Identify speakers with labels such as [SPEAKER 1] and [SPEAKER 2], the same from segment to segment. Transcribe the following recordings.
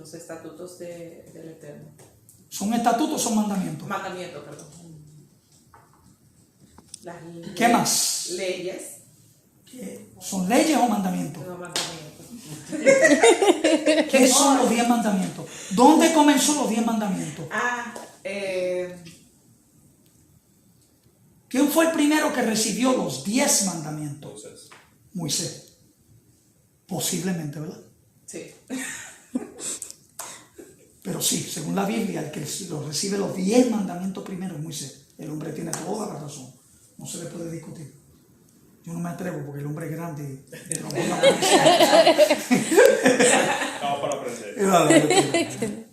[SPEAKER 1] los estatutos del Eterno.
[SPEAKER 2] ¿Son estatutos o son mandamientos?
[SPEAKER 1] Mandamientos, perdón.
[SPEAKER 2] ¿Qué más?
[SPEAKER 1] Leyes.
[SPEAKER 2] ¿Son leyes o mandamientos?
[SPEAKER 1] No, mandamientos.
[SPEAKER 2] ¿Qué son los 10 mandamientos? ¿Dónde comenzó los 10 mandamientos? ¿Quién fue el primero que recibió los 10 mandamientos? Moisés. Posiblemente, ¿verdad?
[SPEAKER 1] Sí.
[SPEAKER 2] Pero sí, según la Biblia, el que recibe los 10 mandamientos primero es Moisés. El hombre tiene toda la razón. No se le puede discutir. Yo no me atrevo porque el hombre es grande y no voy a
[SPEAKER 3] Estamos para aprender.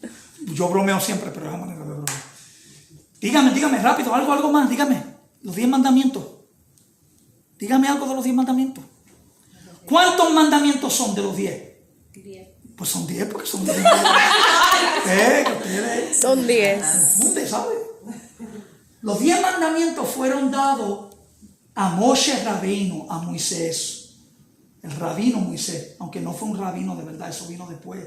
[SPEAKER 2] Yo bromeo siempre, pero es la manera de bromear. Dígame rápido, algo más, dígame. Los 10 mandamientos. Dígame algo de los 10 mandamientos. ¿Cuántos mandamientos son de los 10?
[SPEAKER 4] 10.
[SPEAKER 2] Pues son 10 porque son 10.
[SPEAKER 4] Son 10.
[SPEAKER 2] Confunde, ¿sabe? Los 10 mandamientos fueron dados a Moshe Rabino, a Moisés. El rabino Moisés, aunque no fue un rabino de verdad, eso vino después.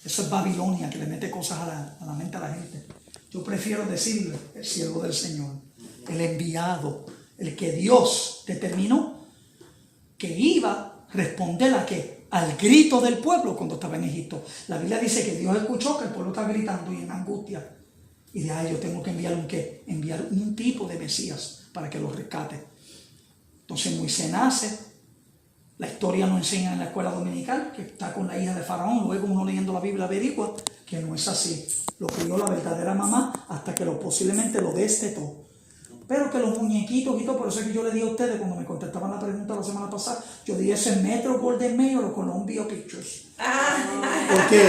[SPEAKER 2] Eso es Babilonia, que le mete cosas a la mente a la gente. Yo prefiero decirle el siervo del Señor, el enviado, el que Dios determinó que iba a responder a ¿qué? Al grito del pueblo cuando estaba en Egipto. La Biblia dice que Dios escuchó que el pueblo está gritando y en angustia. Y de ahí yo tengo que enviar un ¿qué? Enviar un tipo de Mesías para que los rescate. Entonces Moisés nace. La historia nos enseña en la escuela dominical que está con la hija de Faraón. Luego uno leyendo la Biblia averigua que no es así. Lo crió la verdadera mamá hasta que posiblemente lo destetó. Pero que los muñequitos y todo, por eso es que yo le dije a ustedes cuando me contestaban la pregunta la semana pasada, yo dije ese Metro Golden Mayer o Columbia Pictures. Porque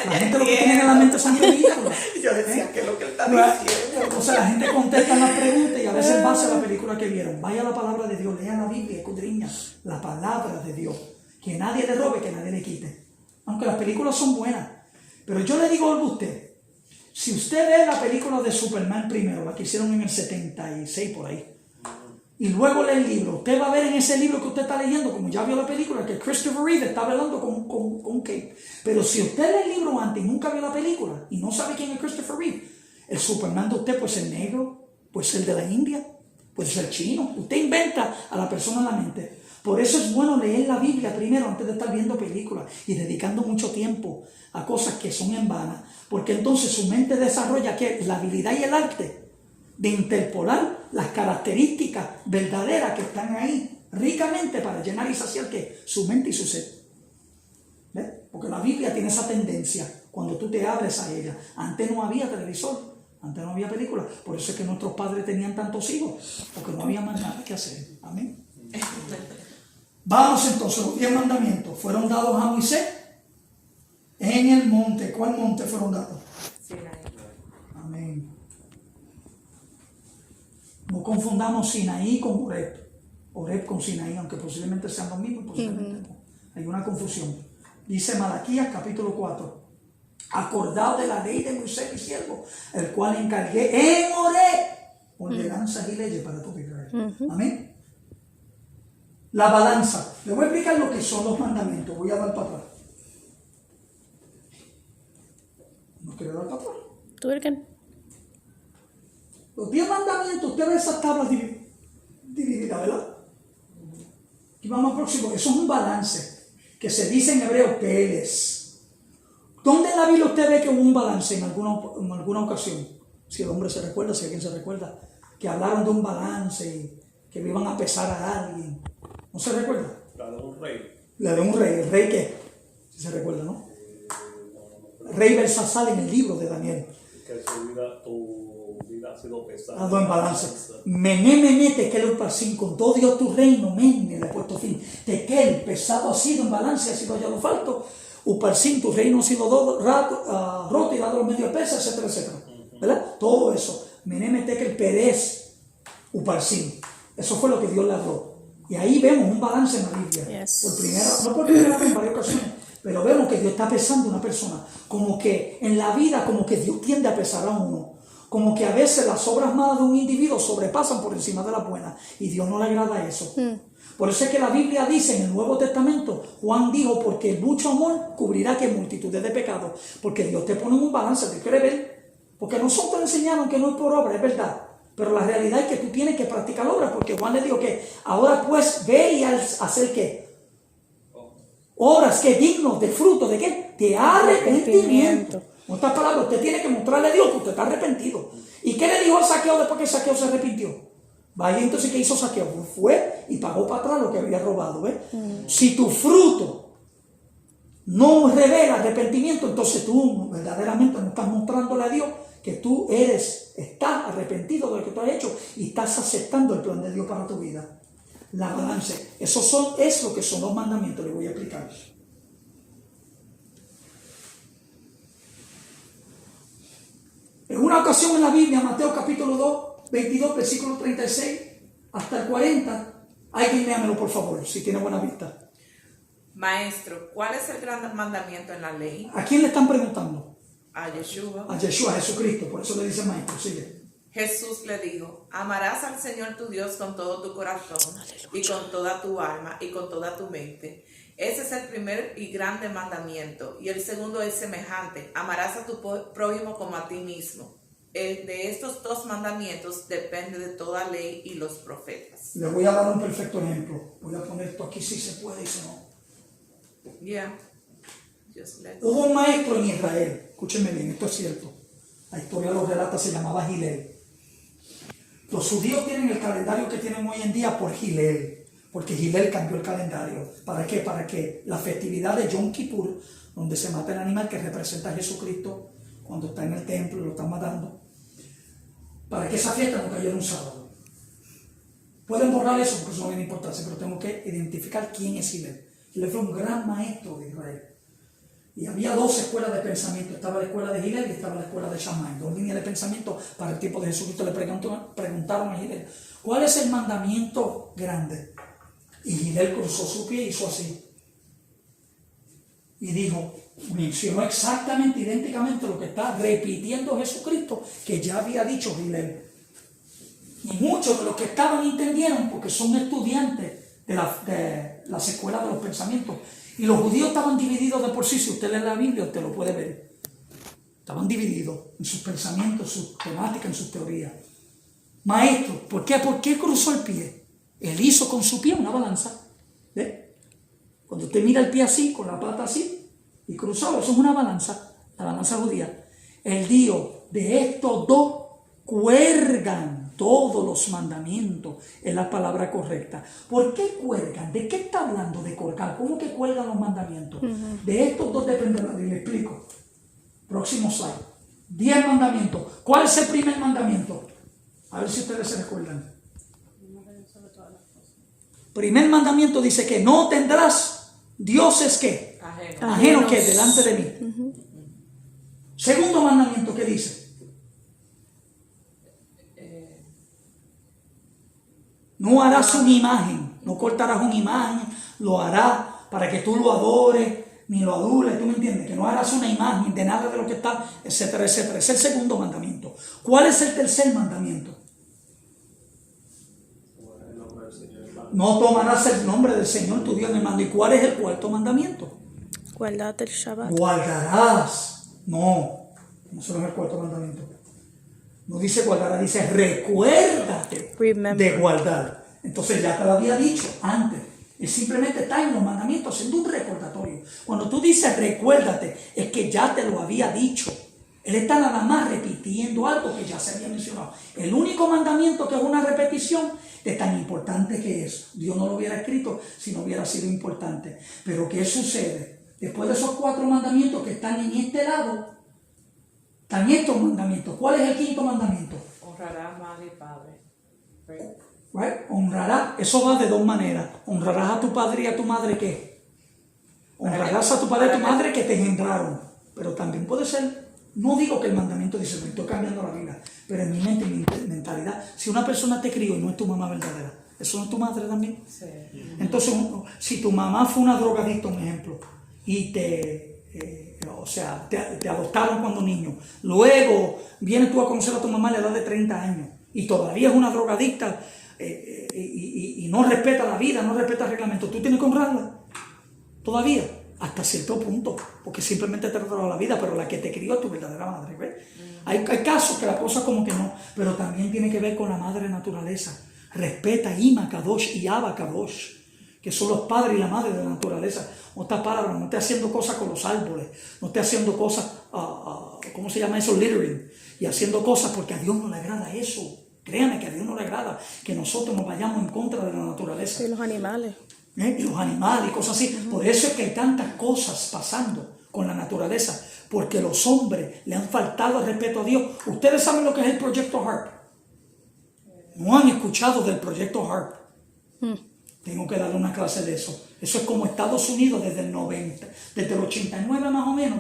[SPEAKER 2] la gente lo que tiene en la mente son películas.
[SPEAKER 1] Yo decía, ¿qué es lo que él está diciendo?
[SPEAKER 2] O sea, la gente contesta las preguntas y a veces en base a la película que vieron. Vaya a la palabra de Dios, lean la Biblia, escudriña la palabra de Dios. Que nadie le robe, que nadie le quite. Aunque las películas son buenas. Pero yo le digo algo a usted. Si usted ve la película de Superman primero, la que hicieron en el 76 por ahí, y luego lee el libro, usted va a ver en ese libro que usted está leyendo, como ya vio la película, que Christopher Reeve está hablando con un cape. Pero si usted lee el libro antes y nunca vio la película, y no sabe quién es Christopher Reeve, el Superman de usted puede ser negro, puede ser de la India, puede ser chino. Usted inventa a la persona en la mente. Por eso es bueno leer la Biblia primero antes de estar viendo películas y dedicando mucho tiempo a cosas que son en vano, porque entonces su mente desarrolla ¿qué? La habilidad y el arte de interpolar las características verdaderas que están ahí ricamente para llenar y saciar ¿qué? Su mente y su sed. ¿Ves? Porque la Biblia tiene esa tendencia cuando tú te abres a ella. Antes no había televisor, antes no había película, por eso es que nuestros padres tenían tantos hijos, porque no había más nada que hacer. Amén. Vamos entonces, los 10 mandamientos fueron dados a Moisés en el monte. ¿Cuál monte fueron dados?
[SPEAKER 1] Sinaí.
[SPEAKER 2] Amén. No confundamos Sinaí con Horeb. Horeb con Sinaí, aunque posiblemente sean los mismos, posiblemente no. Hay una confusión. Dice Malaquías capítulo 4. Acordado de la ley de Moisés mi siervo, el cual encargué en Horeb ordenanzas y leyes para todo Israel. Amén. La balanza. Le voy a explicar lo que son los mandamientos. Voy a dar para atrás. ¿No quiere dar para atrás?
[SPEAKER 4] ¿Tú eres quién?
[SPEAKER 2] Los 10 mandamientos, usted ve esas tablas divididas, ¿verdad? Y vamos al próximo. Eso es un balance que se dice en hebreo peles. ¿Dónde en la Biblia usted ve que hubo un balance en alguna ocasión? Si el hombre se recuerda, si alguien se recuerda, que hablaron de un balance y que iban a pesar a alguien. ¿No se recuerda?
[SPEAKER 3] La de un rey.
[SPEAKER 2] La de un rey. ¿El rey qué? Si se recuerda, ¿no? El rey Belsasar en el libro de Daniel.
[SPEAKER 3] Que tu vida ha sido pesada.
[SPEAKER 2] Dado en balance. Mené, tekel uparsin, con todo Dios tu reino, men, le he puesto fin. Tekel, pesado ha sido en balance, ha sido hallado falto. Uparsin, tu reino ha sido roto y dado los medios de pesa, etcétera, etcétera. ¿Verdad? Todo eso. Mené, tekel, perez, uparsin. Eso fue lo que Dios le habló. Y ahí vemos un balance en la Biblia.
[SPEAKER 4] Yes.
[SPEAKER 2] No por primera vez, en varias ocasiones. Pero vemos que Dios está pesando a una persona. Como que en la vida, como que Dios tiende a pesar a uno. Como que a veces las obras malas de un individuo sobrepasan por encima de las buenas. Y Dios no le agrada eso. Por eso es que la Biblia dice en el Nuevo Testamento, Juan dijo, porque el mucho amor cubrirá que multitudes de pecados, porque Dios te pone en un balance, te quiere ver, porque nosotros te enseñaron que no es por obra, es verdad, pero la realidad es que tú tienes que practicar la obra, porque Juan le dijo que ahora pues ve y hacer ¿qué? Obras que dignos de fruto, ¿de qué? De arrepentimiento. En otras palabras, usted tiene que mostrarle a Dios que usted está arrepentido. ¿Y qué le dijo a Zaqueo después que Zaqueo se arrepintió? Vaya, entonces, ¿qué hizo Zaqueo? Fue y pagó para atrás lo que había robado. Si tu fruto no revela arrepentimiento, entonces tú verdaderamente no estás mostrándole a Dios que tú estás arrepentido de lo que tú has hecho y estás aceptando el plan de Dios para tu vida. La balance. Es lo que son los mandamientos, les voy a explicar. En una ocasión en la Biblia, Mateo capítulo 2, 22, versículo 36 hasta el 40, alguien léamelo por favor, si tiene buena vista.
[SPEAKER 1] Maestro, ¿cuál es el gran mandamiento en la ley?
[SPEAKER 2] ¿A quién le están preguntando?
[SPEAKER 1] A Yeshua.
[SPEAKER 2] A Yeshua, a Jesucristo, por eso le dice maestro, sigue.
[SPEAKER 1] Jesús le dijo, amarás al Señor tu Dios con todo tu corazón y con toda tu alma y con toda tu mente. Ese es el primer y grande mandamiento. Y el segundo es semejante, amarás a tu prójimo como a ti mismo. De estos dos mandamientos depende de toda ley y los profetas.
[SPEAKER 2] Le voy a dar un perfecto ejemplo. Voy a poner esto aquí si se puede y si no. Hubo un maestro en Israel, escúchenme bien, esto es cierto. La historia lo relata, se llamaba Gilel. Los judíos tienen el calendario que tienen hoy en día por Gilel, porque Gilel cambió el calendario. ¿Para qué? Para que la festividad de Yom Kippur, donde se mata el animal que representa a Jesucristo, cuando está en el templo y lo están matando, para que esa fiesta no cayera un sábado. Pueden borrar eso porque eso no tiene importancia, pero tengo que identificar quién es Gilel. Gilel fue un gran maestro de Israel. Y había dos escuelas de pensamiento. Estaba la escuela de Gilel y estaba la escuela de Shammai. Dos líneas de pensamiento para el tiempo de Jesucristo. Le preguntaron a Gilel, ¿cuál es el mandamiento grande? Y Gilel cruzó su pie y hizo así. Y dijo, mencionó exactamente, idénticamente lo que está repitiendo Jesucristo, que ya había dicho Gilel. Y muchos de los que estaban entendieron, porque son estudiantes de las escuelas de los pensamientos. Y los judíos estaban divididos de por sí. Si usted lee la Biblia, usted lo puede ver. Estaban divididos en sus pensamientos, en sus temáticas, en sus teorías. Maestro, ¿por qué? ¿Por qué cruzó el pie? Él hizo con su pie una balanza. ¿Ve? Cuando usted mira el pie así, con la pata así, y cruzado, eso es una balanza, la balanza judía. Él dijo, de estos dos cuelgan todos los mandamientos, es la palabra correcta. ¿Por qué cuelgan? ¿De qué está hablando de colgar? ¿Cómo que cuelgan los mandamientos? De estos dos dependerá, y le explico. Próximo slide. 10 mandamientos. ¿Cuál es el primer mandamiento? A ver si ustedes se recuerdan. Primer mandamiento dice que no tendrás dioses que ajeno que delante de mí. Segundo mandamiento, ¿qué dice? No harás una imagen, no cortarás una imagen, lo harás para que tú lo adores, ni lo adules, ¿tú me entiendes? Que no harás una imagen de nada de lo que está, etcétera, etcétera. Es el segundo mandamiento. ¿Cuál es el tercer mandamiento? No tomarás el nombre del Señor tu Dios en el mando. ¿Y cuál es el cuarto mandamiento?
[SPEAKER 4] Guardad el Shabbat.
[SPEAKER 2] Guardarás. No es el cuarto mandamiento. No dice guardarás, dice recuérdate de guardar. Entonces ya te lo había dicho antes. Él simplemente está en los mandamientos haciendo un recordatorio. Cuando tú dices recuérdate, es que ya te lo había dicho. Él está nada más repitiendo algo que ya se había mencionado. El único mandamiento que es una repetición de tan importante que es. Dios no lo hubiera escrito si no hubiera sido importante. Pero ¿qué sucede? Después de esos 4 mandamientos que están en este lado, están estos mandamientos. ¿Cuál es el quinto mandamiento?
[SPEAKER 1] Honrarás madre y padre.
[SPEAKER 2] Right? Honrarás, eso va de 2 maneras. Honrarás a tu padre y a tu madre, ¿qué? Honrarás a tu padre y a tu madre que te engendraron. Pero también puede ser, no digo que el mandamiento dice, me estoy cambiando la vida, pero en mi mente, en mi mentalidad, si una persona te crió y no es tu mamá verdadera, ¿eso no es tu madre también?
[SPEAKER 1] Sí.
[SPEAKER 2] Entonces, si tu mamá fue una drogadicta, un ejemplo, y te adoptaron cuando niño, luego vienes tú a conocer a tu mamá a la edad de 30 años, y todavía es una drogadicta, y no respeta la vida, no respeta el reglamento, tú tienes que honrarla. Todavía, hasta cierto punto, porque simplemente te ha tratado la vida, pero la que te crió es tu verdadera madre. ¿Ves? Hay casos que la cosa como que no, pero también tiene que ver con la madre naturaleza. Respeta Ima Kadosh y Abba Kadosh, que son los padres y la madre de la naturaleza. Otras palabras, no esté haciendo cosas con los árboles, no esté haciendo cosas, ¿cómo se llama eso? Littering. Y haciendo cosas porque a Dios no le agrada eso. Créame que a Dios no le agrada que nosotros nos vayamos en contra de la naturaleza.
[SPEAKER 4] Y los animales.
[SPEAKER 2] Y los animales y cosas así. Por eso es que hay tantas cosas pasando con la naturaleza, porque los hombres le han faltado el respeto a Dios. Ustedes saben lo que es el proyecto HARP. No han escuchado del proyecto HARP. Tengo que darle una clase de eso. Eso es como Estados Unidos desde el 90, desde el 89 más o menos,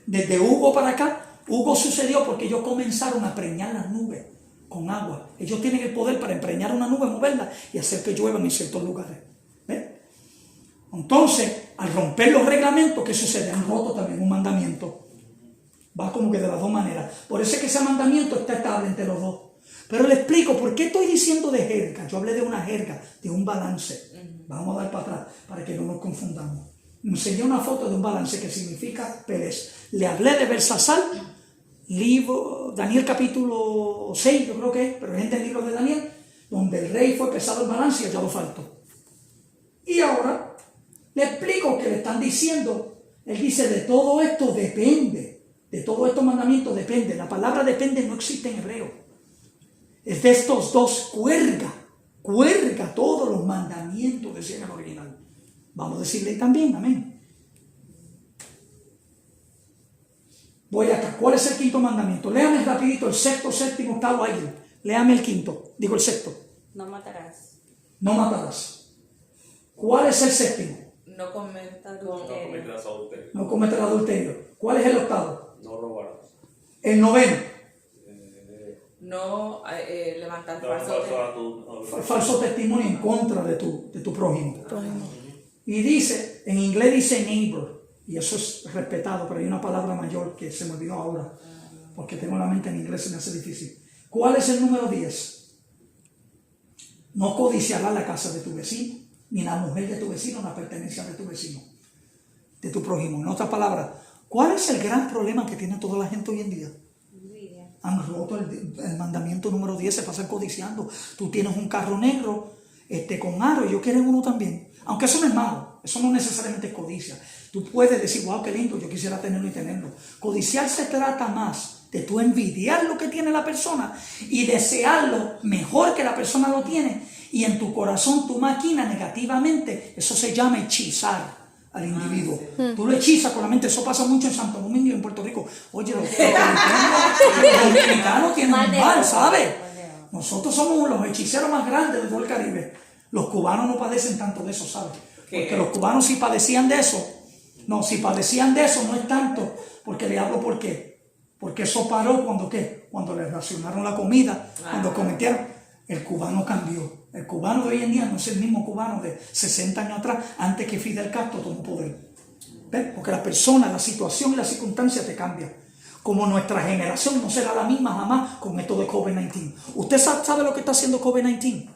[SPEAKER 2] desde Hugo para acá. Hugo sucedió porque ellos comenzaron a preñar las nubes con agua. Ellos tienen el poder para empreñar una nube, moverla y hacer que lluevan en ciertos lugares. ¿Ves? Entonces, al romper los reglamentos, ¿qué sucede? Han roto también un mandamiento. Va como que de las dos maneras. Por eso es que ese mandamiento está estable entre los dos. Pero le explico por qué estoy diciendo de jerga. Yo hablé de una jerga, de un balance. Vamos a dar para atrás para que no nos confundamos. Me enseñé una foto de un balance que significa Pérez. Le hablé de Belsasar, libro, Daniel capítulo 6, yo creo que es, pero es en el libro de Daniel, donde el rey fue pesado el balance y allá lo faltó. Y ahora le explico que le están diciendo, él dice, de todo esto depende, de todos estos mandamientos depende. La palabra depende no existe en hebreo. Es de estos dos, cuerga todos los mandamientos, decía en el original. Vamos a decirle también, amén. Voy acá. ¿Cuál es el quinto mandamiento? Léame rapidito el sexto, séptimo, octavo, ahí. Léame el quinto. Digo el sexto.
[SPEAKER 5] No matarás.
[SPEAKER 2] No matarás. ¿Cuál es el séptimo?
[SPEAKER 1] No cometas adulterio.
[SPEAKER 2] No cometerás adulterio. ¿Cuál es el octavo?
[SPEAKER 3] No robarás.
[SPEAKER 2] El noveno.
[SPEAKER 1] No levantar
[SPEAKER 2] Falso testimonio en contra de tu prójimo. Y dice, en inglés dice neighbor. Y eso es respetado, pero hay una palabra mayor que se me olvidó ahora, porque tengo la mente en inglés, se me hace difícil. ¿Cuál es el número 10? No codiciarás la casa de tu vecino, ni la mujer de tu vecino, la pertenencia de tu vecino, de tu prójimo. En otras palabras, ¿cuál es el gran problema que tiene toda la gente hoy en día? Han roto el mandamiento número 10, se pasan codiciando. Tú tienes un carro negro con aro y yo quiero uno también. Aunque eso no es malo, eso no necesariamente es codicia. Tú puedes decir, wow, qué lindo, yo quisiera tenerlo y tenerlo. Codiciar se trata más de tú envidiar lo que tiene la persona y desearlo mejor que la persona lo tiene. Y en tu corazón tú maquinas negativamente. Eso se llama hechizar al individuo. Tú lo hechizas con la mente. Eso pasa mucho en Santo Domingo y en Puerto Rico. Oye, los dominicanos tienen un mal, ¿sabes? Nosotros somos los hechiceros más grandes de todo el Caribe. Los cubanos no padecen tanto de eso, ¿sabes? Porque los cubanos si padecían de eso. No, si padecían de eso no es tanto. Porque le hablo por qué. Porque eso paró cuando ¿qué? Cuando le racionaron la comida. Cuando cometieron. El cubano cambió. El cubano de hoy en día no es el mismo cubano de 60 años atrás, antes que Fidel Castro tomó poder. ¿Ves? Porque la persona, la situación y la circunstancia te cambian. Como nuestra generación no será la misma jamás con esto de COVID-19. ¿Usted sabe lo que está haciendo COVID-19?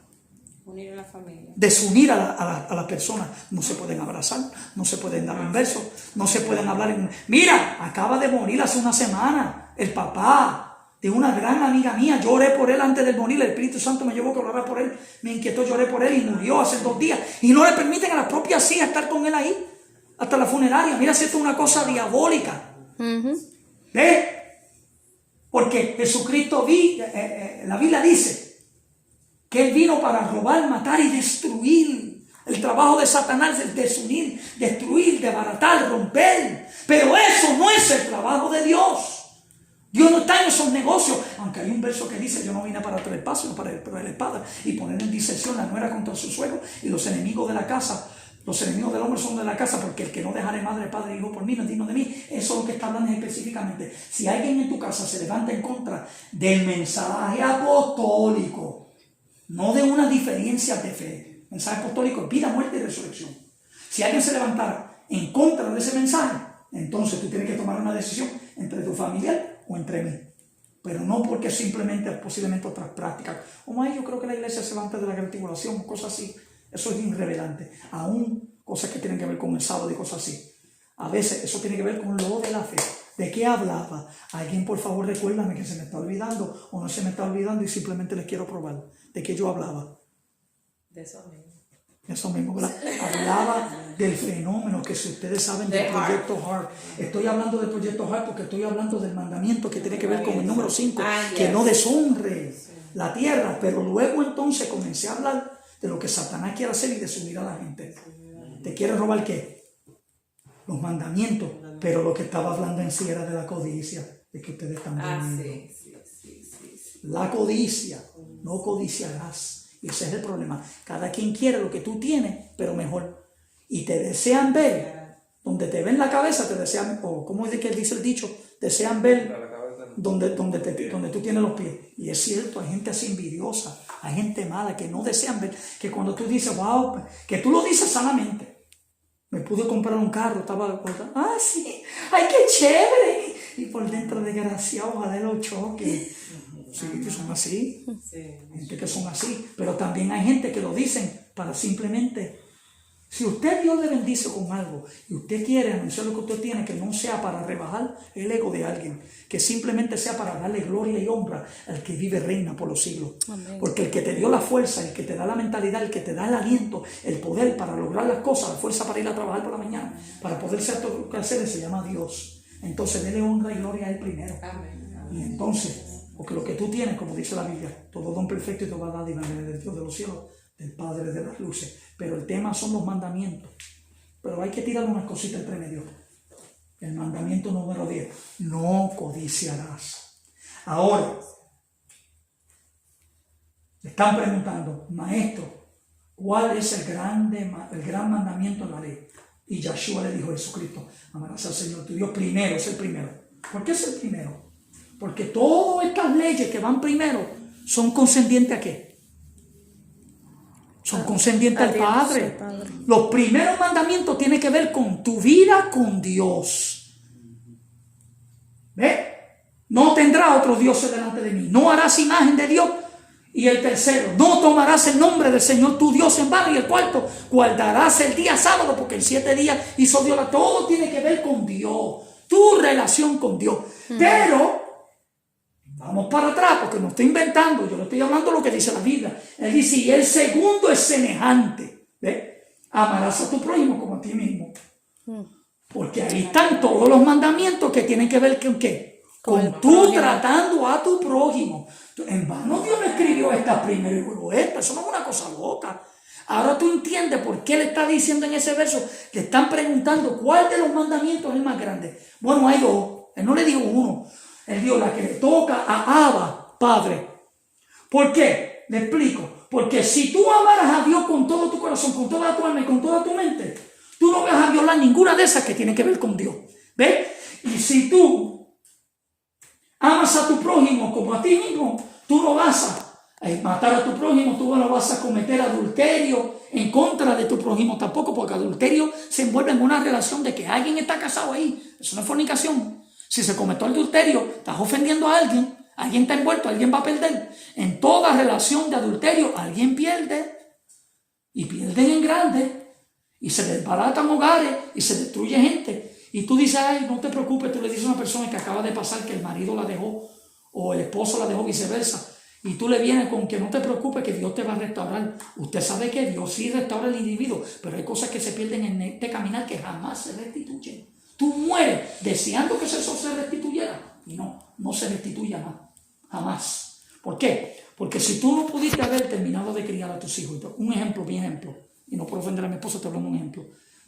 [SPEAKER 5] Unir a la familia.
[SPEAKER 2] Desunir a la persona. No se pueden abrazar, no se pueden dar un beso, no se pueden hablar. Mira, acaba de morir hace una semana el papá de una gran amiga mía. Yo oré por él antes de morir. El Espíritu Santo me llevó a orar por él. Me inquietó, lloré por él y murió hace 2 días. Y no le permiten a la propia hijas estar con él ahí hasta la funeraria. Mira si esto es una cosa diabólica. ¿Ves? Porque Jesucristo la Biblia dice que Él vino para robar, matar y destruir. El trabajo de Satanás es desunir, destruir, desbaratar, romper. Pero eso no es el trabajo de Dios. Dios no está en esos negocios. Aunque hay un verso que dice, yo no vine para traer paz, sino para traer la espada y poner en disección la nuera contra su suegro y los enemigos de la casa. Los enemigos del hombre son de la casa, porque el que no dejare madre, padre y hijo por mí no es digno de mí. Eso es lo que está hablando específicamente. Si alguien en tu casa se levanta en contra del mensaje apostólico, no de una diferencia de fe, mensaje apostólico es vida, muerte y resurrección. Si alguien se levantara en contra de ese mensaje, entonces tú tienes que tomar una decisión entre tu familiar o entre mí. Pero no porque simplemente, posiblemente otras prácticas. Yo creo que la iglesia se levanta de la gran tribulación, cosas así. Eso es irrelevante. Aún cosas que tienen que ver con el sábado y cosas así. A veces eso tiene que ver con lo de la fe. ¿De qué hablaba? Alguien, por favor, recuérdame que se me está olvidando o no se me está olvidando y simplemente les quiero probar. ¿De qué yo hablaba?
[SPEAKER 1] De eso mismo.
[SPEAKER 2] Eso mismo, ¿verdad? Hablaba del fenómeno que si ustedes saben del proyecto Heart. Estoy hablando del proyecto Heart porque estoy hablando del mandamiento que tiene que ver con el número 5, que no deshonre la tierra. Pero luego entonces comencé a hablar de lo que Satanás quiere hacer y de subir a la gente. ¿Te quiere robar qué? Los mandamientos. Pero lo que estaba hablando en sí era de la codicia, de que ustedes están viviendo.
[SPEAKER 1] Sí.
[SPEAKER 2] La codicia, no codiciarás. Y ese es el problema. Cada quien quiere lo que tú tienes, pero mejor. Y te desean ver, donde te ven la cabeza, te desean, o como es de que dice el dicho, desean ver donde tú tienes los pies. Y es cierto, hay gente así envidiosa, hay gente mala que no desean ver, que cuando tú dices, wow, que tú lo dices sanamente. Me pude comprar un carro, estaba, sí, ay, qué chévere. Y por dentro, desgraciado, ojalá lo choque. Sí, que son así. Gente que son así. Pero también hay gente que lo dicen para simplemente, si usted Dios le bendice con algo y usted quiere anunciar lo que usted tiene, que no sea para rebajar el ego de alguien, que simplemente sea para darle gloria y honra al que vive reina por los siglos. Amén. Porque el que te dio la fuerza, el que te da la mentalidad, el que te da el aliento, el poder para lograr las cosas, la fuerza para ir a trabajar por la mañana, para poder hacer todo lo que hacer, se llama Dios. Entonces dele honra y gloria a él primero. Amén. Y entonces, porque lo que tú tienes, como dice la Biblia, todo don perfecto y toda dádiva viene del Dios de los cielos, del Padre de las luces. Pero el tema son los mandamientos. Pero hay que tirar unas cositas entre medio. El mandamiento número 10. No codiciarás. Ahora, le están preguntando, maestro, ¿cuál es el gran mandamiento en la ley? Y Yahshua le dijo a Jesucristo, amarás al Señor tu Dios primero, es el primero. ¿Por qué es el primero? Porque todas estas leyes que van primero son conscendientes a qué? Son conscendientes al Padre. Los primeros mandamientos tienen que ver con tu vida con Dios. ¿Ve? No tendrás otros dioses delante de mí. No harás imagen de Dios. Y el tercero, no tomarás el nombre del Señor tu Dios en vano. Y el cuarto, guardarás el día sábado, porque en 7 días hizo Dios. Todo tiene que ver con Dios. Tu relación con Dios. Pero vamos para atrás, porque no estoy inventando, yo le estoy hablando lo que dice la Biblia. Él dice, y el segundo es semejante. ¿Ve? Amarás a tu prójimo como a ti mismo. Porque ahí están todos los mandamientos que tienen que ver con ¿qué? Con tú tratando a tu prójimo. En vano Dios no escribió esta primero y luego esta. Eso no es una cosa loca. Ahora tú entiendes por qué le está diciendo en ese verso. Le están preguntando cuál de los mandamientos es el más grande. Bueno, hay dos. Él no le dijo uno. Él dijo la que le toca a Abba, Padre. ¿Por qué? Le explico. Porque si tú amaras a Dios con todo tu corazón, con toda tu alma y con toda tu mente, tú no vas a violar ninguna de esas que tienen que ver con Dios. ¿Ves? Y si tú amas a tu prójimo como a ti mismo, tú no vas a matar a tu prójimo, tú no vas a cometer adulterio en contra de tu prójimo tampoco, porque adulterio se envuelve en una relación de que alguien está casado ahí. Es una fornicación. Si se cometió adulterio, estás ofendiendo a alguien está envuelto, alguien va a perder. En toda relación de adulterio, alguien pierde. Y pierden en grande. Y se desbaratan hogares y se destruye gente. Y tú dices, ay, no te preocupes, tú le dices a una persona que acaba de pasar que el marido la dejó o el esposo la dejó, viceversa. Y tú le vienes con que no te preocupes, que Dios te va a restaurar. Usted sabe que Dios sí restaura al individuo, pero hay cosas que se pierden en este caminar que jamás se restituyen. Tú mueres deseando que eso se restituyera y no se restituye más, jamás. ¿Por qué? Porque si tú no pudiste haber terminado de criar a tus hijos, un ejemplo, y no por ofender a mi esposa, te hablo de un ejemplo.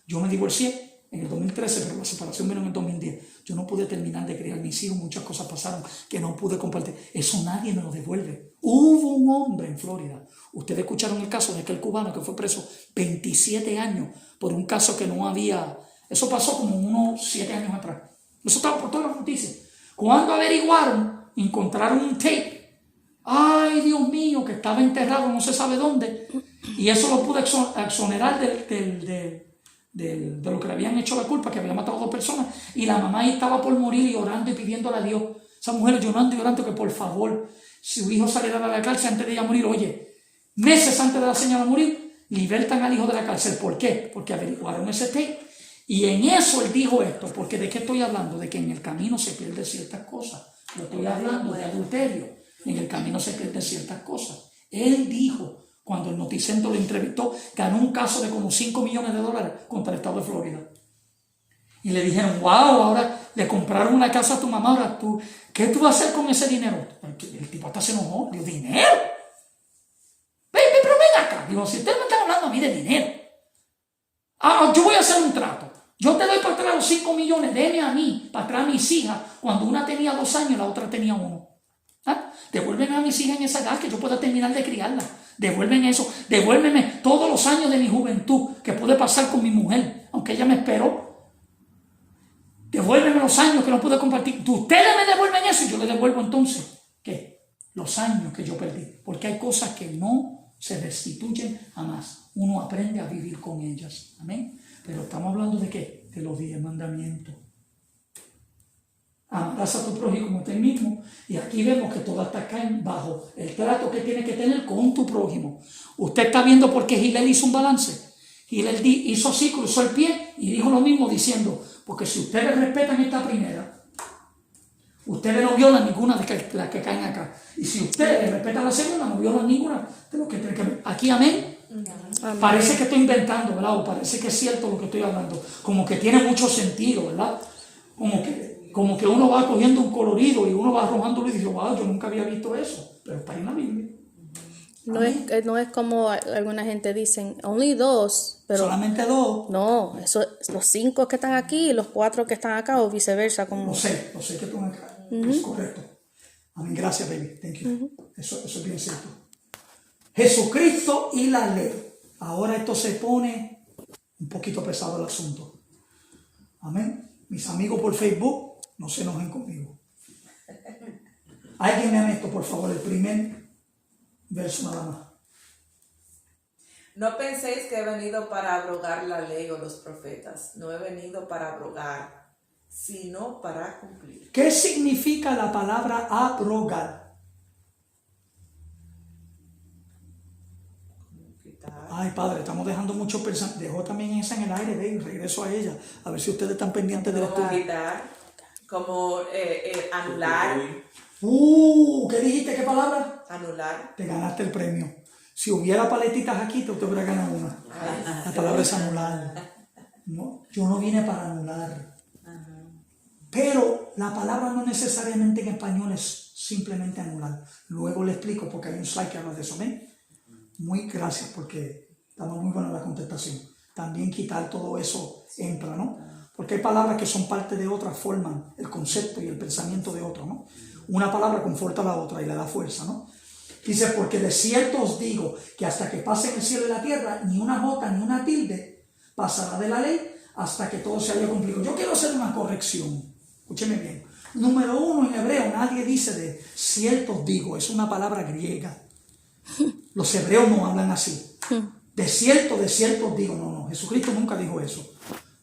[SPEAKER 2] Yo me divorcié en el 2013, pero la separación vino en el 2010. Yo no pude terminar de criar a mis hijos, muchas cosas pasaron que no pude compartir. Eso nadie me lo devuelve. Hubo un hombre en Florida, ustedes escucharon el caso de aquel cubano que fue preso 27 años por un caso que no había. Eso pasó como unos 7 años atrás. Eso estaba por todas las noticias. Cuando averiguaron, encontraron un tape. Ay, Dios mío, que estaba enterrado no se sabe dónde. Y eso lo pudo exonerar de lo que le habían hecho la culpa, que había matado a 2 personas. Y la mamá ahí estaba por morir y orando y pidiéndole a Dios. Esa mujer llorando y orando que por favor, su hijo saliera de la cárcel antes de ella morir. Oye, meses antes de la señora morir, libertan al hijo de la cárcel. ¿Por qué? Porque averiguaron ese tape. Y en eso él dijo esto, porque ¿de qué estoy hablando? De que en el camino se pierden ciertas cosas. No estoy hablando de adulterio. En el camino se pierden ciertas cosas. Él dijo, cuando el Noticentro lo entrevistó, ganó un caso de como $5 millones contra el estado de Florida. Y le dijeron, wow, ahora le compraron una casa a tu mamá, ahora tú, ¿qué tú vas a hacer con ese dinero? El tipo hasta se enojó, dijo, ¿dinero? Pero ven acá. Digo, si ustedes me están hablando a mí de dinero, yo voy a hacer un trato. Yo te doy para atrás los 5 millones, deme a mí, para atrás a mis hijas, cuando una tenía 2 años y la otra tenía 1. Devuélveme a mis hijas en esa edad que yo pueda terminar de criarla. Devuélveme eso, devuélveme todos los años de mi juventud que pude pasar con mi mujer, aunque ella me esperó. Devuélveme los años que no pude compartir. Ustedes me devuelven eso y yo le devuelvo entonces, ¿qué? Los años que yo perdí. Porque hay cosas que no se restituyen jamás. Uno aprende a vivir con ellas. Amén. Pero estamos hablando de ¿qué? De los 10 mandamientos. Amarás a tu prójimo como a ti mismo. Y aquí vemos que todas estas caen bajo el trato que tienes que tener con tu prójimo. Usted está viendo por qué Gilel hizo un balance. Gilel hizo así, cruzó el pie y dijo lo mismo diciendo, porque si ustedes respetan esta primera, ustedes no violan ninguna de las que caen acá. Y si ustedes respetan la segunda, no violan ninguna de lo que tienen que ver. Aquí, amén. Amén. Parece que estoy inventando, ¿verdad? O parece que es cierto lo que estoy hablando. Como que tiene mucho sentido, ¿verdad? Como que uno va cogiendo un colorido y uno va arrojándolo y dice, wow, yo nunca había visto eso. Pero está en la Biblia.
[SPEAKER 4] No es como alguna gente dicen, only 2, pero
[SPEAKER 2] solamente 2.
[SPEAKER 4] No, eso, los 5 que están aquí y los 4 que están acá o viceversa. Como...
[SPEAKER 2] Lo sé que están acá. Es correcto. Amén, gracias, baby. Thank you. Eso es bien cierto. Jesucristo y la ley. Ahora esto se pone un poquito pesado el asunto. Amén. Mis amigos por Facebook, no se enojen conmigo. Alguien me esto, por favor, el primer verso nada más.
[SPEAKER 1] No penséis que he venido para abrogar la ley o los profetas. No he venido para abrogar, sino para cumplir.
[SPEAKER 2] ¿Qué significa la palabra abrogar? Ay, padre, estamos dejando mucho pensamiento. Dejó también esa en el aire, ve, y regreso a ella. A ver si ustedes están pendientes del estudio.
[SPEAKER 1] Quitar, como anular.
[SPEAKER 2] ¿Qué dijiste? ¿Qué palabra?
[SPEAKER 1] Anular.
[SPEAKER 2] Te ganaste el premio. Si hubiera paletitas aquí, te hubiera ganado una. La palabra es anular. No, yo no vine para anular. Pero la palabra no necesariamente en español es simplemente anular. Luego le explico porque hay un slide que habla de eso. ¿Ven? Muy gracias porque estamos muy buena la contestación. También quitar todo eso entra, ¿no? Porque hay palabras que son parte de otras, forman el concepto y el pensamiento de otro, ¿no? Una palabra conforta a la otra y le da fuerza, ¿no? Dice, porque de cierto os digo que hasta que pasen el cielo y la tierra, ni una jota ni una tilde pasará de la ley hasta que todo se haya cumplido. Yo quiero hacer una corrección. Escúcheme bien. Número 1, en hebreo nadie dice de cierto os digo, es una palabra griega. Los hebreos no hablan así. De cierto os digo. No, Jesucristo nunca dijo eso.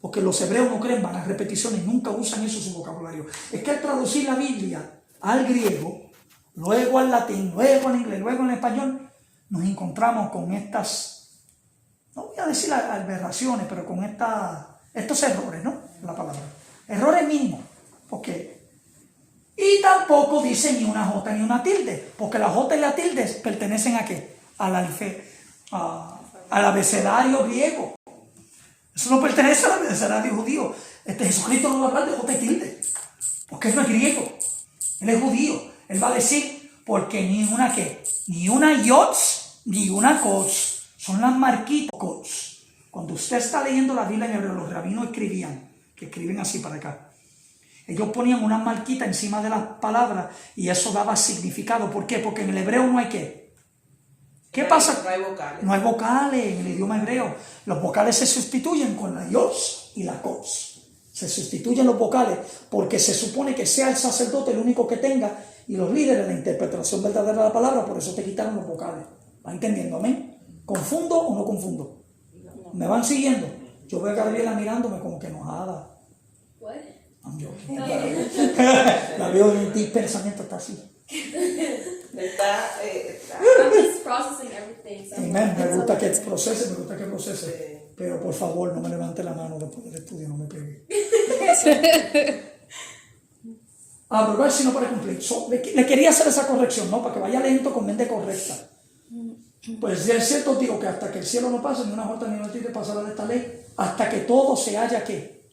[SPEAKER 2] Porque los hebreos no creen vanas repeticiones, nunca usan eso en su vocabulario. Es que al traducir la Biblia al griego, luego al latín, luego al inglés, luego en español, nos encontramos con estas, no voy a decir aberraciones, pero con estos errores, ¿no? La palabra. Errores mínimos. ¿Por Y tampoco dice ni una jota ni una tilde, porque la jota y la tilde pertenecen a ¿qué? Al abecedario griego. Eso no pertenece al abecedario judío. Jesucristo no va a hablar de jota y tilde, porque él no es griego, él es judío. Él va a decir, porque ni una ¿qué? Ni una yots, ni una kots, son las marquitas kots. Cuando usted está leyendo la Biblia en hebreo, los rabinos escribían, que escriben así para acá. Ellos ponían una marquita encima de las palabras y eso daba significado. ¿Por qué? Porque en el hebreo no hay ¿qué? ¿Qué pasa?
[SPEAKER 1] No hay vocales.
[SPEAKER 2] No hay vocales en el idioma hebreo. Los vocales se sustituyen con la yos y la kos. Se sustituyen los vocales porque se supone que sea el sacerdote el único que tenga y los líderes la interpretación verdadera de la palabra, por eso te quitaron los vocales. ¿Va entendiendo? ¿Amén? ¿Confundo o no confundo? ¿Me van siguiendo? Yo veo a Gabriela mirándome como que enojada. La veo en ti, pensamiento está así.
[SPEAKER 1] Está.
[SPEAKER 6] I'm just processing everything. So
[SPEAKER 2] Amén. Me gusta que procese. Pero por favor, no me levante la mano después del estudio, no me pegue. Abrogar sino para cumplir. Le quería hacer esa corrección, ¿no? Para que vaya lento con mente correcta. Pues si es cierto, digo que hasta que el cielo no pase, ni una jota ni una tilde pasará de esta ley, hasta que todo se haya ¿qué?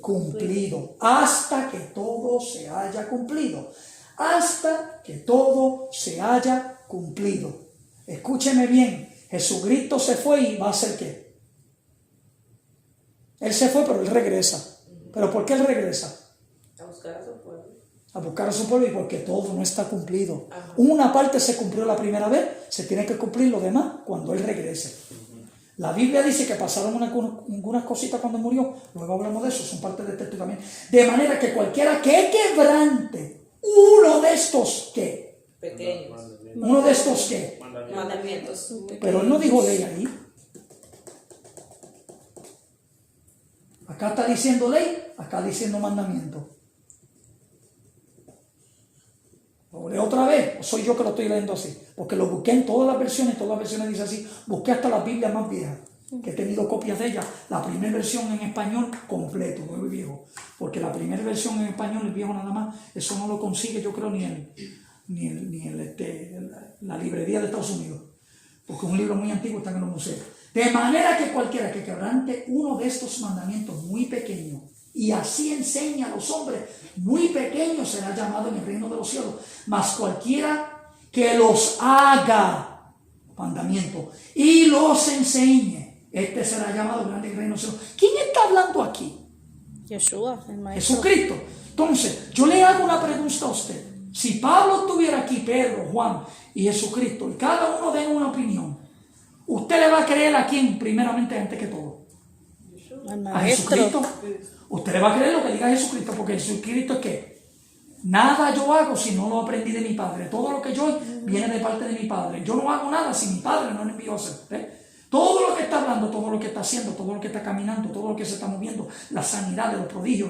[SPEAKER 2] Cumplido. Hasta que todo se haya cumplido. Hasta que todo se haya cumplido. Escúcheme bien. Jesucristo se fue y va a hacer ¿qué? Él se fue, pero Él regresa. ¿Pero por qué Él regresa?
[SPEAKER 1] A buscar a su pueblo.
[SPEAKER 2] A buscar a su pueblo y porque todo no está cumplido.
[SPEAKER 1] Ajá.
[SPEAKER 2] Una parte se cumplió la primera vez, se tiene que cumplir lo demás cuando Él regrese. La Biblia dice que pasaron algunas cositas cuando murió, luego hablamos de eso, son parte del texto también. De manera que cualquiera que quebrante uno de estos ¿qué?
[SPEAKER 1] Pequeños.
[SPEAKER 2] Uno de estos ¿qué?
[SPEAKER 1] Mandamientos.
[SPEAKER 2] Pero Él no dijo ley ahí. Acá está diciendo ley, acá diciendo mandamiento. Lo leo otra vez, o soy yo que lo estoy leyendo así, porque lo busqué en todas las versiones dice así, busqué hasta las Biblias más viejas, que he tenido copias de ellas, la primera versión en español completo, nuevo y viejo, porque la primera versión en español, el viejo nada más, eso no lo consigue yo creo ni la librería de Estados Unidos, porque es un libro muy antiguo, está en los museos. De manera que cualquiera que quebrante uno de estos mandamientos muy pequeños, y así enseña a los hombres muy pequeños, será llamado en el reino de los cielos. Mas cualquiera que los haga, mandamiento, y los enseñe, este será llamado grande en el reino de los cielos. ¿Quién está hablando aquí?
[SPEAKER 4] Yeshua, el maestro.
[SPEAKER 2] Jesucristo. Entonces, yo le hago una pregunta a usted. Si Pablo estuviera aquí, Pedro, Juan y Jesucristo, y cada uno den una opinión, ¿usted le va a creer a quién primeramente antes que todo?
[SPEAKER 4] El
[SPEAKER 2] ¿A
[SPEAKER 4] maestro.
[SPEAKER 2] Jesucristo? Usted le va a creer lo que diga Jesucristo, porque Jesucristo es que nada yo hago si no lo aprendí de mi Padre. Todo lo que yo viene de parte de mi Padre. Yo no hago nada si mi Padre no me envió a hacer. Todo lo que está hablando, todo lo que está haciendo, todo lo que está caminando, todo lo que se está moviendo, la sanidad, los prodigios,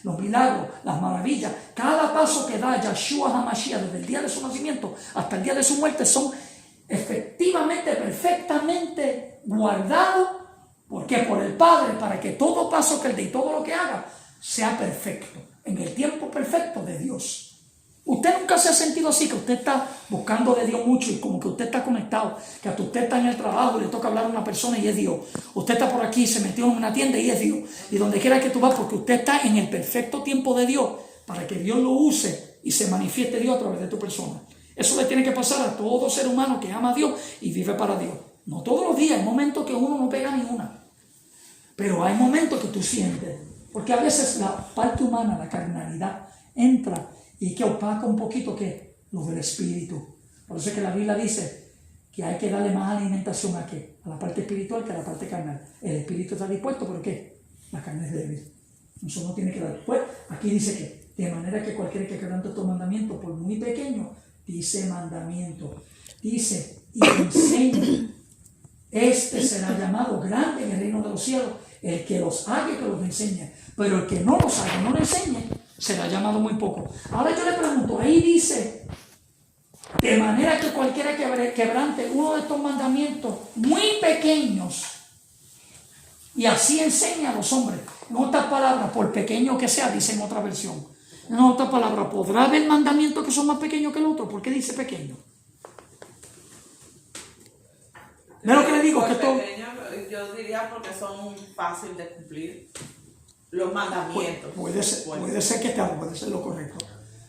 [SPEAKER 2] los milagros, las maravillas, cada paso que da Yeshua HaMashiach desde el día de su nacimiento hasta el día de su muerte son efectivamente, perfectamente guardados. ¿Por qué? Por el Padre, para que todo paso que Él dé y todo lo que haga sea perfecto, en el tiempo perfecto de Dios. Usted nunca se ha sentido así, que usted está buscando de Dios mucho y como que usted está conectado, que hasta usted está en el trabajo y le toca hablar a una persona y es Dios. Usted está por aquí, se metió en una tienda y es Dios. Y donde quiera que tú vas, porque usted está en el perfecto tiempo de Dios, para que Dios lo use y se manifieste Dios a través de tu persona. Eso le tiene que pasar a todo ser humano que ama a Dios y vive para Dios. No todos los días, hay momentos que uno no pega ni una. Pero hay momentos que tú sientes, porque a veces la parte humana, la carnalidad, entra y que opaca un poquito que lo del espíritu. Por eso es que la Biblia dice que hay que darle más alimentación a ¿qué? A la parte espiritual que a la parte carnal. El espíritu está dispuesto, ¿pero qué? La carne es débil. Eso no tiene que dar. Pues aquí dice que, de manera que cualquiera que quebrante estos mandamientos, por muy pequeño, dice mandamiento, dice y enseña. Este será llamado grande en el reino de los cielos, el que los haga y que los enseñe. Pero el que no los haga, no lo enseñe, será llamado muy poco. Ahora yo le pregunto, ahí dice, de manera que cualquiera quebrante uno de estos mandamientos muy pequeños, y así enseña a los hombres. En otras palabras, por pequeño que sea, dice en otra versión. En otras palabras, ¿podrá haber mandamientos que son más pequeños que el otro? ¿Por qué dice pequeño? ¿Ve lo que le digo? Que todo...
[SPEAKER 1] Yo diría porque son fáciles de cumplir los mandamientos.
[SPEAKER 2] Puede ser que puede ser lo correcto.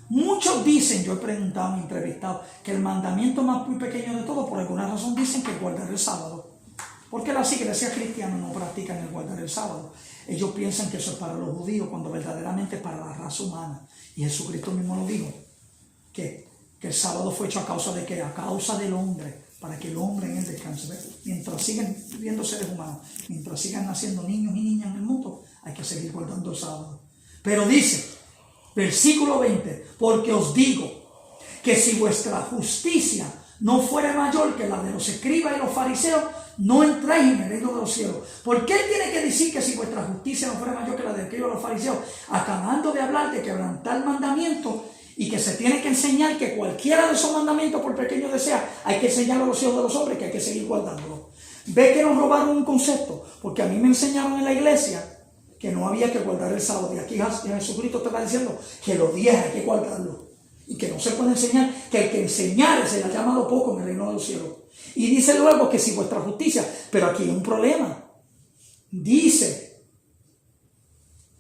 [SPEAKER 2] Muchos dicen, yo he preguntado, he entrevistado, que el mandamiento más muy pequeño de todo, por alguna razón dicen que guardar el sábado. Porque las iglesias cristianas no practican el guardar el sábado. Ellos piensan que eso es para los judíos, cuando verdaderamente es para la raza humana. Y Jesucristo mismo lo dijo, que el sábado fue hecho a causa de ¿qué? A causa del hombre, para que el hombre en él descanse. Mientras sigan viviendo seres humanos, mientras sigan naciendo niños y niñas en el mundo, hay que seguir guardando el sábado. Pero dice, versículo 20, porque os digo que si vuestra justicia no fuera mayor que la de los escribas y los fariseos, no entráis en el reino de los cielos. ¿Por qué él tiene que decir que si vuestra justicia no fuera mayor que la de los escribas y los fariseos? Acabando de hablar de quebrantar mandamientos y que se tiene que enseñar que cualquiera de esos mandamientos, por pequeño que sea, hay que enseñar a los hijos de los hombres que hay que seguir guardándolo. Ve que nos robaron un concepto, porque a mí me enseñaron en la iglesia que no había que guardar el sábado. Y aquí Jesucristo te está diciendo que los días hay que guardarlo. Y que no se puede enseñar, que el que enseñare se le ha llamado poco en el reino de los cielos. Y dice luego que si vuestra justicia, pero aquí hay un problema. Dice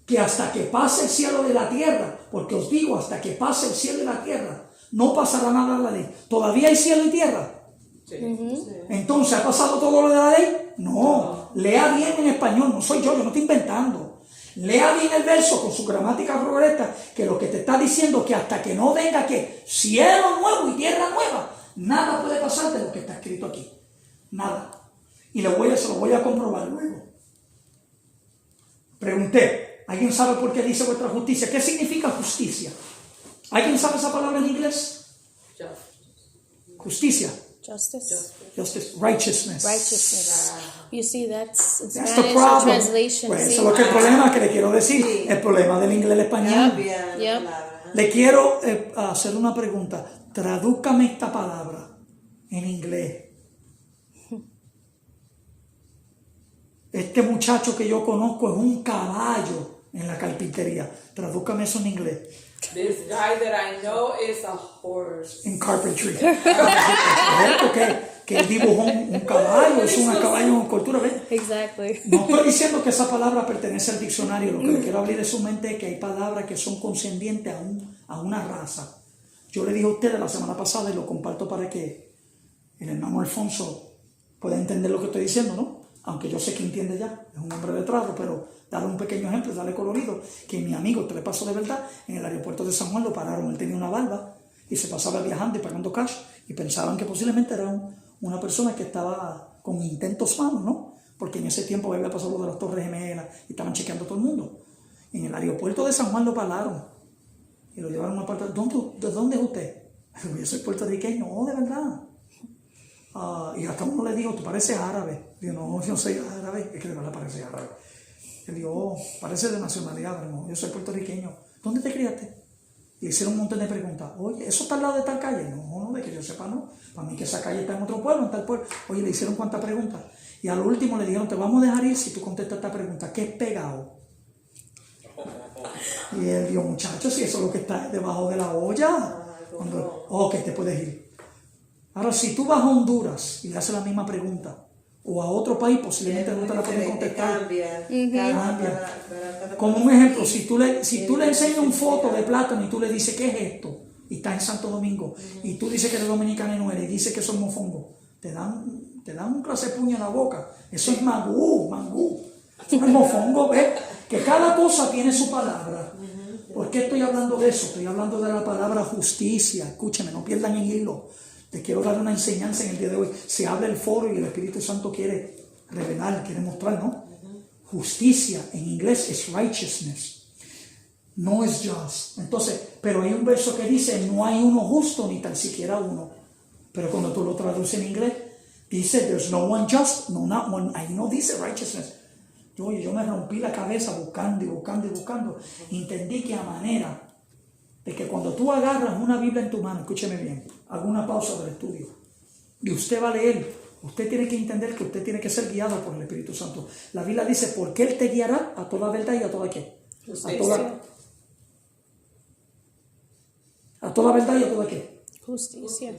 [SPEAKER 2] que hasta que pase el cielo de la tierra, porque os digo, hasta que pase el cielo de la tierra, no pasará nada de la ley. ¿Todavía hay cielo y tierra?
[SPEAKER 1] Sí.
[SPEAKER 2] Entonces, ¿ha pasado todo lo de la ley? No. Lea bien en español, no soy yo no estoy inventando. Lea bien el verso con su gramática correcta, que lo que te está diciendo es que hasta que no venga que cielo nuevo y tierra nueva, nada puede pasar de lo que está escrito aquí. Nada. Y se lo voy a comprobar luego. Pregunté, ¿alguien sabe por qué dice vuestra justicia? ¿Qué significa justicia? ¿Alguien sabe esa palabra en inglés? Justicia. Justice, righteousness.
[SPEAKER 4] You see, that's in
[SPEAKER 2] That's the
[SPEAKER 4] Spanish
[SPEAKER 2] problem.
[SPEAKER 4] translation.
[SPEAKER 2] Pues
[SPEAKER 4] sí.
[SPEAKER 2] eso es lo que el problema que le quiero decir.
[SPEAKER 5] Sí.
[SPEAKER 2] El problema del inglés al español.
[SPEAKER 5] Cambia la
[SPEAKER 4] Yep.
[SPEAKER 5] palabra.
[SPEAKER 2] Le quiero hacer una pregunta. Tradúcame esta palabra en inglés. Este muchacho que yo conozco es un caballo en la carpintería. Tradúcame eso en inglés.
[SPEAKER 1] This guy that I know is a horse.
[SPEAKER 2] En carpentry. Correcto, que él dibujó un caballo, es un caballo en cultura. ¿Ves?
[SPEAKER 4] Exactly.
[SPEAKER 2] No estoy diciendo que esa palabra pertenece al diccionario. Lo que le quiero abrir de su mente es que hay palabras que son condescendientes a una raza. Yo le dije a ustedes la semana pasada y lo comparto para que el hermano Alfonso pueda entender lo que estoy diciendo, ¿no? Aunque yo sé que entiende ya, es un hombre letrado, pero darle un pequeño ejemplo, darle colorido, que mi amigo, te le pasó de verdad, en el aeropuerto de San Juan lo pararon, él tenía una barba y se pasaba viajando y pagando cash y pensaban que posiblemente era una persona que estaba con intentos malos, ¿no? Porque en ese tiempo había pasado lo de las Torres Gemelas y estaban chequeando a todo el mundo. En el aeropuerto de San Juan lo pararon y lo llevaron a una parte. ¿De dónde es usted? Yo soy puertorriqueño. Oh, de verdad. Y hasta uno le dijo, tú pareces árabe. Digo, no, yo no soy árabe. Es que de verdad parece árabe. Él dijo, oh, parece de nacionalidad, pero no, yo soy puertorriqueño. ¿Dónde te criaste? Y hicieron un montón de preguntas. Oye, ¿eso está al lado de tal calle? No, de que yo sepa, no. Para mí que esa calle está en otro pueblo, en tal pueblo. Oye, le hicieron cuántas preguntas. Y al último le dijeron, te vamos a dejar ir si tú contestas esta pregunta. ¿Qué es pegado? Y él dijo, muchachos, si eso es lo que está debajo de la olla. Ok, te puedes ir. Ahora, si tú vas a Honduras y le haces la misma pregunta, o a otro país, posiblemente no te la pueden contestar.
[SPEAKER 5] Cambia.
[SPEAKER 2] Como un ejemplo, si tú le enseñas una foto de plátano y tú le dices, ¿qué es esto? Y estás en Santo Domingo, y tú dices que eres dominicano y no eres, y dices que son mofongo, te dan un clase de puño en la boca. Eso es mangú. Eso es mofongo, ¿ves? Que cada cosa tiene su palabra. ¿Por qué estoy hablando de eso? Estoy hablando de la palabra justicia. Escúchame, no pierdan el hilo. Te quiero dar una enseñanza en el día de hoy. Se abre el foro y el Espíritu Santo quiere revelar, quiere mostrar, ¿no? Justicia en inglés es righteousness. No es just. Entonces, pero hay un verso que dice, no hay uno justo ni tan siquiera uno. Pero cuando tú lo traduces en inglés, dice, there's no one just, no not one. Ahí no dice righteousness. Yo me rompí la cabeza buscando. Entendí que a manera de que cuando tú agarras una Biblia en tu mano, escúcheme bien, hago una pausa del estudio, y usted va a leer, usted tiene que entender que usted tiene que ser guiado por el Espíritu Santo. La Biblia dice, porque Él te guiará a toda verdad y a toda ¿qué? A toda verdad y a toda ¿qué?
[SPEAKER 4] Justicia.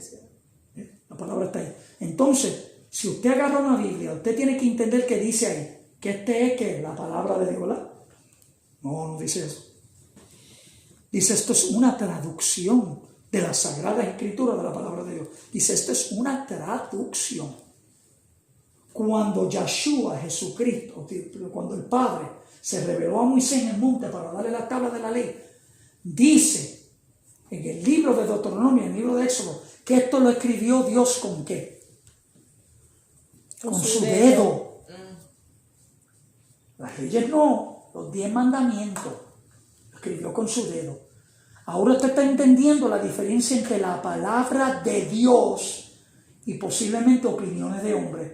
[SPEAKER 2] La palabra está ahí. Entonces, si usted agarra una Biblia, usted tiene que entender que dice ahí, que es que la palabra de Dios, ¿verdad? No dice eso. Dice, esto es una traducción de la Sagrada Escritura de la palabra de Dios. Dice, esto es una traducción. Cuando Yeshua, Jesucristo, cuando el Padre se reveló a Moisés en el monte para darle la tabla de la ley, dice en el libro de Deuteronomio, en el libro de Éxodo, que esto lo escribió Dios ¿con qué? Con su dedo. Las leyes no, los 10 mandamientos. Lo escribió con su dedo. Ahora usted está entendiendo la diferencia entre la palabra de Dios y posiblemente opiniones de hombres.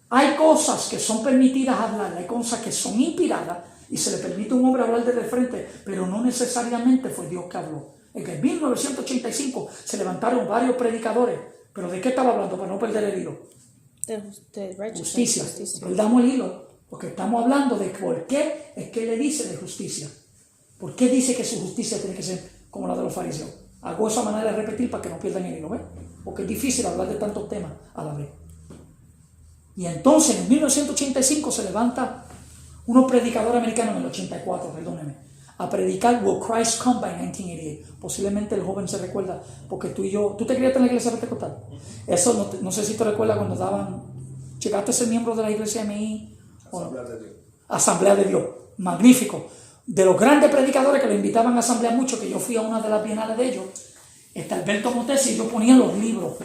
[SPEAKER 2] Hay cosas que son permitidas hablar, hay cosas que son inspiradas y se le permite a un hombre hablar desde frente, pero no necesariamente fue Dios que habló. En el 1985 se levantaron varios predicadores. ¿Pero de qué estaba hablando? Para no perder el hilo.
[SPEAKER 4] De
[SPEAKER 2] Justicia. Perdamos el hilo. Porque estamos hablando de por qué es que le dice de justicia. ¿Por qué dice que su justicia tiene que ser como la de los fariseos? Hago esa manera de repetir para que no pierdan el hilo, ¿ves? Porque es difícil hablar de tantos temas a la vez. Y entonces en 1985 se levanta unos predicadores americanos, en el 84, perdóneme, a predicar Will Christ Come by 1988. Posiblemente el joven se recuerda, porque tú y yo, ¿tú te criaste en la iglesia pentecostal? Eso no sé si te recuerdas cuando llegaste a ser miembro de la iglesia MI.
[SPEAKER 3] Asamblea de Dios.
[SPEAKER 2] Asamblea de Dios, magnífico. De los grandes predicadores que lo invitaban a asamblea mucho, que yo fui a una de las bienales de ellos, está Alberto Motesi, y yo ponía los libros.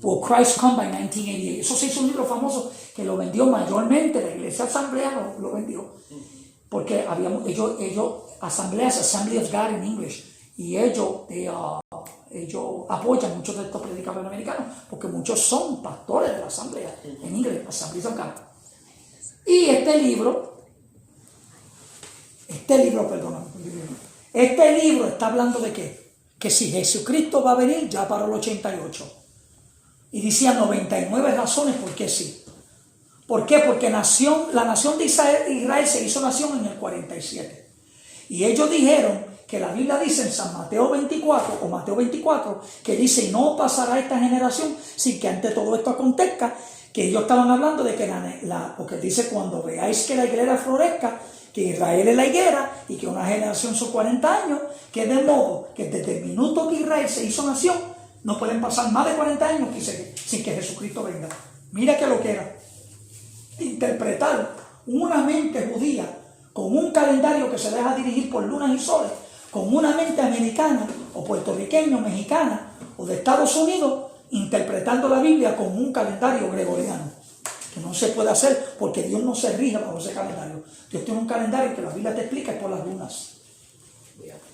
[SPEAKER 2] Will Christ Come by 1988. Eso se hizo un libro famoso que lo vendió mayormente, la iglesia asamblea lo vendió. Porque ellos asambleas, Assembly of God en English, y ellos apoyan muchos de estos predicadores americanos, porque muchos son pastores de la asamblea en inglés, Assembly of God. Y este libro, está hablando de qué? Que si Jesucristo va a venir ya para el 88. Y decía 99 razones por qué sí. ¿Por qué? Porque la nación de Israel se hizo nación en el 47. Y ellos dijeron que la Biblia dice en San Mateo 24 o Mateo 24 que dice: y no pasará esta generación sin que ante todo esto acontezca. Que ellos estaban hablando de que porque dice: cuando veáis que la higuera florezca, que Israel es la higuera y que una generación son 40 años, que de modo que desde el minuto que Israel se hizo nación no pueden pasar más de 40 años sin que Jesucristo venga. Mira que lo que era interpretar una mente judía con un calendario que se deja dirigir por lunas y soles, con una mente americana o puertorriqueña o mexicana o de Estados Unidos, interpretando la Biblia con un calendario gregoriano, que no se puede hacer porque Dios no se rige bajo ese calendario. Dios tiene un calendario que la Biblia te explica es por las lunas.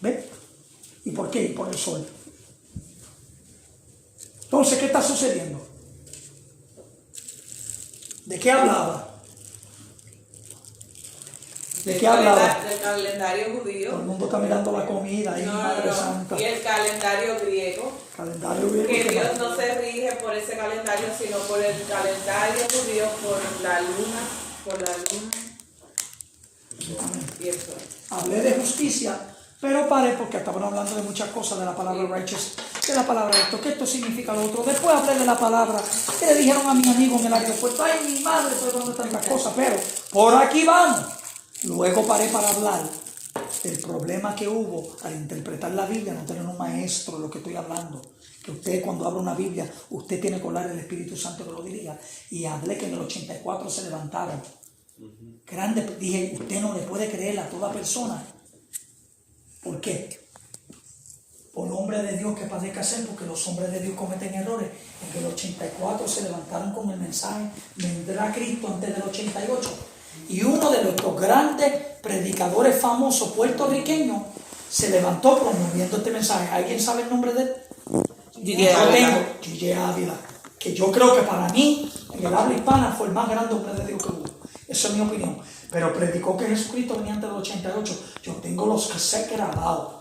[SPEAKER 2] ¿Ves? ¿Y por qué? Y por el sol. Entonces, ¿qué está sucediendo? ¿De qué hablaba? ¿De qué hablaba?
[SPEAKER 1] Del calendario judío.
[SPEAKER 2] Todo el mundo está mirando la comida ahí, Madre Santa.
[SPEAKER 1] Y el calendario griego.
[SPEAKER 2] Calendario griego.
[SPEAKER 1] Que Dios no se rige por ese calendario, sino por el calendario judío, por la luna. Y eso.
[SPEAKER 2] Hablé de justicia, pero paré porque estaban hablando de muchas cosas, de la palabra righteous, de la palabra esto, que esto significa lo otro. Después hablé de la palabra que le dijeron a mi amigo en el aeropuerto: ay, mi madre, estoy hablando de tantas cosas, pero por aquí vamos. Luego paré para hablar del problema que hubo al interpretar la Biblia, no tener un maestro, lo que estoy hablando. Que usted, cuando abra una Biblia, usted tiene que hablar el Espíritu Santo que lo dirija. Y hablé que en el 84 se levantaron. Grande, dije, usted no le puede creer a toda persona. ¿Por qué? Por hombre de Dios que padezca hacer, porque los hombres de Dios cometen errores. En el 84 se levantaron con el mensaje: vendrá Cristo antes del 88. Y uno de nuestros grandes predicadores famosos puertorriqueños se levantó promoviendo este mensaje. ¿Alguien sabe el nombre de él? Gille Ávila, que yo creo que para mí, en el habla hispana, fue el más grande hombre de Dios que hubo. Esa es mi opinión. Pero predicó que Jesucristo venía antes del 88. Yo tengo los cassettes grabados,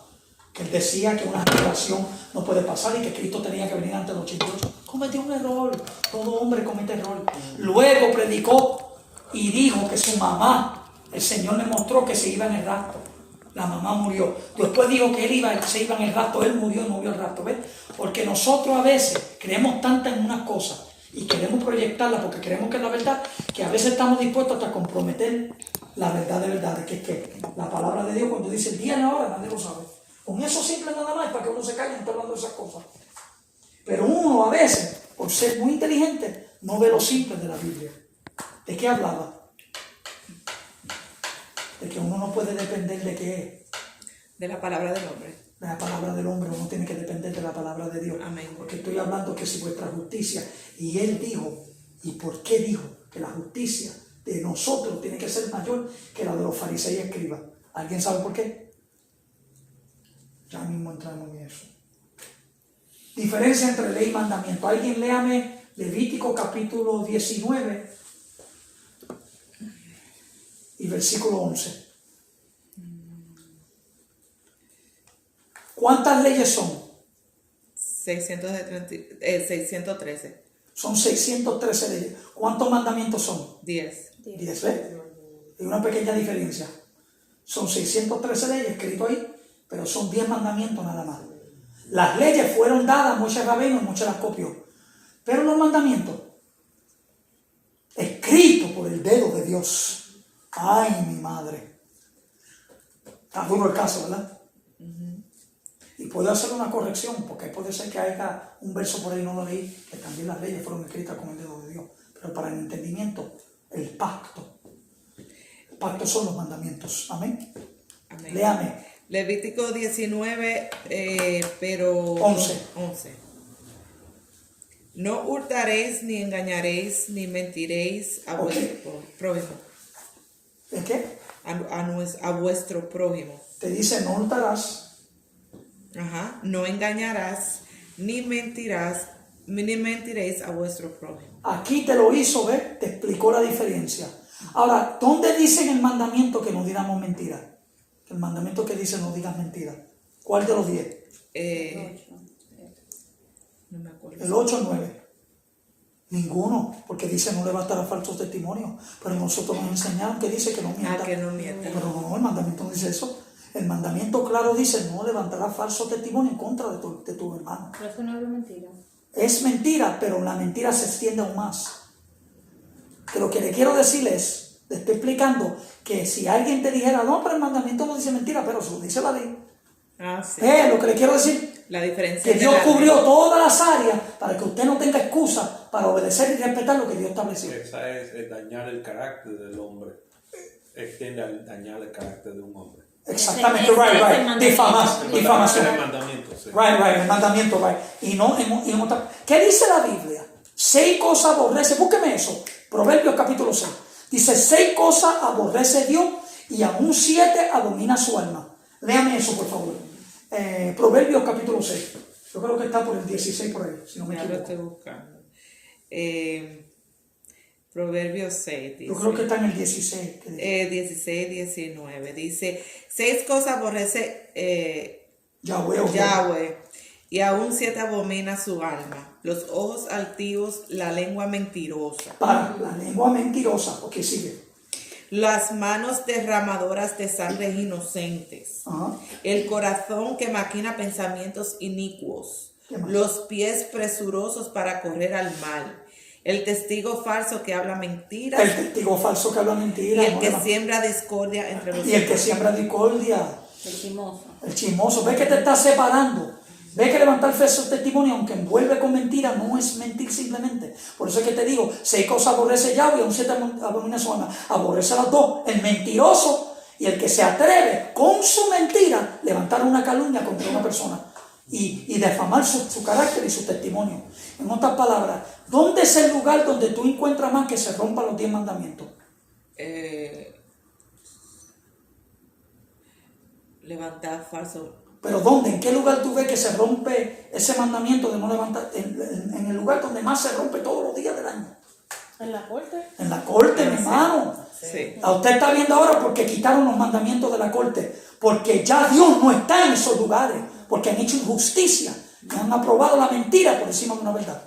[SPEAKER 2] que él decía que una generación no puede pasar y que Cristo tenía que venir antes del 88. Cometió un error. Todo hombre comete error. Luego predicó y dijo que su mamá, el Señor le mostró que se iba en el rapto. La mamá murió. Después dijo que se iba en el rapto. Él murió y no vio el rapto. ¿Ves? Porque nosotros a veces creemos tanto en unas cosas y queremos proyectarlas porque creemos que es la verdad, que a veces estamos dispuestos hasta a comprometer la verdad de verdad. Que es que la palabra de Dios, cuando dice el día y la hora, nadie lo sabe. Con eso simple nada más, para que uno se calle y no esté hablando de esas cosas. Pero uno a veces, por ser muy inteligente, no ve lo simple de la Biblia. ¿De qué hablaba? De que uno no puede depender de qué.
[SPEAKER 1] De la palabra del hombre.
[SPEAKER 2] De la palabra del hombre, uno tiene que depender de la palabra de Dios.
[SPEAKER 1] Amén.
[SPEAKER 2] Porque estoy hablando que si vuestra justicia, y él dijo, ¿y por qué dijo? Que la justicia de nosotros tiene que ser mayor que la de los fariseos y escribas. ¿Alguien sabe por qué? Ya mismo entramos en eso. Diferencia entre ley y mandamiento. Alguien léame Levítico capítulo 19 y versículo 11. ¿Cuántas leyes son?
[SPEAKER 1] 613.
[SPEAKER 2] Son 613 leyes. ¿Cuántos mandamientos son?
[SPEAKER 1] 10.
[SPEAKER 2] 10, ¿ves? Hay una pequeña diferencia. Son 613 leyes escritas ahí, pero son 10 mandamientos nada más. Las leyes fueron dadas, Moisés Rabbeinu y Moisés las copió. Pero los mandamientos, escritos por el dedo de Dios. Ay, mi madre. Está duro el caso, ¿verdad? Y puedo hacer una corrección, porque puede ser que haya un verso por ahí, no lo leí, que también las leyes fueron escritas con el dedo de Dios. Pero para el entendimiento, el pacto. El pacto son los mandamientos. Amén.
[SPEAKER 1] Amén.
[SPEAKER 2] Léame.
[SPEAKER 1] Levítico 19, pero
[SPEAKER 2] 11.
[SPEAKER 1] 11. No hurtaréis, ni engañaréis, ni mentiréis a vuestro prójimo.
[SPEAKER 2] ¿Es qué?
[SPEAKER 1] A vuestro prójimo.
[SPEAKER 2] Te dice, no hurtarás.
[SPEAKER 1] Ajá. No engañarás, ni mentiréis a vuestro prójimo.
[SPEAKER 2] Aquí te lo hizo ver, te explicó la diferencia. Ahora, ¿dónde dice en el mandamiento que no digamos mentira? El mandamiento que dice no digas mentira. ¿Cuál de los 10?
[SPEAKER 1] No me acuerdo.
[SPEAKER 2] El 8 o el 9. Ninguno, porque dice no levantará falsos testimonios. Pero nosotros nos enseñaron que dice que no mienta.
[SPEAKER 1] Que no mienta.
[SPEAKER 2] Pero no, el mandamiento no dice eso. El mandamiento claro dice no levantará falso testimonio en contra de tu hermano.
[SPEAKER 4] Pero eso no es mentira.
[SPEAKER 2] Es mentira, pero la mentira se extiende aún más. Que lo que le quiero decir es, le estoy explicando que si alguien te dijera, no, pero el mandamiento no dice mentira, pero eso dice la ley.
[SPEAKER 1] Sí.
[SPEAKER 2] Lo que le quiero decir,
[SPEAKER 1] La diferencia
[SPEAKER 2] que
[SPEAKER 1] de
[SPEAKER 2] Dios
[SPEAKER 1] la
[SPEAKER 2] cubrió
[SPEAKER 1] ley.
[SPEAKER 2] todas las áreas para que usted no tenga excusa para obedecer y respetar lo que Dios estableció.
[SPEAKER 3] Esa es dañar el carácter del hombre. Extiende a dañar el carácter de un hombre.
[SPEAKER 2] Exactamente,
[SPEAKER 5] Ese
[SPEAKER 2] right.
[SPEAKER 5] mandamiento.
[SPEAKER 2] Difamación.
[SPEAKER 3] El mandamiento, sí.
[SPEAKER 2] Right, el mandamiento, right. Y no en otra. ¿Qué dice la Biblia? 6 cosas aborrece, búsqueme eso. Proverbios capítulo 6. Dice 6 cosas aborrece Dios y aún 7 abomina su alma. Léame eso, por favor. Proverbios capítulo 6. Yo creo que está por el 16 por ahí, si no me
[SPEAKER 1] Ya lo
[SPEAKER 2] equivoco.
[SPEAKER 1] estoy buscando. Proverbios 6 dice.
[SPEAKER 2] Yo creo que está en el 16. Que dice.
[SPEAKER 1] 16, 19. Dice, 6 cosas aborrece
[SPEAKER 2] Yahweh.
[SPEAKER 1] Yahweh, y aún 7 abomina su alma. Los ojos altivos, la lengua mentirosa.
[SPEAKER 2] Para la lengua mentirosa. Ok, sigue.
[SPEAKER 1] Las manos derramadoras de sangre inocentes.
[SPEAKER 2] Ajá.
[SPEAKER 1] El corazón que maquina pensamientos inicuos.
[SPEAKER 2] ¿Qué más?
[SPEAKER 1] Los pies presurosos para correr al mal. El testigo falso que habla mentiras.
[SPEAKER 2] El testigo falso que habla mentira.
[SPEAKER 1] Y el
[SPEAKER 2] ¿no?
[SPEAKER 1] que siembra discordia entre los
[SPEAKER 2] Y el que siembra discordia.
[SPEAKER 5] El chismoso.
[SPEAKER 2] El chismoso. Ve que te está separando. Ve que levantar falso testimonio, aunque envuelve con mentira, no es mentir simplemente. Por eso es que te digo, 6 cosas aborrece Yahweh y aún 7 abomina su alma. Aborrece las dos. El mentiroso y el que se atreve con su mentira levantar una calumnia contra una persona y defamar su carácter y su testimonio. En otras palabras, ¿dónde es el lugar donde tú encuentras más que se rompan los 10 mandamientos?
[SPEAKER 1] Levantar falso.
[SPEAKER 2] Pero ¿dónde? ¿En qué lugar tú ves que se rompe ese mandamiento de no levantar? En el lugar donde más se rompe todos los días del año.
[SPEAKER 4] ¿En la corte?
[SPEAKER 2] En la corte, mi hermano.
[SPEAKER 1] Sí.
[SPEAKER 2] A usted está viendo ahora porque quitaron los mandamientos de la corte. Porque ya Dios no está en esos lugares. Porque han hecho injusticia. Y han aprobado la mentira por encima de una verdad.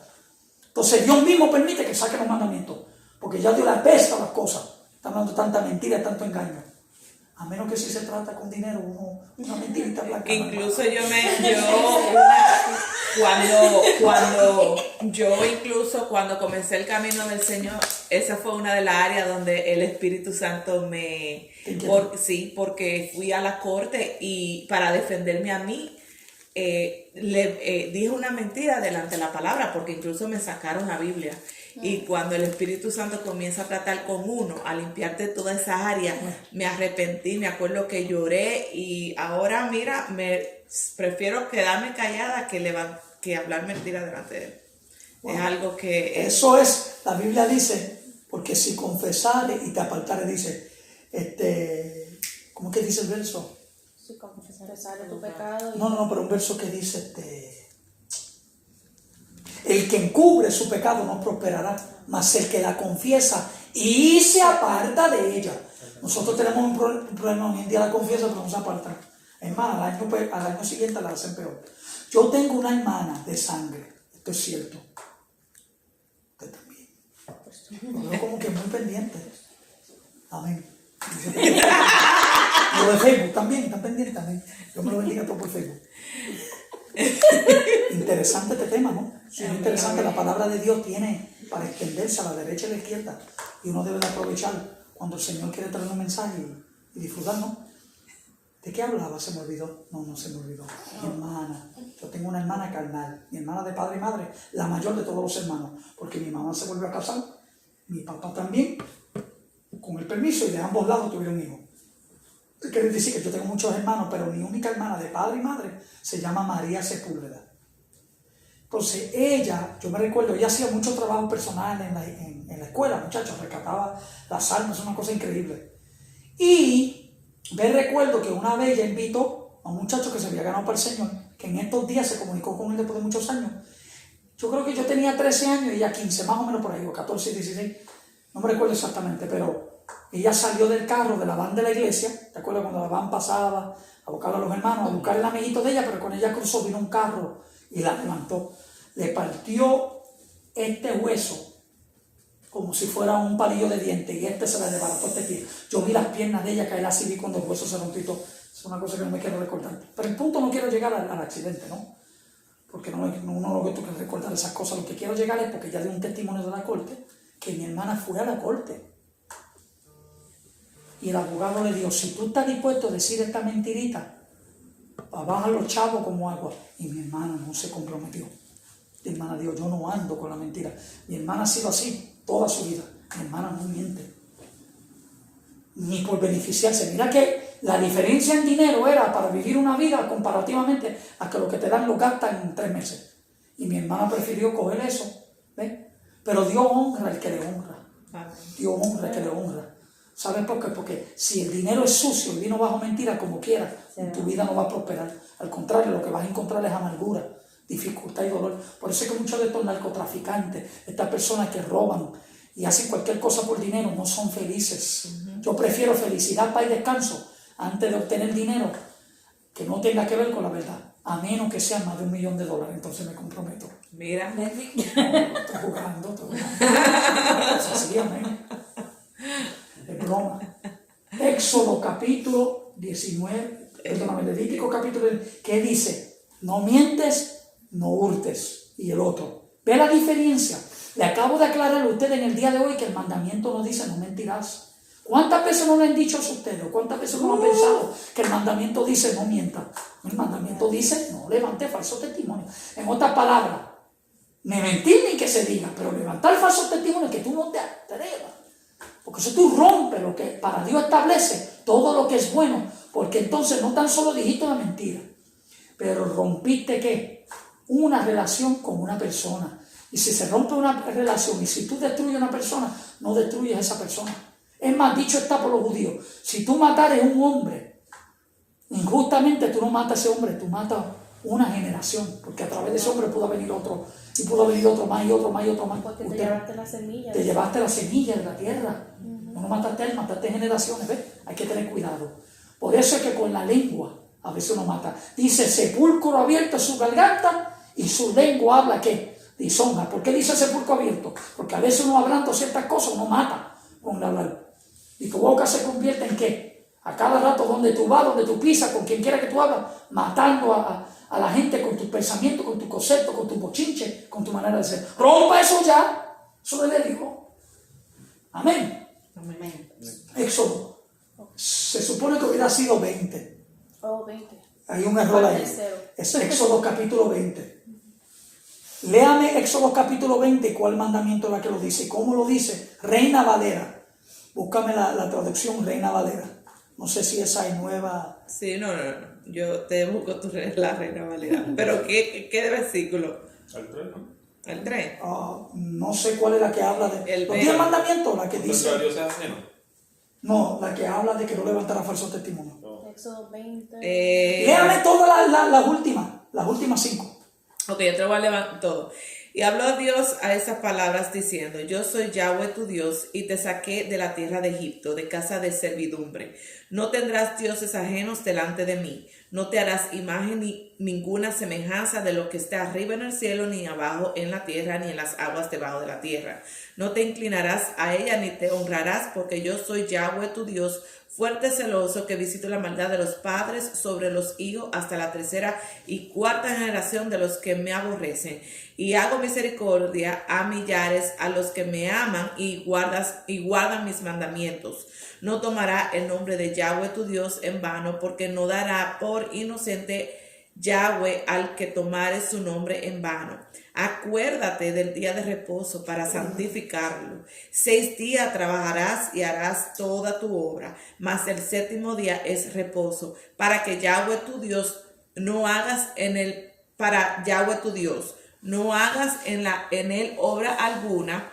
[SPEAKER 2] Entonces Dios mismo permite que saquen los mandamientos. Porque ya Dios le apesta a las cosas. Está hablando de tanta mentira, tanto engaño. A menos que si se trata con dinero, una mentirita blanca.
[SPEAKER 1] Incluso cuando comencé el camino del Señor, esa fue una de las áreas donde el Espíritu Santo porque fui a la corte y para defenderme a mí, le dije una mentira delante de la palabra, porque incluso me sacaron la Biblia. Y cuando el Espíritu Santo comienza a tratar con uno, a limpiarte toda esa área, me arrepentí, me acuerdo que lloré y ahora mira, prefiero quedarme callada que hablar mentira delante de él. Es algo que...
[SPEAKER 2] Eso es, la Biblia dice, porque si confesare y te apartare, dice, ¿cómo que dice el verso?
[SPEAKER 4] Si confesar tu pecado.
[SPEAKER 2] No, pero un verso que dice, el que encubre su pecado no prosperará, mas el que la confiesa y se aparta de ella. Nosotros tenemos un problema hoy en día, la confiesa, pero no se aparta. Es más, al año siguiente la hacen peor. Yo tengo una hermana de sangre, esto es cierto. Usted también. Lo veo como que muy pendiente. Amén. Lo de Facebook también, están pendientes también. Dios me lo bendiga todo por Facebook. Interesante este tema, ¿no? Sí, es interesante. La palabra de Dios tiene para extenderse a la derecha y a la izquierda. Y uno debe de aprovechar cuando el Señor quiere traer un mensaje y disfrutar, ¿no? ¿De qué hablaba? Se me olvidó. No se me olvidó. Mi hermana. Yo tengo una hermana carnal. Mi hermana de padre y madre, la mayor de todos los hermanos. Porque mi mamá se volvió a casar. Mi papá también. Con el permiso, y de ambos lados tuvieron hijos. Quiere decir que yo tengo muchos hermanos, pero mi única hermana de padre y madre se llama María Sepúlveda. Entonces ella, yo me recuerdo, ella hacía mucho trabajo personal en la escuela, muchachos, rescataba las almas, una cosa increíble. Y me recuerdo que una vez ella invitó a un muchacho que se había ganado para el Señor, que en estos días se comunicó con él después de muchos años. Yo creo que yo tenía 13 años y ella 15, más o menos por ahí, o 14, 16, no me recuerdo exactamente, pero ella salió del carro de la van de la iglesia, ¿te acuerdas cuando la van pasaba a buscar a los hermanos, a buscar el amiguito de ella? Pero cuando ella cruzó vino un carro y la levantó, le partió este hueso como si fuera un palillo de diente y se le desbarató este pie. Yo vi las piernas de ella caer así, vi cuando el hueso se rompió. Es una cosa que no me quiero recordar. Pero el punto, no quiero llegar al accidente, ¿no? Porque uno no lo que tú quieres recordar esas cosas. Lo que quiero llegar es porque ella dio un testimonio de la corte, que mi hermana fue a la corte. Y el abogado le dijo, si tú estás dispuesto a decir esta mentirita, bajar los chavos como agua. Y mi hermana no se comprometió. Mi hermana dijo, yo no ando con la mentira. Mi hermana ha sido así toda su vida. Mi hermana no miente. Ni por beneficiarse. Mira que la diferencia en dinero era para vivir una vida comparativamente a que lo que te dan lo gastan en 3 meses. Y mi hermana prefirió coger eso. ¿Ves? Pero Dios honra al que le honra. Dios honra al que le honra. ¿Sabes por qué? Porque si el dinero es sucio y vino bajo mentira, como quiera, en tu vida no va a prosperar. Al contrario, lo que vas a encontrar es amargura, dificultad y dolor. Por eso es que muchos de estos narcotraficantes, estas personas que roban y hacen cualquier cosa por dinero, no son felices. Yo prefiero felicidad, paz y descanso antes de obtener dinero que no tenga que ver con la verdad. A menos que sea más de $1 millón, entonces me comprometo.
[SPEAKER 1] Mira.
[SPEAKER 2] No, estoy jugando. Así, amén. Es broma. Éxodo capítulo 19, perdóname, Levítico capítulo, que dice, no mientes, no hurtes. Y el otro, ve la diferencia. Le acabo de aclarar a ustedes en el día de hoy que el mandamiento no dice no mentirás. ¿Cuántas veces no le han dicho a ustedes? ¿Cuántas veces no han pensado que el mandamiento dice no mienta? El mandamiento dice no levante falso testimonio. En otras palabras, ni mentir ni que se diga, pero levantar falso testimonio que tú no te atrevas. Porque si tú rompes lo que para Dios establece, todo lo que es bueno, porque entonces no tan solo dijiste una mentira, pero rompiste ¿qué? Una relación con una persona. Y si se rompe una relación y si tú destruyes a una persona, no destruyes a esa persona. Es más, dicho está por los judíos, si tú matares a un hombre, injustamente tú no matas a ese hombre, tú matas una generación, porque a través de ese hombre pudo venir otro, y pudo venir otro más y otro más y otro más.
[SPEAKER 4] Porque te llevaste la semilla.
[SPEAKER 2] Te llevaste la semilla de la tierra. No mataste a él, mataste generaciones, ¿ves? Hay que tener cuidado. Por eso es que con la lengua a veces uno mata. Dice, sepulcro abierto es su garganta y su lengua habla, ¿qué? Disonra. ¿Por qué dice sepulcro abierto? Porque a veces uno hablando ciertas cosas, uno mata con el hablar. Y tu boca se convierte en ¿qué? A cada rato donde tú vas, donde tú pisas, con quien quiera que tú hablas, matando a la gente con tus pensamientos, con tu concepto, con tu bochinche, con tu manera de ser. Rompa eso ya. Eso le digo. Amén.
[SPEAKER 5] Amén.
[SPEAKER 2] Éxodo. Se supone que hubiera sido 20.
[SPEAKER 4] Oh, 20.
[SPEAKER 2] Hay un error ahí. Es Éxodo capítulo 20. Léame Éxodo capítulo 20 y cuál mandamiento es la que lo dice. ¿Cómo lo dice? Reina Valera. Búscame la traducción Reina Valera. No sé si esa es nueva.
[SPEAKER 1] Sí, no. Yo te busco la Reina Valera. Pero ¿qué versículo?
[SPEAKER 3] Al 3, ¿no?
[SPEAKER 1] El 3.
[SPEAKER 2] No sé cuál es la que habla de los 10 mandamientos, la que dice.
[SPEAKER 3] Contra Dios es ajeno.
[SPEAKER 2] No, la que habla de que no levantará falso testimonio.
[SPEAKER 4] Éxodo 20.
[SPEAKER 2] Léame todas las últimas 5.
[SPEAKER 1] Ok, yo te lo voy a levantar todo. Y habló Dios a esas palabras diciendo, yo soy Yahweh tu Dios y te saqué de la tierra de Egipto, de casa de servidumbre. No tendrás dioses ajenos delante de mí. No te harás imagen ni ninguna semejanza de lo que esté arriba en el cielo, ni abajo en la tierra, ni en las aguas debajo de la tierra. No te inclinarás a ella, ni te honrarás, porque yo soy Yahweh tu Dios, fuerte celoso, que visito la maldad de los padres sobre los hijos hasta la tercera y cuarta generación de los que me aborrecen. Y hago misericordia a millares a los que me aman y guardan mis mandamientos. No tomará el nombre de Yahweh tu Dios en vano, porque no dará por inocente Yahweh al que tomare su nombre en vano. Acuérdate del día de reposo para santificarlo. 6 días trabajarás y harás toda tu obra, mas el séptimo día es reposo, para que Yahweh tu Dios no hagas en él obra alguna,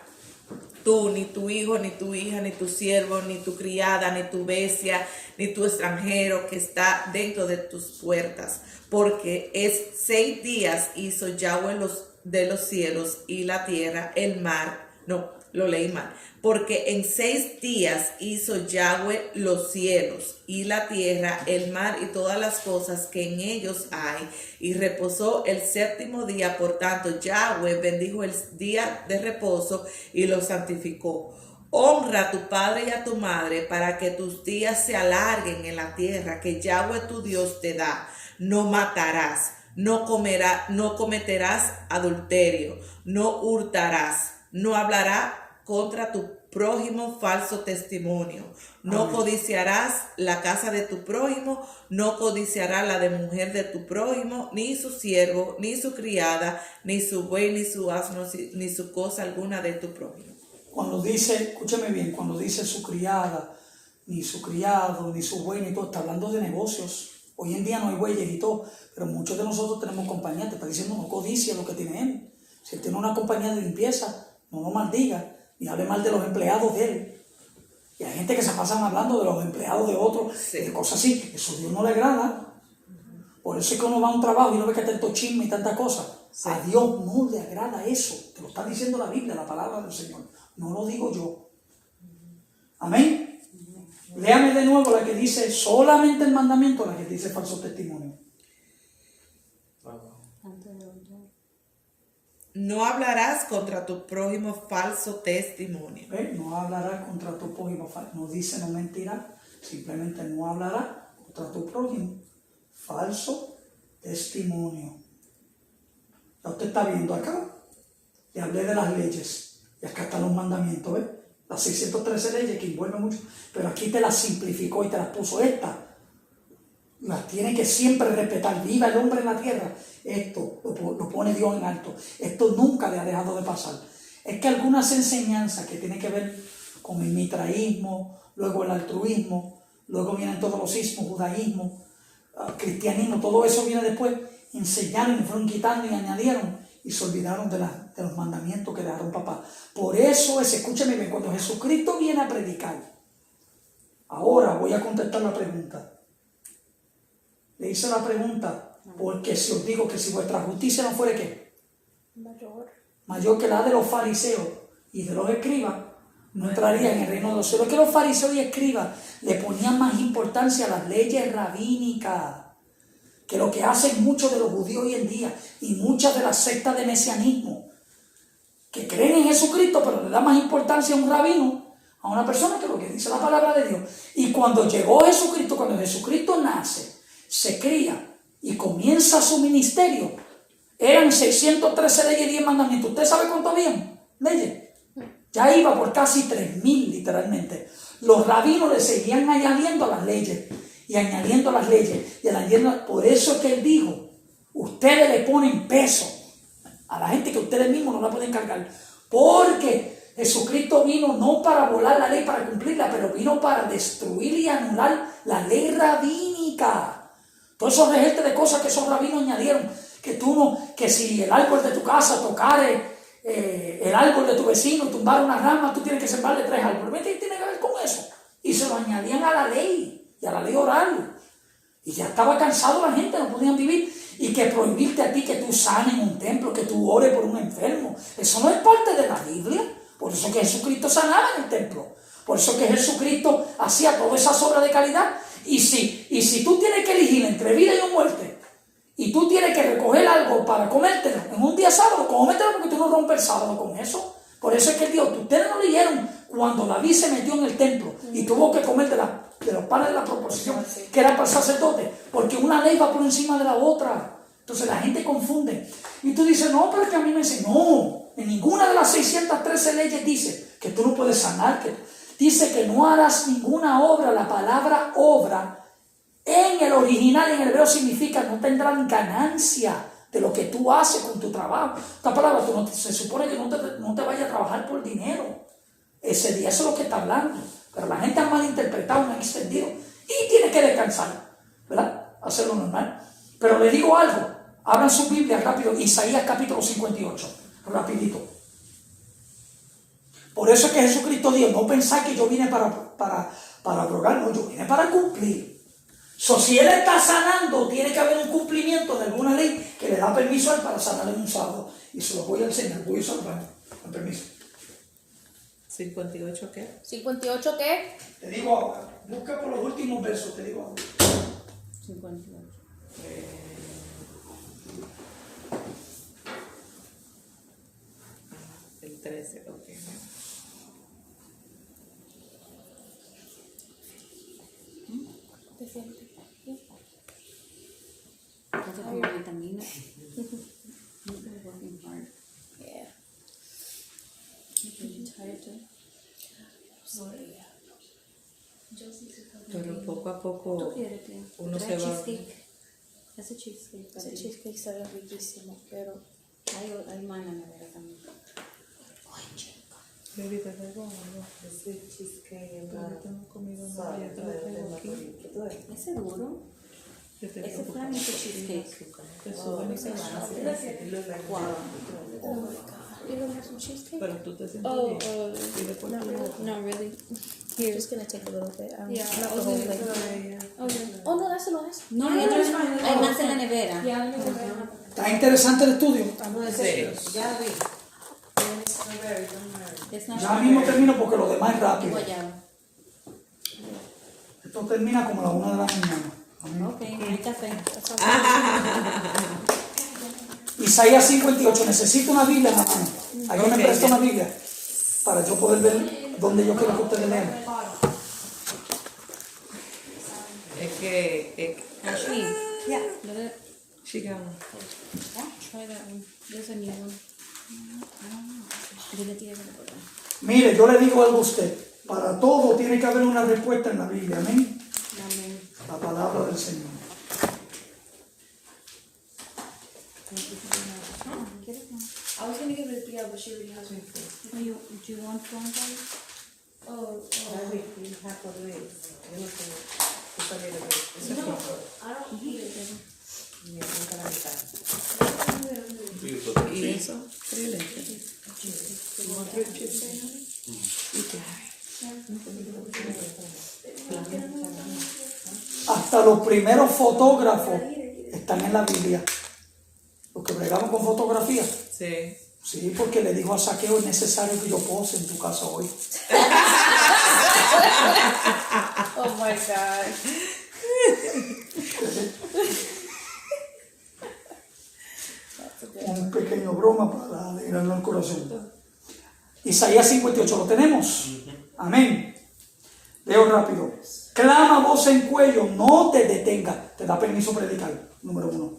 [SPEAKER 1] tú, ni tu hijo, ni tu hija, ni tu siervo, ni tu criada, ni tu bestia, ni tu extranjero que está dentro de tus puertas. Porque 6 días hizo Yahweh de los cielos y la tierra, el mar. No, lo leí mal. Porque en 6 días hizo Yahweh los cielos y la tierra, el mar y todas las cosas que en ellos hay, y reposó el séptimo día. Por tanto, Yahweh bendijo el día de reposo y lo santificó. Honra a tu padre y a tu madre, para que tus días se alarguen en la tierra que Yahweh tu Dios te da. No matarás, no cometerás adulterio, no hurtarás, no hablarás contra tu prójimo falso testimonio, no codiciarás la casa de tu prójimo, no codiciarás la de mujer de tu prójimo, ni su siervo, ni su criada, ni su buey, ni su asno, ni su cosa alguna de tu prójimo.
[SPEAKER 2] Cuando dice, escúchame bien, cuando dice su criada, ni su criado, ni su buey, ni todo, está hablando de negocios. Hoy en día no hay bueyes y todo, pero muchos de nosotros tenemos compañía. Te está diciendo, no codicia lo que tiene él. Si él tiene una compañía de limpieza, no lo maldiga, ni hable mal de los empleados de él. Y hay gente que se pasan hablando de los empleados de otros, de cosas así. Eso a Dios no le agrada. Por eso es que uno va a un trabajo y no ve que tanto chisme y tanta cosa. Sí. A Dios no le agrada eso. Te lo está diciendo la Biblia, la palabra del Señor. No lo digo yo. Amén. Léame de nuevo la que dice solamente el mandamiento, la que dice falso testimonio.
[SPEAKER 1] No hablarás contra tu prójimo falso testimonio.
[SPEAKER 2] No hablarás contra tu prójimo falso. No dice no mentirá, simplemente no hablarás contra tu prójimo falso testimonio. Ya usted está viendo acá. Le hablé de las leyes. Y acá están los mandamientos, ¿ves? Las 613 leyes que envuelven mucho, pero aquí te las simplificó y te las puso esta. Las tiene que siempre respetar. Viva el hombre en la tierra. Esto lo pone Dios en alto. Esto nunca le ha dejado de pasar. Es que algunas enseñanzas que tienen que ver con el mitraísmo, luego el altruismo, luego vienen todos los ismos, judaísmo, cristianismo, todo eso viene después. Enseñaron y fueron quitando y añadieron. Y se olvidaron de los mandamientos que dejaron papá. Por eso es, escúchame bien, cuando Jesucristo viene a predicar, ahora voy a contestar la pregunta. Le hice la pregunta, porque si os digo que si vuestra justicia no fuera ¿qué? Mayor que la de los fariseos y de los escribas, no entraría en el reino de los cielos. Es que los fariseos y escribas le ponían más importancia a las leyes rabínicas que lo que hacen muchos de los judíos hoy en día y muchas de las sectas de mesianismo que creen en Jesucristo, pero le da más importancia a un rabino, a una persona, que lo que dice la palabra de Dios. Y cuando llegó Jesucristo, cuando Jesucristo nace, se cría y comienza su ministerio, eran 613 leyes y 10 mandamientos. ¿Usted sabe cuánto habían? Leyes. Ya iba por casi 3,000 literalmente. Los rabinos le seguían añadiendo a las leyes. Y añadiendo las leyes, y añadiendo. Por eso es que él dijo, ustedes le ponen peso a la gente que ustedes mismos no la pueden cargar, porque Jesucristo vino no para volar la ley, para cumplirla, pero vino para destruir y anular la ley rabínica. Todos esos registros de cosas que esos rabinos añadieron, que si el árbol de tu casa tocare el árbol de tu vecino, tumbar una rama, tú tienes que sembrarle 3 árboles. ¿Qué tiene que ver con eso? Y se lo añadían a la ley. Y a la ley oral. Y ya estaba cansado la gente, no podían vivir. Y que prohibirte a ti que tú sanes en un templo, que tú ores por un enfermo. Eso no es parte de la Biblia. Por eso que Jesucristo sanaba en el templo. Por eso que Jesucristo hacía todas esas obras de caridad. Y si tú tienes que elegir entre vida y muerte, y tú tienes que recoger algo para comértelo en un día sábado, cómetelo porque tú no rompes el sábado con eso. Por eso es que Dios, ustedes no leyeron cuando David se metió en el templo y tuvo que comer de los panes de la proposición, que era para el sacerdote, porque una ley va por encima de la otra. Entonces la gente confunde. Y tú dices, no, pero es que a mí me dicen, no, en ninguna de las 613 leyes dice que tú no puedes sanar, que dice que no harás ninguna obra. La palabra obra en el original, en el hebreo, significa no tendrán ganancia de lo que tú haces con tu trabajo. Esta palabra, se supone que no te vayas a trabajar por dinero. Ese día, eso es lo que está hablando. Pero la gente ha malinterpretado, no ha extendido. Y tiene que descansar, ¿verdad? Hacerlo normal. Pero le digo algo. Abran su Biblia rápido. Isaías capítulo 58. Rapidito. Por eso es que Jesucristo dijo, no pensáis que yo vine para abrogar, no, yo vine para cumplir. Si Él está sanando, tiene que haber un cumplimiento de alguna ley que le da permiso a Él para sanar en un sábado. Y se lo voy a enseñar, voy a usar con permiso.
[SPEAKER 1] ¿58 qué?
[SPEAKER 4] ¿58 qué?
[SPEAKER 2] Te digo ahora, busca por los últimos versos, te digo ahora.
[SPEAKER 5] 58.
[SPEAKER 1] El 13, ok.
[SPEAKER 4] ¿Te sientes?
[SPEAKER 5] That's a your vitamina. You're working hard.
[SPEAKER 4] Yeah.
[SPEAKER 5] You're tired too.
[SPEAKER 1] Pero poco a poco
[SPEAKER 5] ¿Tú quieres, tío?
[SPEAKER 1] uno
[SPEAKER 5] Trae
[SPEAKER 1] se va.
[SPEAKER 5] cheesecake. Ese cheesecake. para
[SPEAKER 4] Ese
[SPEAKER 5] ti.
[SPEAKER 4] cheesecake sabe riquísimo, pero...
[SPEAKER 5] Hay más en la nevera también.
[SPEAKER 1] Baby, te traigo algo. Ese cheesecake, pero yo tengo comido nada, yo te lo traigo aquí.
[SPEAKER 5] ¿Es seguro?
[SPEAKER 1] Yo te
[SPEAKER 5] Ese fue mi cheesecake.
[SPEAKER 1] Te suben y se van.
[SPEAKER 5] Wow.
[SPEAKER 4] Oh my God. You don't have some cheesecake?
[SPEAKER 1] Pero tú te sientes
[SPEAKER 4] Oh,
[SPEAKER 1] bien. Y después
[SPEAKER 4] not
[SPEAKER 1] tú
[SPEAKER 4] really.
[SPEAKER 5] Not really.
[SPEAKER 4] Here, just gonna take a little bit.
[SPEAKER 5] Yeah,
[SPEAKER 4] not the
[SPEAKER 5] I'll
[SPEAKER 4] whole
[SPEAKER 5] leave it
[SPEAKER 4] thing.
[SPEAKER 5] Okay.
[SPEAKER 4] Oh no, that's nice.
[SPEAKER 5] No, hay otros. Hay más en la nevera.
[SPEAKER 2] Está interesante el estudio.
[SPEAKER 1] Sí.
[SPEAKER 5] It's not
[SPEAKER 2] Ya mismo
[SPEAKER 5] sugar.
[SPEAKER 2] termino porque lo demás es rápido.
[SPEAKER 5] Guayaba.
[SPEAKER 2] Esto termina como a las 1 de la mañana. Amén.
[SPEAKER 5] Ok, hay café.
[SPEAKER 2] Isaías 58, necesito una Biblia en la mano. ¿Alguien me
[SPEAKER 1] Ok.
[SPEAKER 2] presta una Biblia? Para yo poder ver dónde yo quiero que ustedes lean.
[SPEAKER 1] Es que.
[SPEAKER 5] Ashley.
[SPEAKER 1] Yeah.
[SPEAKER 5] Let it.
[SPEAKER 1] She got one.
[SPEAKER 5] Try that one. There's a new one. Dile tía que le ponga.
[SPEAKER 2] Mire, yo le digo algo a usted. Para todo tiene que haber una respuesta en la Biblia. Amén.
[SPEAKER 5] Amén.
[SPEAKER 2] La palabra del Señor.
[SPEAKER 5] ¿Quieres one?
[SPEAKER 6] I was gonna give it a Pia, but she already has one.
[SPEAKER 5] Do you want one, guys?
[SPEAKER 6] Oh, I don't eat it.
[SPEAKER 1] Y eso, tres leches. Otro chip. ¿Y qué hay?
[SPEAKER 2] Hasta los primeros fotógrafos están en la Biblia. Los que bregamos con fotografía.
[SPEAKER 1] Sí.
[SPEAKER 2] Sí, porque le dijo a Saqueo, es necesario que yo pose en tu casa hoy.
[SPEAKER 4] Oh my God.
[SPEAKER 2] Un pequeño broma para alegrarnos el corazón. Isaías 58, ¿lo tenemos? Amén. Leo rápido. Clama voz en cuello, no te detenga. Te da permiso predicar, número 1.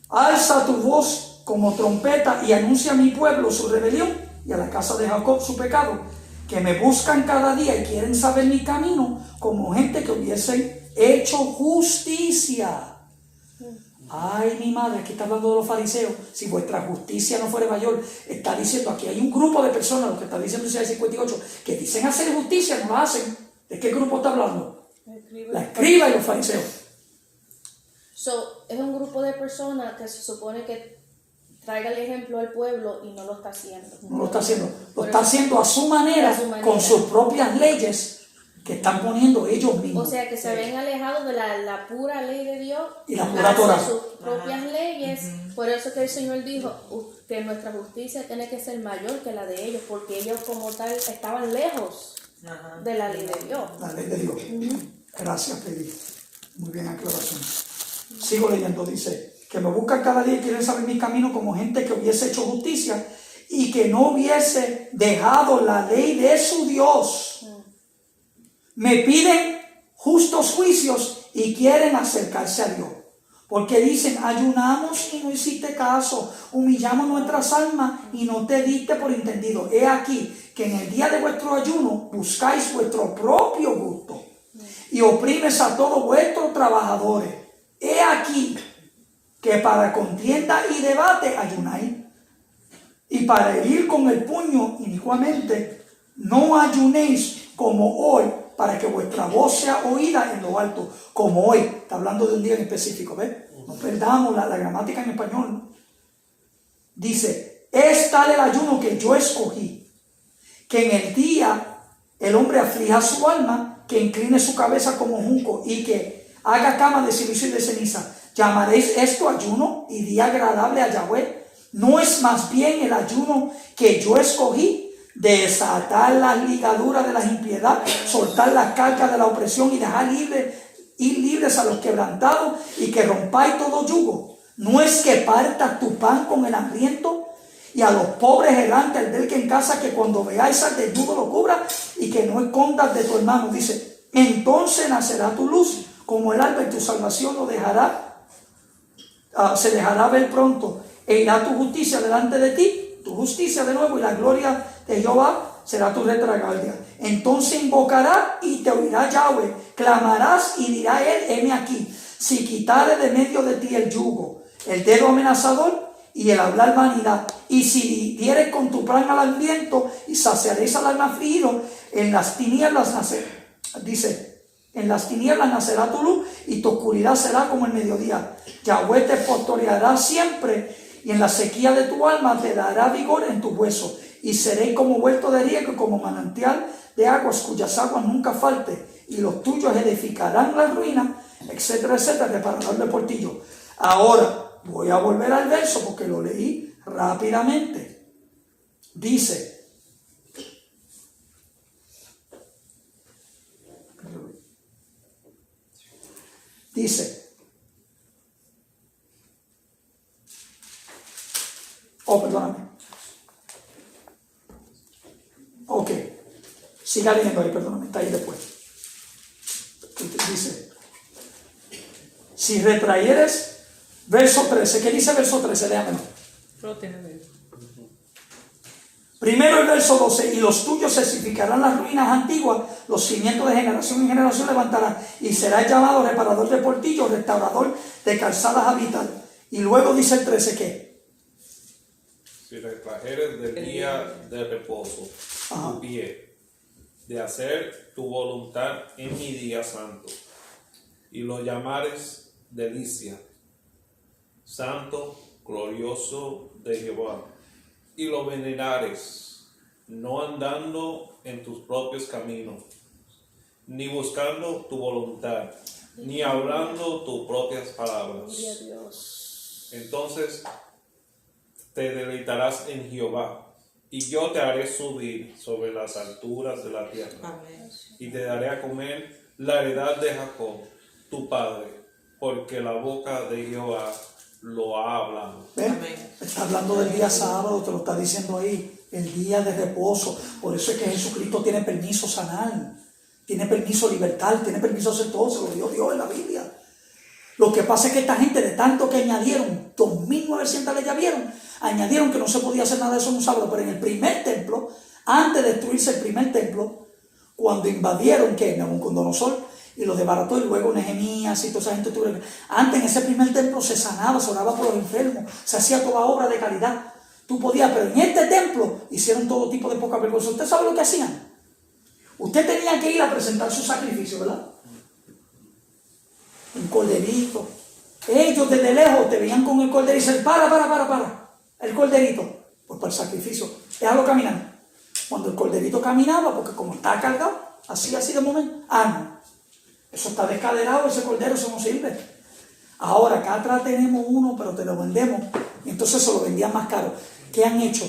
[SPEAKER 2] Alza tu voz como trompeta y anuncia a mi pueblo su rebelión y a la casa de Jacob su pecado, que me buscan cada día y quieren saber mi camino como gente que hubiesen hecho justicia. Ay, mi madre, aquí está hablando de los fariseos. Si vuestra justicia no fuera mayor, está diciendo aquí hay un grupo de personas, lo que está diciendo Isaías 58, que dicen hacer justicia, no la hacen. ¿De qué grupo está hablando? La escriba y los fariseos.
[SPEAKER 4] So, es un grupo de personas que se supone que traiga el ejemplo al pueblo y no lo está haciendo.
[SPEAKER 2] No lo está haciendo. Lo
[SPEAKER 4] Por
[SPEAKER 2] está
[SPEAKER 4] eso-
[SPEAKER 2] haciendo a su manera,
[SPEAKER 4] a su manera.
[SPEAKER 2] con sus propias leyes que están poniendo ellos
[SPEAKER 4] O
[SPEAKER 2] mismos.
[SPEAKER 4] sea, que se ven alejados de la pura ley de Dios
[SPEAKER 2] Y la pura
[SPEAKER 4] hacia
[SPEAKER 2] Torah.
[SPEAKER 4] sus propias leyes. Por eso que el Señor dijo que nuestra justicia tiene que ser mayor que la de ellos, porque ellos como tal estaban lejos de la ley de Dios.
[SPEAKER 2] La ley de Dios. Gracias, Peggy. Muy bien aclaración. Sigo leyendo, dice, que me buscan cada día y quieren saber mi camino como gente que hubiese hecho justicia y que no hubiese dejado la ley de su Dios. Me piden justos juicios y quieren acercarse a Dios. Porque dicen, ayunamos y no hiciste caso, humillamos nuestras almas y no te diste por entendido. He aquí que en el día de vuestro ayuno buscáis vuestro propio gusto y oprimes a todos vuestros trabajadores. He aquí que para contienda y debate ayunáis, y para herir con el puño inicuamente no ayunéis como hoy, para que vuestra voz sea oída en lo alto, como hoy. Está hablando de un día en específico, ¿ves? No perdamos la gramática en español. Dice, es tal el ayuno que yo escogí, que en el día el hombre aflija su alma, que incline su cabeza como junco y que haga cama de silicio y de ceniza. ¿Llamaréis esto ayuno y día agradable a Yahweh? ¿No es más bien el ayuno que yo escogí? Desatar las ligaduras de la impiedad, soltar las cargas de la opresión y dejar ir libres a los quebrantados y que rompáis todo yugo. ¿No es que partas tu pan con el hambriento y a los pobres errantes el del que en casa, que cuando veáis al desnudo lo cubra y que no escondas de tu hermano? Dice, entonces nacerá tu luz como el alba y tu salvación se dejará ver pronto. E irá tu justicia delante de ti, tu justicia de nuevo, y la gloria de Jehová será tu retragalia. Entonces invocará y te oirá Yahweh, clamarás y dirá él, heme aquí. Si quitare de medio de ti el yugo, el dedo amenazador y el hablar vanidad, y si dieres con tu plan al hambriento y saciaréis al alma afligido, en las tinieblas nacerá tu luz y tu oscuridad será como el mediodía. Yahweh te pastoreará siempre y en la sequía de tu alma te dará vigor en tus huesos, y seréis como huerto de riego y como manantial de aguas cuyas aguas nunca falte, y los tuyos edificarán la ruina, etcétera, etcétera, reparador de portillo. Ahora voy a volver al verso porque lo leí rápidamente. Dice, perdóname. Ok, siga leyendo ahí, perdóname, está ahí después. Dice, si retrayeres, verso 13, ¿qué dice verso 13? Léamelo. Primero el verso 12, y los tuyos se edificarán las ruinas antiguas, los cimientos de generación en generación levantarán, y será llamado reparador de portillos, restaurador de calzadas habitadas. Y luego dice el 13, ¿qué?
[SPEAKER 3] Si retrajeres del día de reposo tu pie, de hacer tu voluntad en mi día santo, y lo llamares delicia, santo, glorioso de Jehová, y lo venerares, no andando en tus propios caminos, ni buscando tu voluntad, ni hablando tus propias palabras. Entonces te deleitarás en Jehová, y yo te haré subir sobre las alturas de la tierra.
[SPEAKER 1] Amén.
[SPEAKER 3] Y te daré a comer la heredad de Jacob, tu padre, porque la boca de Jehová lo ha hablado.
[SPEAKER 1] Amén.
[SPEAKER 2] Está hablando del día sábado, te lo está diciendo ahí, el día de reposo. Por eso es que Jesucristo tiene permiso sanar, tiene permiso libertar, tiene permiso hacer todo, se lo dio Dios en la Biblia. Lo que pasa es que esta gente, de tanto que añadieron, 2.900 añadieron que no se podía hacer nada de eso en un sábado. Pero en el primer templo, antes de destruirse el primer templo, cuando invadieron, que Nabucodonosor y los desbarató, y luego Nehemías y toda esa gente, antes en ese primer templo se sanaba, se oraba por los enfermos, se hacía toda obra de caridad. Tú podías, pero en este templo hicieron todo tipo de poca vergüenza. ¿Usted sabe lo que hacían? Usted tenía que ir a presentar su sacrificio, ¿verdad? Un corderito. Ellos desde lejos te veían con el corderito y dicen, para, el corderito, pues para el sacrificio, déjalo caminar. Cuando el corderito caminaba, porque como está cargado, así de momento, no, eso está descaderado, ese cordero, eso no sirve. Ahora acá atrás tenemos uno, pero te lo vendemos, y entonces se lo vendían más caro. ¿Qué han hecho?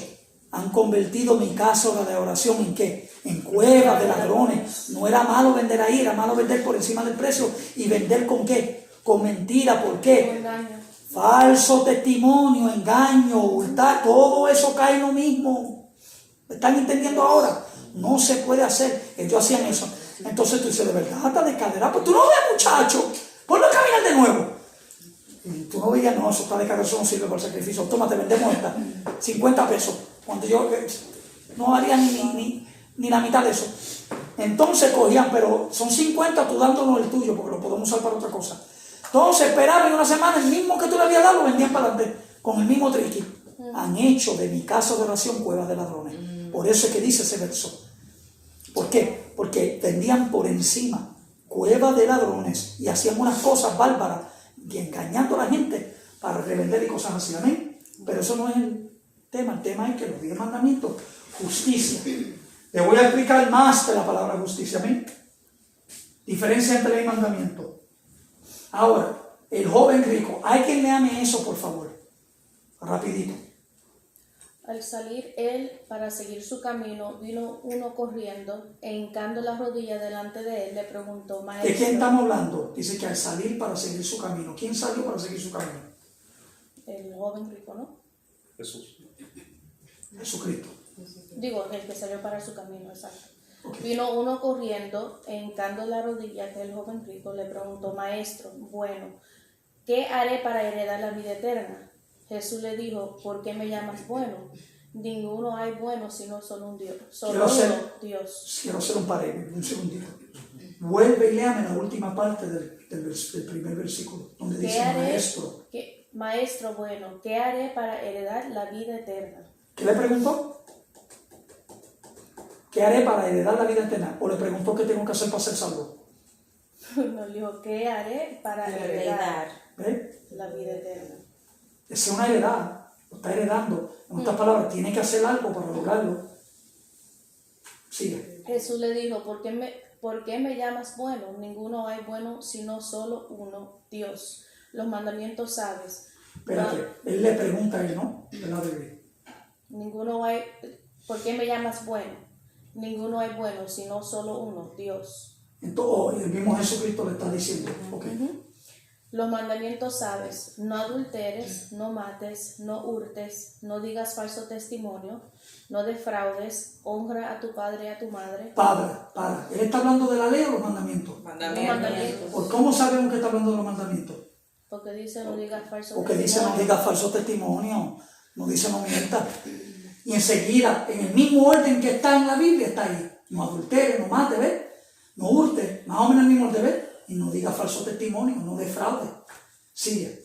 [SPEAKER 2] Han convertido mi casa de oración ¿en qué? En cuevas de ladrones. No era malo vender ahí, era malo vender por encima del precio. ¿Y vender con qué? Con mentira. ¿Por qué?
[SPEAKER 4] Engaño.
[SPEAKER 2] Falso testimonio, engaño, hurtar, todo eso cae en lo mismo. ¿Me están entendiendo ahora? No se puede hacer. Ellos hacían eso. Entonces tú dices, de verdad, hasta de cadera. Pues tú no ves, muchacho, ponlo a caminar de nuevo. Y tú no veías, no, eso está de cadera, eso no sirve para el sacrificio. Toma, te vendemos esta, 50 pesos. Cuando yo no haría ni la mitad de eso. Entonces cogían, pero son 50, tú dándonos el tuyo, porque lo podemos usar para otra cosa. Entonces esperaban una semana, el mismo que tú le habías dado, lo vendían para adelante, con el mismo triqui. Han hecho de mi casa de oración cuevas de ladrones. Por eso es que dice ese verso. ¿Por qué? Porque vendían por encima cuevas de ladrones y hacían unas cosas bárbaras y engañando a la gente para revender y cosas así. Amén. Pero eso no es el tema es que los 10 mandamientos, justicia. Le voy a explicar más de la palabra justicia. Amén. Diferencia entre ley y mandamiento. Ahora, el joven rico, hay quien leame eso, por favor. Rapidito.
[SPEAKER 4] Al salir él para seguir su camino, vino uno corriendo e hincando las rodillas delante de él, le preguntó, Maestro.
[SPEAKER 2] ¿De quién estamos hablando? Dice que al salir para seguir su camino. ¿Quién salió para seguir su camino?
[SPEAKER 4] El joven rico, ¿no?
[SPEAKER 3] Jesús.
[SPEAKER 2] Jesucristo.
[SPEAKER 4] Digo, el que salió para su camino, exacto. Vino uno corriendo e hincando las rodillas del joven rico, le preguntó, Maestro, bueno, ¿qué haré para heredar la vida eterna? Jesús le dijo, ¿por qué me llamas bueno? Ninguno hay bueno sino solo un Dios. Solo Dios.
[SPEAKER 2] Quiero hacer un paréntesis, un segundito. Vuelve y léame la última parte del primer versículo, donde dice Maestro.
[SPEAKER 4] Maestro bueno, ¿qué haré para heredar la vida eterna?
[SPEAKER 2] ¿Qué le preguntó? ¿Qué haré para heredar la vida eterna? ¿O le preguntó qué tengo que hacer para ser salvo?
[SPEAKER 4] Nos dijo, ¿qué haré para heredar
[SPEAKER 2] ¿Ve?
[SPEAKER 4] la vida eterna?
[SPEAKER 2] Es una heredad, lo está heredando. En otras palabras, tiene que hacer algo para lograrlo. Sigue.
[SPEAKER 4] Jesús le dijo, ¿por qué me llamas bueno? Ninguno hay bueno sino solo uno, Dios. Los mandamientos sabes.
[SPEAKER 2] Espérate, él le pregunta a él, ¿no?
[SPEAKER 4] Ninguno hay, ¿por qué me llamas bueno? Ninguno hay bueno sino solo uno, Dios.
[SPEAKER 2] Entonces, el mismo Jesucristo le está diciendo, okay.
[SPEAKER 4] Los mandamientos sabes, no adulteres, no mates, no hurtes, no digas falso testimonio, no defraudes, honra a tu padre y a tu madre.
[SPEAKER 2] Para. ¿Él está hablando de la ley o los mandamientos?
[SPEAKER 1] Mandamientos.
[SPEAKER 2] ¿Por cómo sabemos que está hablando de los mandamientos?
[SPEAKER 4] Porque dice no digas falso
[SPEAKER 2] Porque
[SPEAKER 4] testimonio.
[SPEAKER 2] dice no digas falso testimonio, no dice no mientas. Y enseguida, en el mismo orden que está en la Biblia, está ahí. No adulteres, no mates, ¿ves? No hurtes, más o menos el mismo orden, ¿ves? Y no digas falso testimonio, no defraudes. Sigue.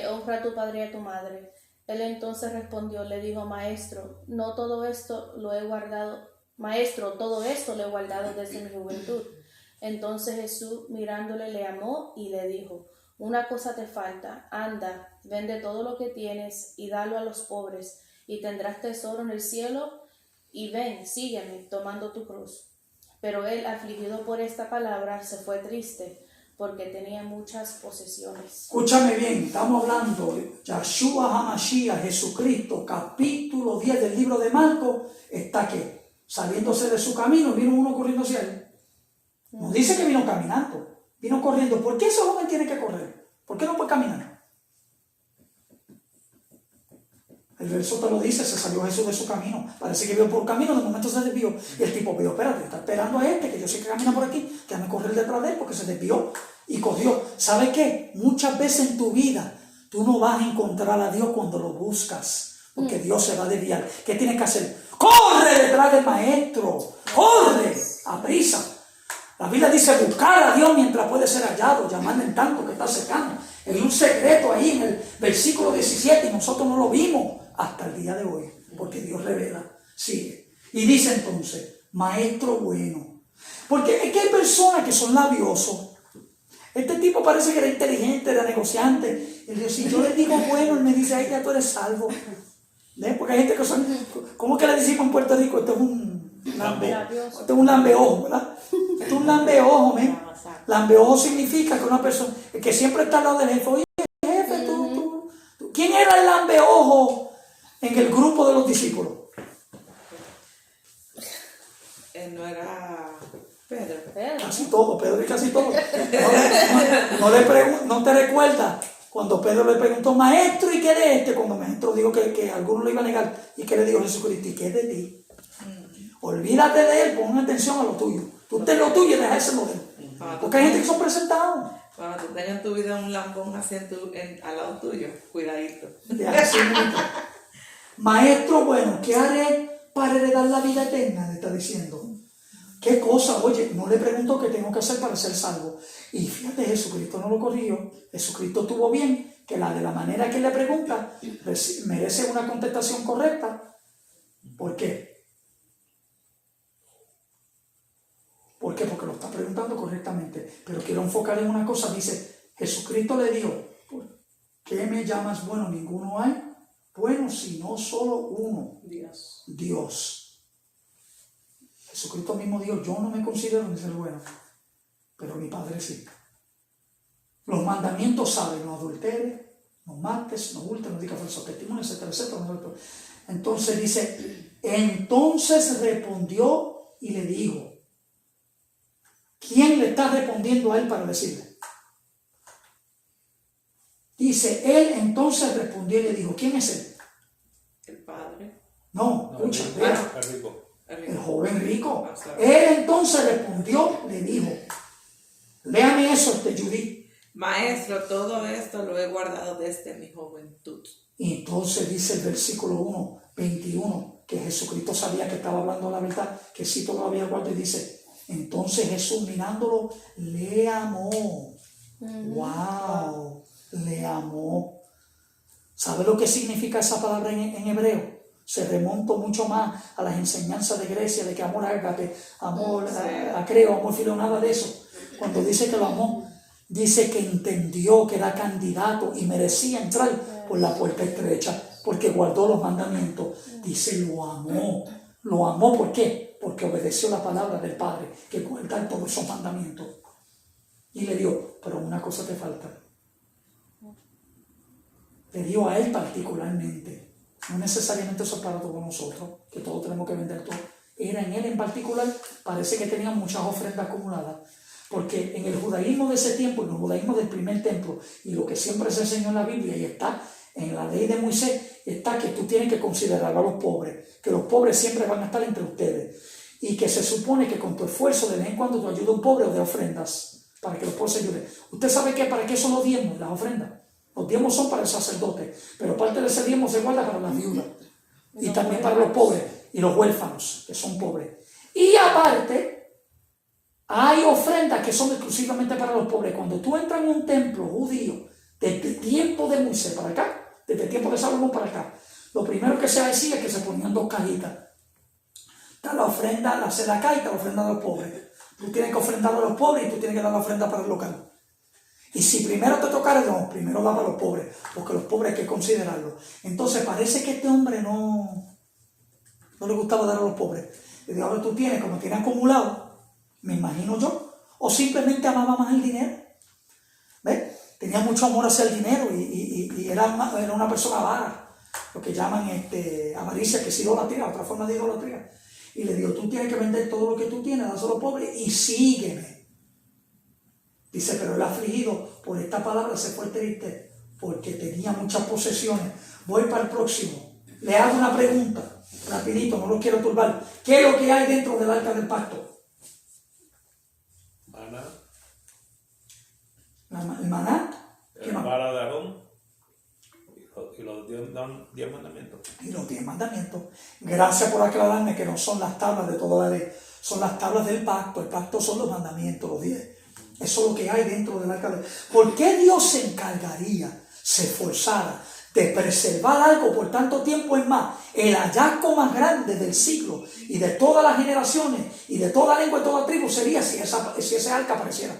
[SPEAKER 4] Honra a tu padre y a tu madre. Él entonces respondió, le dijo, Maestro, todo esto lo he guardado desde mi juventud. Entonces Jesús, mirándole, le amó y le dijo, una cosa te falta, anda, vende todo lo que tienes y dalo a los pobres, y tendrás tesoro en el cielo, y ven, sígueme, tomando tu cruz. Pero él, afligido por esta palabra, se fue triste, porque tenía muchas posesiones.
[SPEAKER 2] Escúchame bien, estamos hablando de Yahshua HaMashiach, Jesucristo, capítulo 10 del libro de Marcos, está que saliéndose de su camino, vino uno corriendo hacia él. No dice que vino caminando, vino corriendo. ¿Por qué ese joven tiene que correr? ¿Por qué no puede caminar? El verso te lo dice, se salió Jesús de su camino. Parece que vio por camino, de momento se desvió. Y el tipo vio, espérate, está esperando a este, que yo sé que camina por aquí, que déjame correr detrás de él, porque se desvió y corrió. ¿Sabes qué? Muchas veces en tu vida tú no vas a encontrar a Dios cuando lo buscas, porque Dios se va a desviar. ¿Qué tienes que hacer? ¡Corre detrás del maestro! ¡Corre! ¡A prisa! La Biblia dice buscar a Dios mientras puede ser hallado, llamando en tanto que está cercano. Hay un secreto ahí en el versículo 17 y nosotros no lo vimos hasta el día de hoy, porque Dios revela. Sigue. Y dice entonces, maestro bueno. Porque es que hay personas que son labiosos. Este tipo parece que era inteligente, era negociante. Y si yo le digo bueno, él me dice, ay, ya tú eres salvo. ¿Ves? Porque hay gente que son, ¿cómo que le decimos en Puerto Rico? Esto es un lambeojo, ¿verdad? Esto es un lambeojo, ¿ves? Lambeojo significa que una persona que siempre está al lado del jefe, oye, jefe, tú. ¿Quién era el lambeojo en el grupo de los discípulos?
[SPEAKER 1] no era Pedro.
[SPEAKER 4] Pedro,
[SPEAKER 2] Casi
[SPEAKER 4] ¿no?
[SPEAKER 2] todo, Pedro y casi todo. No te recuerdas cuando Pedro le preguntó, maestro, ¿y qué de este? Cuando el maestro dijo que alguno lo iba a negar. ¿Y qué le dijo Jesucristo? ¿Y qué de ti? Olvídate de él, pon atención a lo tuyo. Tú ten lo tuyo y deja ese modelo. Porque hay gente que son presentados.
[SPEAKER 1] Cuando tú tengas en tu vida un lambón así al lado tuyo, cuidadito.
[SPEAKER 2] Así mismo. Maestro, bueno, ¿qué haré para heredar la vida eterna? Le está diciendo. ¿Qué cosa? Oye, no le preguntó qué tengo que hacer para ser salvo. Y fíjate, Jesucristo no lo corrigió. Jesucristo tuvo bien que de la manera que le pregunta merece una contestación correcta. ¿Por qué? ¿Por qué? Porque lo está preguntando correctamente. Pero quiero enfocar en una cosa. Dice, Jesucristo le dijo, ¿por qué me llamas bueno? Ninguno hay bueno, sino solo uno. Dios. Jesucristo mismo dijo, yo no me considero ni ser bueno, pero mi Padre sí. Los mandamientos saben, no adulteres, no mates, no hurtes, no digas falso testimonio, etcétera, etcétera. Entonces dice, entonces respondió y le dijo, ¿quién le está respondiendo a él para decirle? Dice, él entonces respondió y le dijo, ¿quién es él?
[SPEAKER 1] El Padre.
[SPEAKER 2] No, escucha,
[SPEAKER 3] Es rico.
[SPEAKER 2] el joven rico. Él entonces respondió, le dijo, léame eso, Judith.
[SPEAKER 1] Maestro, todo esto lo he guardado desde mi juventud.
[SPEAKER 2] Y entonces dice el versículo 21, que Jesucristo sabía que estaba hablando la verdad, que sí todo lo había guardado, y dice, entonces Jesús mirándolo, le amó. Wow, le amó. ¿Sabe lo que significa esa palabra en hebreo? Se remonta mucho más a las enseñanzas de Grecia, de que amor ágape, amor acreo, amor fileo, nada de eso. Cuando dice que lo amó, dice que entendió que era candidato y merecía entrar por la puerta estrecha, porque guardó los mandamientos. Dice, lo amó. Lo amó, ¿por qué? Porque obedeció la palabra del Padre, que guarda todos esos mandamientos. Y le dio, pero una cosa te falta. Le dio a él particularmente. No necesariamente eso es para todos nosotros, que todos tenemos que vender todo. Era en él en particular, parece que tenía muchas ofrendas acumuladas. Porque en el judaísmo de ese tiempo, en el judaísmo del primer templo, y lo que siempre se enseñó en la Biblia, y está en la ley de Moisés, está que tú tienes que considerar a los pobres, que los pobres siempre van a estar entre ustedes, y que se supone que con tu esfuerzo de vez en cuando tú ayudas a un pobre o de ofrendas, para que los pobres se ayuden. ¿Usted sabe qué? ¿Para qué son los diezmos, las ofrendas? Los diezmos son para el sacerdote, pero parte de ese diezmo se guarda para las viudas, y también para los pobres, y los huérfanos, que son pobres. Y aparte, hay ofrendas que son exclusivamente para los pobres. Cuando tú entras en un templo judío, desde el tiempo de Moisés para acá, desde el tiempo de Salomón para acá, lo primero que se hacía es que se ponían dos cajitas. Está la ofrenda, la sedacá, y está la ofrenda de los pobres. Tú tienes que ofrendar a los pobres y tú tienes que dar la ofrenda para el local. Y si primero te tocara, no, primero da para los pobres, porque los pobres hay que considerarlos. Entonces parece que este hombre no le gustaba dar a los pobres. Y ahora tú tienes, como tienes acumulado, me imagino yo, o simplemente amaba más el dinero. ¿Ves? Tenía mucho amor hacia el dinero y era una persona avara, lo que llaman avaricia, que es idolatría, otra forma de idolatría. Y le digo, tú tienes que vender todo lo que tú tienes, dáselo a los pobres y sígueme. Dice, pero el afligido por esta palabra se fue triste porque tenía muchas posesiones. Voy para el próximo. Le hago una pregunta, rapidito, no lo quiero turbar. ¿Qué es lo que hay dentro del arca del pacto?
[SPEAKER 3] Maná.
[SPEAKER 2] El maná.
[SPEAKER 3] El vara de Aarón y los 10 mandamientos.
[SPEAKER 2] Y los 10 mandamientos. Gracias por aclararme que no son las tablas de toda la ley, son las tablas del pacto. El pacto son los mandamientos, los 10. Eso es lo que hay dentro del arca. ¿Por qué Dios se encargaría, se esforzara de preservar algo por tanto tiempo? Es más, el hallazgo más grande del siglo y de todas las generaciones y de toda lengua y toda tribu sería si ese arca apareciera.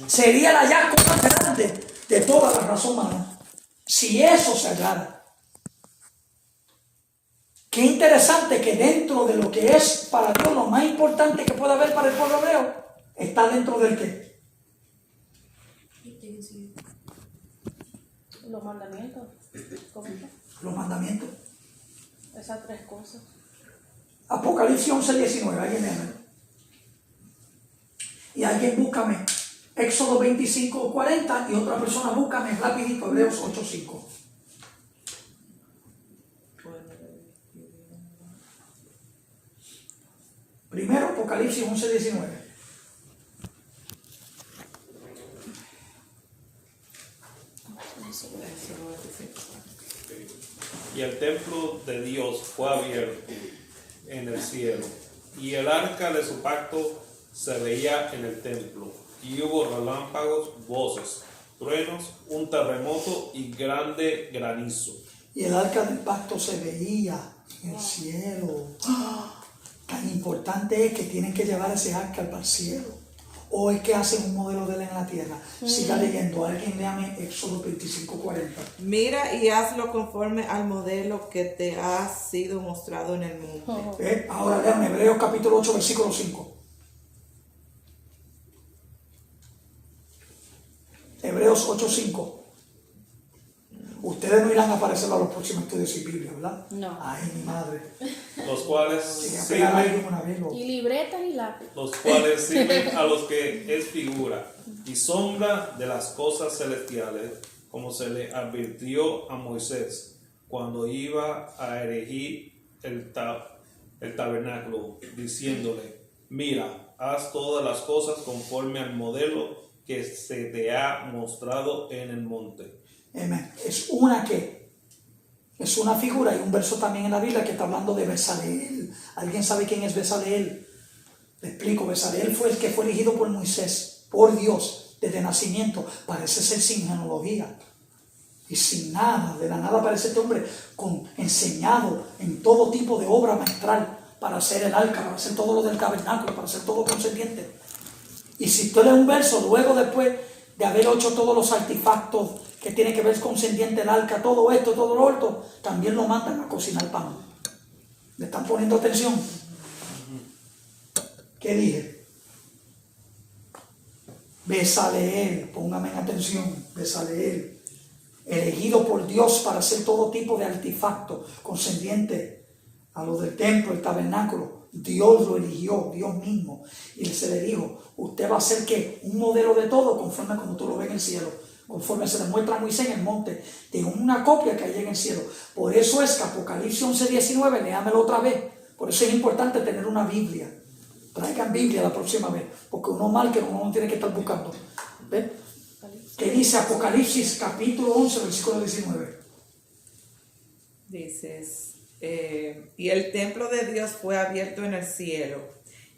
[SPEAKER 2] Sería el hallazgo más grande de toda la raza humana si eso se hallara. Qué interesante que dentro de lo que es para Dios lo más importante que puede haber para el pueblo hebreo está dentro del ¿qué?
[SPEAKER 4] Los mandamientos. ¿Cómo está?
[SPEAKER 2] Los mandamientos.
[SPEAKER 4] Esas tres cosas.
[SPEAKER 2] Apocalipsis 11:19, alguien lee. Y alguien búscame Éxodo 25:40 y otra persona búscame rapidito Hebreos 8:5. Primero Apocalipsis 11:19.
[SPEAKER 3] Y el templo de Dios fue abierto en el cielo, y el arca de su pacto se veía en el templo, y hubo relámpagos, voces, truenos, un terremoto y grande granizo.
[SPEAKER 2] Y el arca del pacto se veía en el cielo. ¡Ah! Tan importante es que tienen que llevar ese arca al cielo. O es que hacen un modelo de él en la tierra. Siga leyendo. Alguien léame Éxodo 25:40.
[SPEAKER 1] Mira y hazlo conforme al modelo que te ha sido mostrado en el monte.
[SPEAKER 2] Ahora léame Hebreos capítulo 8, versículo 5. Hebreos 8:5. Ustedes no irán a aparecer a los próximos estudios sin Biblia, ¿verdad?
[SPEAKER 4] No.
[SPEAKER 2] Ay, mi madre.
[SPEAKER 3] Los cuales
[SPEAKER 2] Llegué a pegar a alguien
[SPEAKER 3] sirven,
[SPEAKER 2] una vez, loco.
[SPEAKER 4] Y libretas y lápiz.
[SPEAKER 3] los cuales sirven a los que es figura y sombra de las cosas celestiales, como se le advirtió a Moisés cuando iba a erigir el tabernáculo, diciéndole: mira, haz todas las cosas conforme al modelo que se te ha mostrado en el monte.
[SPEAKER 2] Amén. Es una figura. Hay un verso también en la Biblia que está hablando de Besaleel. ¿Alguien sabe quién es Besaleel? Le explico. Besaleel fue el que fue elegido por Moisés, por Dios, desde nacimiento. Parece ser sin genealogía y sin nada. De la nada aparece este hombre enseñado en todo tipo de obra maestral para hacer el arca, para hacer todo lo del tabernáculo, para hacer todo concerniente. Y si usted lee un verso, luego después de haber hecho todos los artefactos que tiene que ver con concerniente el arca, todo esto, todo lo otro, también lo mandan a cocinar pan. ¿Le están poniendo atención? ¿Qué dije? Besaleel, póngame en atención, Besaleel, elegido por Dios para hacer todo tipo de artefactos concerniente a lo del templo, el tabernáculo. Dios lo eligió, Dios mismo, y se le dijo: usted va a ser ¿qué? Un modelo de todo conforme como tú lo ves en el cielo, conforme se le muestra a Moisés en el monte, de una copia que hay en el cielo. Por eso es que Apocalipsis 11:19, léamelo otra vez. Por eso es importante tener una Biblia. Traigan Biblia la próxima vez, porque uno mal que uno no tiene que estar buscando. ¿Ven? ¿Qué dice Apocalipsis capítulo 11, versículo 19?
[SPEAKER 1] Dices, y el templo de Dios fue abierto en el cielo,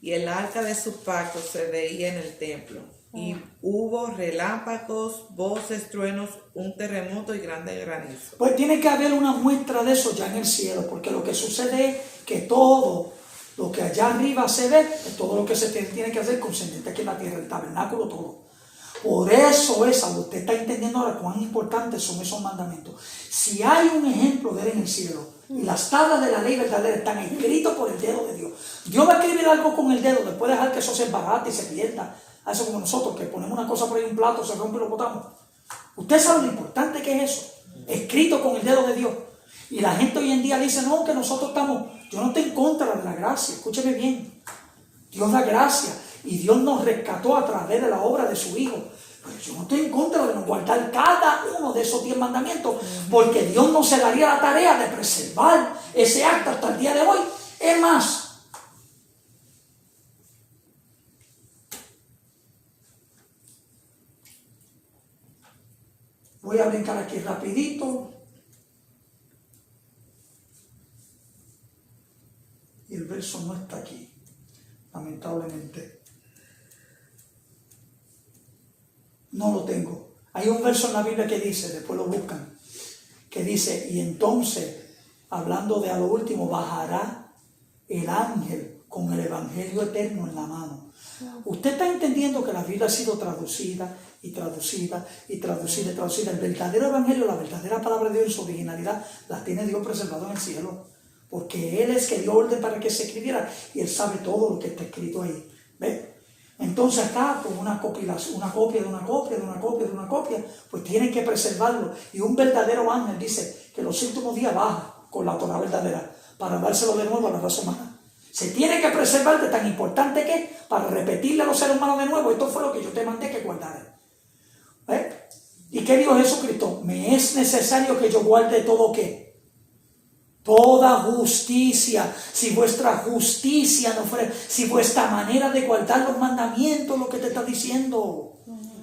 [SPEAKER 1] y el arca de su pacto se veía en el templo. Y hubo relámpagos, voces, truenos, un terremoto y grande granizo.
[SPEAKER 2] Pues tiene que haber una muestra de eso ya en el cielo, porque lo que sucede es que todo lo que allá arriba se ve es todo lo que se tiene que hacer concerniente aquí en la tierra, el tabernáculo, todo. Por eso es, usted está entendiendo ahora cuán importantes son esos mandamientos. Si hay un ejemplo de él en el cielo, y las tablas de la ley verdadera están escritas por el dedo de Dios, Dios va a escribir algo con el dedo, después de dejar que eso se embarate y se pierda. A eso como nosotros, que ponemos una cosa por ahí en un plato, se rompe y lo botamos. Usted sabe lo importante que es eso, escrito con el dedo de Dios. Y la gente hoy en día dice: no, que nosotros estamos... Yo no estoy en contra de la gracia, escúcheme bien. Dios da gracia y Dios nos rescató a través de la obra de su Hijo. Pero yo no estoy en contra de no guardar cada uno de esos 10 mandamientos, porque Dios no se daría la tarea de preservar ese acto hasta el día de hoy. Es más, voy a brincar aquí rapidito. Y el verso no está aquí, lamentablemente. No lo tengo. Hay un verso en la Biblia que dice, después lo buscan, que dice: y entonces, hablando de a lo último, bajará el ángel con el evangelio eterno en la mano. Usted está entendiendo que la Biblia ha sido traducida y traducida y traducida y traducida. El verdadero evangelio, la verdadera palabra de Dios en su originalidad, la tiene Dios preservado en el cielo. Porque Él es que dio orden para que se escribiera y Él sabe todo lo que está escrito ahí. ¿Ve? Entonces acá, con una copia de una copia, de una copia, de una copia, pues tienen que preservarlo. Y un verdadero ángel dice que los últimos días baja con la Torah verdadera para dárselo de nuevo a la raza humana. Se tiene que preservar de tan importante que es para repetirle a los seres humanos de nuevo, esto fue lo que yo te mandé que guardaras. ¿Y qué dijo Jesucristo? Me es necesario que yo guarde todo ¿qué? Toda justicia. Si vuestra justicia no fuera, si vuestra manera de guardar los mandamientos, lo que te está diciendo.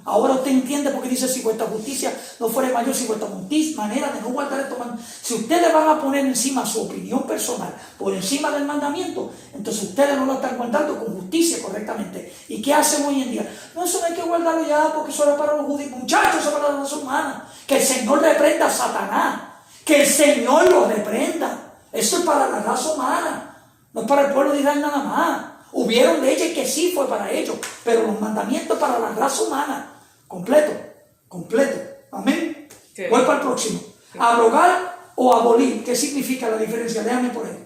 [SPEAKER 2] Ahora usted entiende por qué dice si vuestra justicia no fuera mayor, si vuestra manera de no guardar estos mandamientos. Si ustedes van a poner encima su opinión personal por encima del mandamiento, entonces ustedes no lo están guardando con justicia correctamente. ¿Y qué hacen hoy en día? No, eso no hay que guardarlo ya porque eso era para los judíos. Muchachos, eso es para la raza humana. Que el Señor reprenda a Satanás. Que el Señor lo reprenda. Eso es para la raza humana. No es para el pueblo de Israel nada más. Hubieron leyes que sí fue para ellos, pero los mandamientos para la raza humana. Completo. Amén. Voy para el próximo. Abrogar o abolir. ¿Qué significa la diferencia? Déjame por ahí.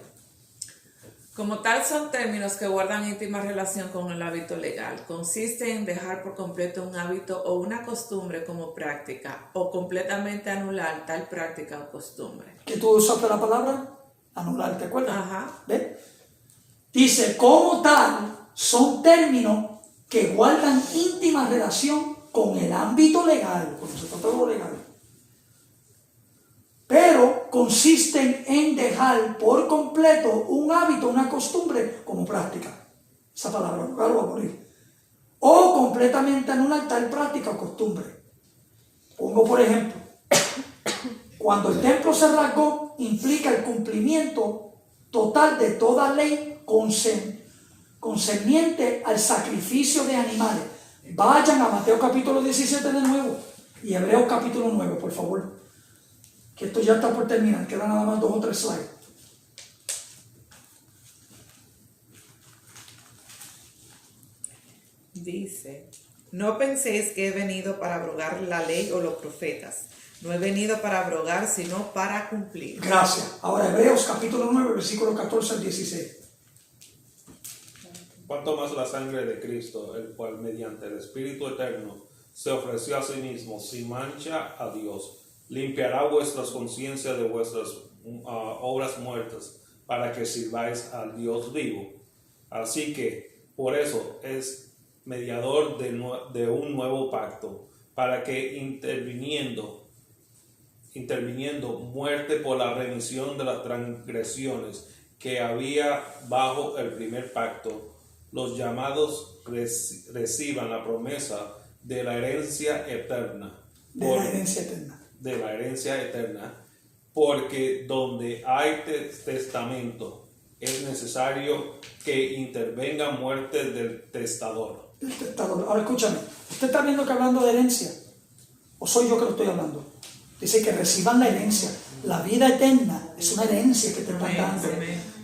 [SPEAKER 1] Como tal son términos que guardan íntima relación con el hábito legal. Consiste en dejar por completo un hábito o una costumbre como práctica o completamente anular tal práctica o costumbre.
[SPEAKER 2] ¿Que tú usaste la palabra? Anular, ¿te acuerdas?
[SPEAKER 1] Ajá.
[SPEAKER 2] ¿Ves? Dice, como tal, son términos que guardan íntima relación con el ámbito legal, cuando se trata de lo legal. Pero consisten en dejar por completo un hábito, una costumbre como práctica. Esa palabra, lo voy a poner. O completamente anular tal práctica o costumbre. Pongo por ejemplo, cuando el templo se rasgó, implica el cumplimiento total de toda ley concerniente al sacrificio de animales. Vayan a Mateo capítulo 17 de nuevo y Hebreos capítulo 9, por favor. Que esto ya está por terminar, quedan nada más 2 o 3 slides.
[SPEAKER 1] Dice, no penséis que he venido para abrogar la ley o los profetas. No he venido para abrogar, sino para cumplir.
[SPEAKER 2] Gracias. Ahora Hebreos capítulo 9, versículo 14 al 16.
[SPEAKER 3] Cuanto más la sangre de Cristo, el cual mediante el Espíritu Eterno se ofreció a sí mismo sin mancha a Dios, limpiará vuestras conciencias de vuestras obras muertas, para que sirváis al Dios vivo. Así que, por eso, es mediador de un nuevo pacto, para que interviniendo muerte por la remisión de las transgresiones que había bajo el primer pacto, los llamados reciban la promesa de la herencia eterna. De la herencia eterna, porque donde hay testamento es necesario que intervenga muerte del testador.
[SPEAKER 2] Ahora escúchame, ¿usted está viendo que hablando de herencia? ¿O soy yo que lo estoy hablando? Dice que reciban la herencia. La vida eterna es una herencia que te están dando.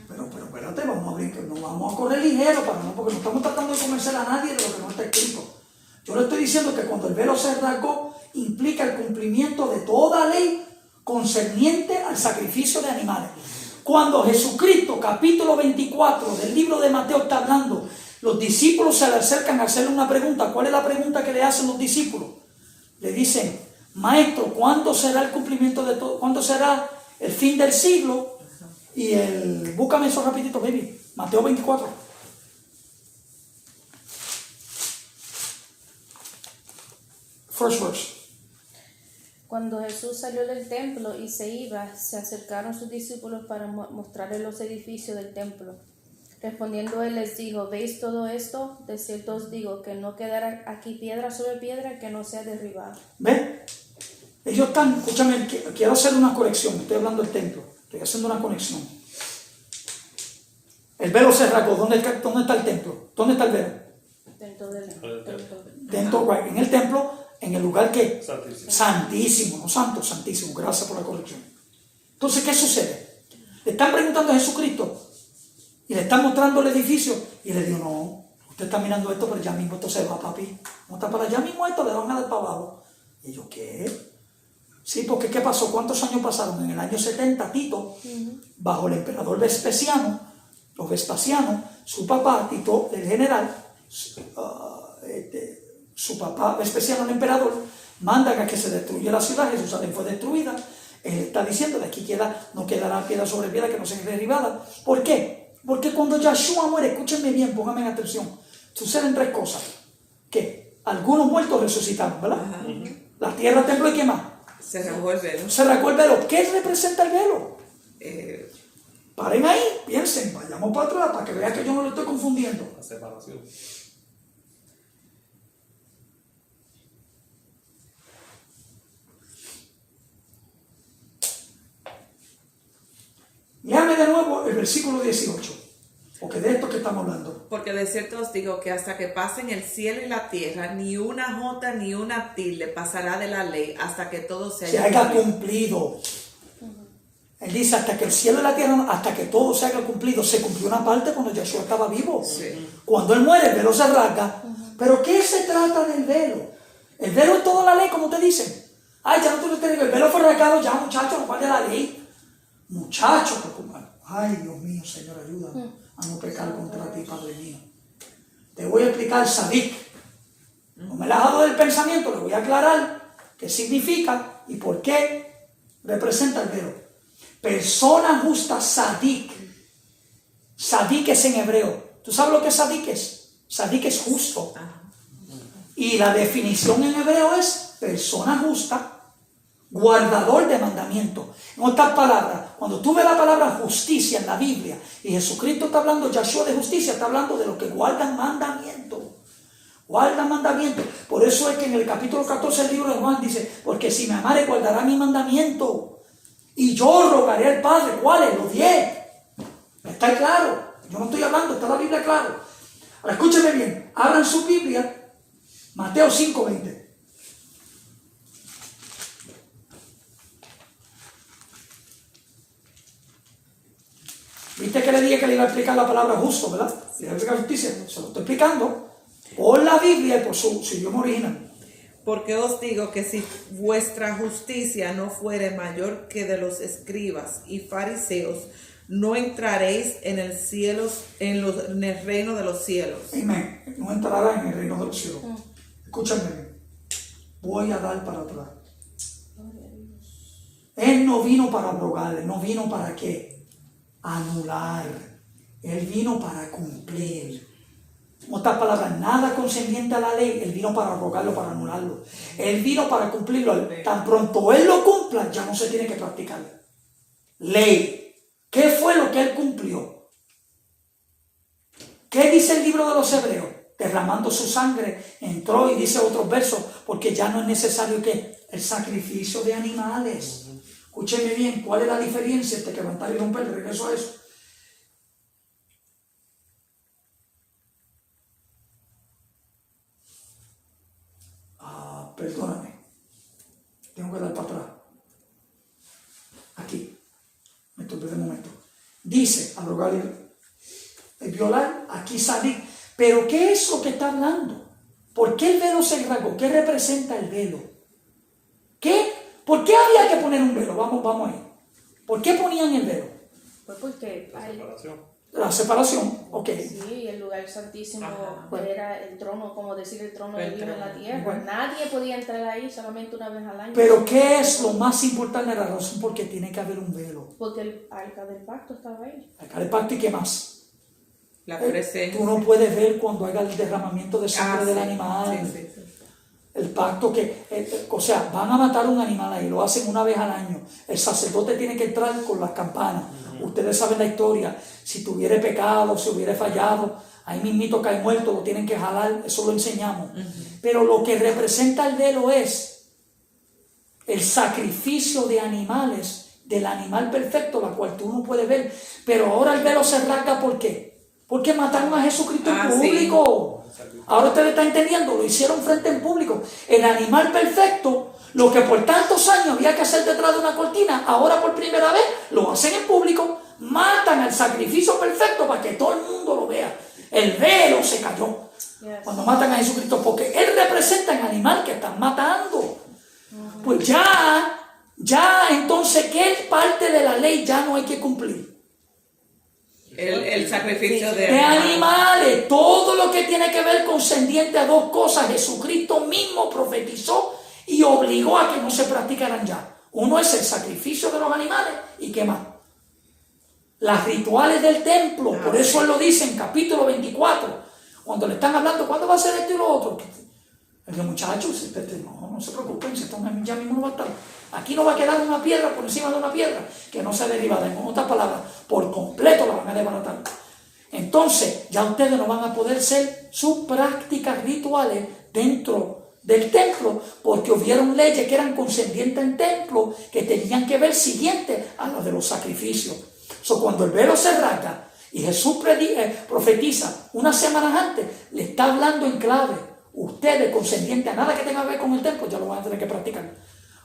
[SPEAKER 2] Pero espérate, vamos a abrir, que no vamos a correr ligero, porque no estamos tratando de convencer a nadie de lo que no está escrito. Yo le estoy diciendo que cuando el velo se rasgó, implica el cumplimiento de toda ley concerniente al sacrificio de animales. Cuando Jesucristo, capítulo 24 del libro de Mateo está hablando, los discípulos se le acercan a hacerle una pregunta. ¿Cuál es la pregunta que le hacen los discípulos? Le dicen, maestro, ¿cuándo será el cumplimiento de todo? ¿Cuándo será el fin del siglo? Y búscame eso rapidito, baby. Mateo 24. First verse.
[SPEAKER 4] Cuando Jesús salió del templo y se iba, se acercaron sus discípulos para mostrarle los edificios del templo. Respondiendo él les dijo, ¿veis todo esto? De cierto os digo que no quedará aquí piedra sobre piedra que no sea derribada.
[SPEAKER 2] ¿Ven? Ellos están, escúchame, quiero hacer una corrección, estoy hablando del templo, estoy haciendo una conexión. El velo se rasgó, ¿dónde está el templo? ¿Dónde está el velo?
[SPEAKER 4] Dentro del templo.
[SPEAKER 2] Dentro, en el templo, en el lugar que
[SPEAKER 3] Santísimo.
[SPEAKER 2] Santísimo, no santo, santísimo. Gracias por la corrección. Entonces, ¿qué sucede? Le están preguntando a Jesucristo y le están mostrando el edificio y le digo, no, usted está mirando esto, pero ya mismo esto se va, papi. No está para allá mismo esto, le van a dar para abajo. Y yo, ¿qué? Sí, porque ¿qué pasó? ¿Cuántos años pasaron? En el año 70, Tito, bajo el emperador Vespasiano, su papá, Tito, el general, su papá, Vespasiano, el emperador, manda a que se destruya la ciudad. Jerusalén fue destruida. Él está diciendo, de aquí no quedará piedra sobre piedra que no sea derribada. ¿Por qué? Porque cuando Yeshua muere, escúchenme bien, pónganme en atención, suceden 3 cosas. Que algunos muertos resucitaron, ¿verdad?
[SPEAKER 1] Ajá.
[SPEAKER 2] La tierra, templo y qué más.
[SPEAKER 1] Se rasgó el velo.
[SPEAKER 2] Se rasgó el velo. ¿Qué representa el velo?
[SPEAKER 1] Eh,
[SPEAKER 2] Paren ahí, piensen, vayamos para atrás para que vean que yo no lo estoy confundiendo.
[SPEAKER 3] La separación.
[SPEAKER 2] Léame de nuevo el versículo 18, porque de esto que estamos hablando.
[SPEAKER 1] Porque de cierto os digo que hasta que pasen el cielo y la tierra, ni una jota ni una tilde pasará de la ley hasta que todo se
[SPEAKER 2] Se
[SPEAKER 1] haya
[SPEAKER 2] haya cumplido. Él dice hasta que el cielo y la tierra, hasta que todo se haya cumplido. Se cumplió una parte cuando Yeshua estaba vivo.
[SPEAKER 1] Sí.
[SPEAKER 2] Cuando él muere, el velo se rasga. Pero ¿qué se trata del velo? El velo es toda la ley, como te dicen. Ay, ya no te digo, el velo fue rasgado, ya muchachos, no guarde la ley. Muchachos, ay Dios mío, Señor, ayúdame a no pecar contra ti, Padre mío. Te voy a explicar sadik. No me la has dado del pensamiento, le voy a aclarar qué significa y por qué representa el velo. Persona justa, sadik. Sadik es en hebreo. ¿Tú sabes lo que sadik es? Sadik es justo. Y la definición en hebreo es persona justa, guardador de mandamientos. En otras palabras, cuando tú ves la palabra justicia en la Biblia y Jesucristo está hablando, Yahshua de justicia, está hablando de los que guardan mandamientos. Guardan mandamientos. Por eso es que en el capítulo 14 del libro de Juan dice, porque si me amare guardará mi mandamiento. Y yo rogaré al Padre. ¿Cuáles? Los 10. Está claro. Yo no estoy hablando, está la Biblia claro. Ahora escúchenme bien. Abran su Biblia. Mateo 5:20. ¿Viste que le dije que le iba a explicar la palabra justo, verdad? Le iba a explicar justicia. Se lo estoy explicando por la Biblia y por su idioma original.
[SPEAKER 1] Porque os digo que si vuestra justicia no fuere mayor que de los escribas y fariseos, no entraréis en el cielo, en el reino de los cielos.
[SPEAKER 2] Amén. No entrará en el reino de los cielos. Escúchame bien. Voy a dar para atrás. Él no vino para abrogar, no vino para qué? Anular. Él vino para cumplir. En otras palabras, nada concerniente a la ley, Él vino para abrogarlo, para anularlo. Él vino para cumplirlo. Tan pronto Él lo cumpla, ya no se tiene que practicar. Ley. ¿Qué fue lo que Él cumplió? ¿Qué dice el libro de los Hebreos? Derramando su sangre, entró y dice otros versos, porque ya no es necesario que el sacrificio de animales. Escúcheme bien, ¿cuál es la diferencia entre quebrantar y romper? Regreso a eso. Perdóname, tengo que dar para atrás. Aquí, me estoy de momento. Dice, abrogar el violar, aquí salir. Pero ¿qué es lo que está hablando? ¿Por qué el velo se rasgó? ¿Qué representa el velo? ¿Qué? ¿Por qué había que poner un velo? Vamos ahí. ¿Por qué ponían el velo?
[SPEAKER 4] Pues porque
[SPEAKER 3] La separación.
[SPEAKER 2] La separación, ok.
[SPEAKER 4] sí, el lugar santísimo
[SPEAKER 1] Ajá.
[SPEAKER 4] era el trono, como decir el trono de
[SPEAKER 1] El
[SPEAKER 4] Dios en la
[SPEAKER 1] trono.
[SPEAKER 4] tierra. Nadie podía entrar ahí solamente una vez al año.
[SPEAKER 2] Pero ¿qué es lo más importante de la razón? Porque tiene que haber un velo.
[SPEAKER 4] Porque el arca del pacto estaba ahí.
[SPEAKER 2] Acá el pacto y qué más.
[SPEAKER 1] La presencia.
[SPEAKER 2] Tú no puedes ver cuando haga el derramamiento de sangre del
[SPEAKER 1] sí.
[SPEAKER 2] animal.
[SPEAKER 1] Sí, sí.
[SPEAKER 2] El pacto que, o sea, van a matar un animal ahí, lo hacen una vez al año. El sacerdote tiene que entrar con las campanas. Ustedes saben la historia. Si tuviera pecado, si hubiera fallado, ahí mismito cae muerto, lo tienen que jalar. Eso lo enseñamos. Pero lo que representa el velo es el sacrificio de animales, del animal perfecto, la cual tú no puedes ver. Pero ahora el velo se rasga, ¿por qué? Porque mataron a Jesucristo en público. Ahora usted está entendiendo, lo hicieron frente en público. El animal perfecto, lo que por tantos años había que hacer detrás de una cortina, ahora por primera vez lo hacen en público. Matan al sacrificio perfecto para que todo el mundo lo vea. El velo se cayó cuando matan a Jesucristo, porque Él representa el animal que están matando. Pues ya entonces, ¿qué parte de la ley ya no hay que cumplir?
[SPEAKER 1] El sacrificio de
[SPEAKER 2] animales, todo lo que tiene que ver concerniente a dos cosas, Jesucristo mismo profetizó y obligó a que no se practicaran ya. Uno es el sacrificio de los animales y ¿qué más? Las rituales del templo, por eso él lo dice en capítulo 24, cuando le están hablando, ¿cuándo va a ser esto y lo otro? El dice, muchachos, no se preocupen, si esto ya mismo no va a estar. Aquí no va a quedar una piedra por encima de una piedra que no sea derribada. En otras palabras, por completo la van a desbaratar. Entonces, ya ustedes no van a poder hacer sus prácticas rituales dentro del templo, porque hubieron leyes que eran concernientes al templo, que tenían que ver siguiente a las de los sacrificios. Cuando el velo se rasga y Jesús profetiza unas semanas antes, le está hablando en clave. Ustedes, concernientes a nada que tenga que ver con el templo, ya lo van a tener que practicar.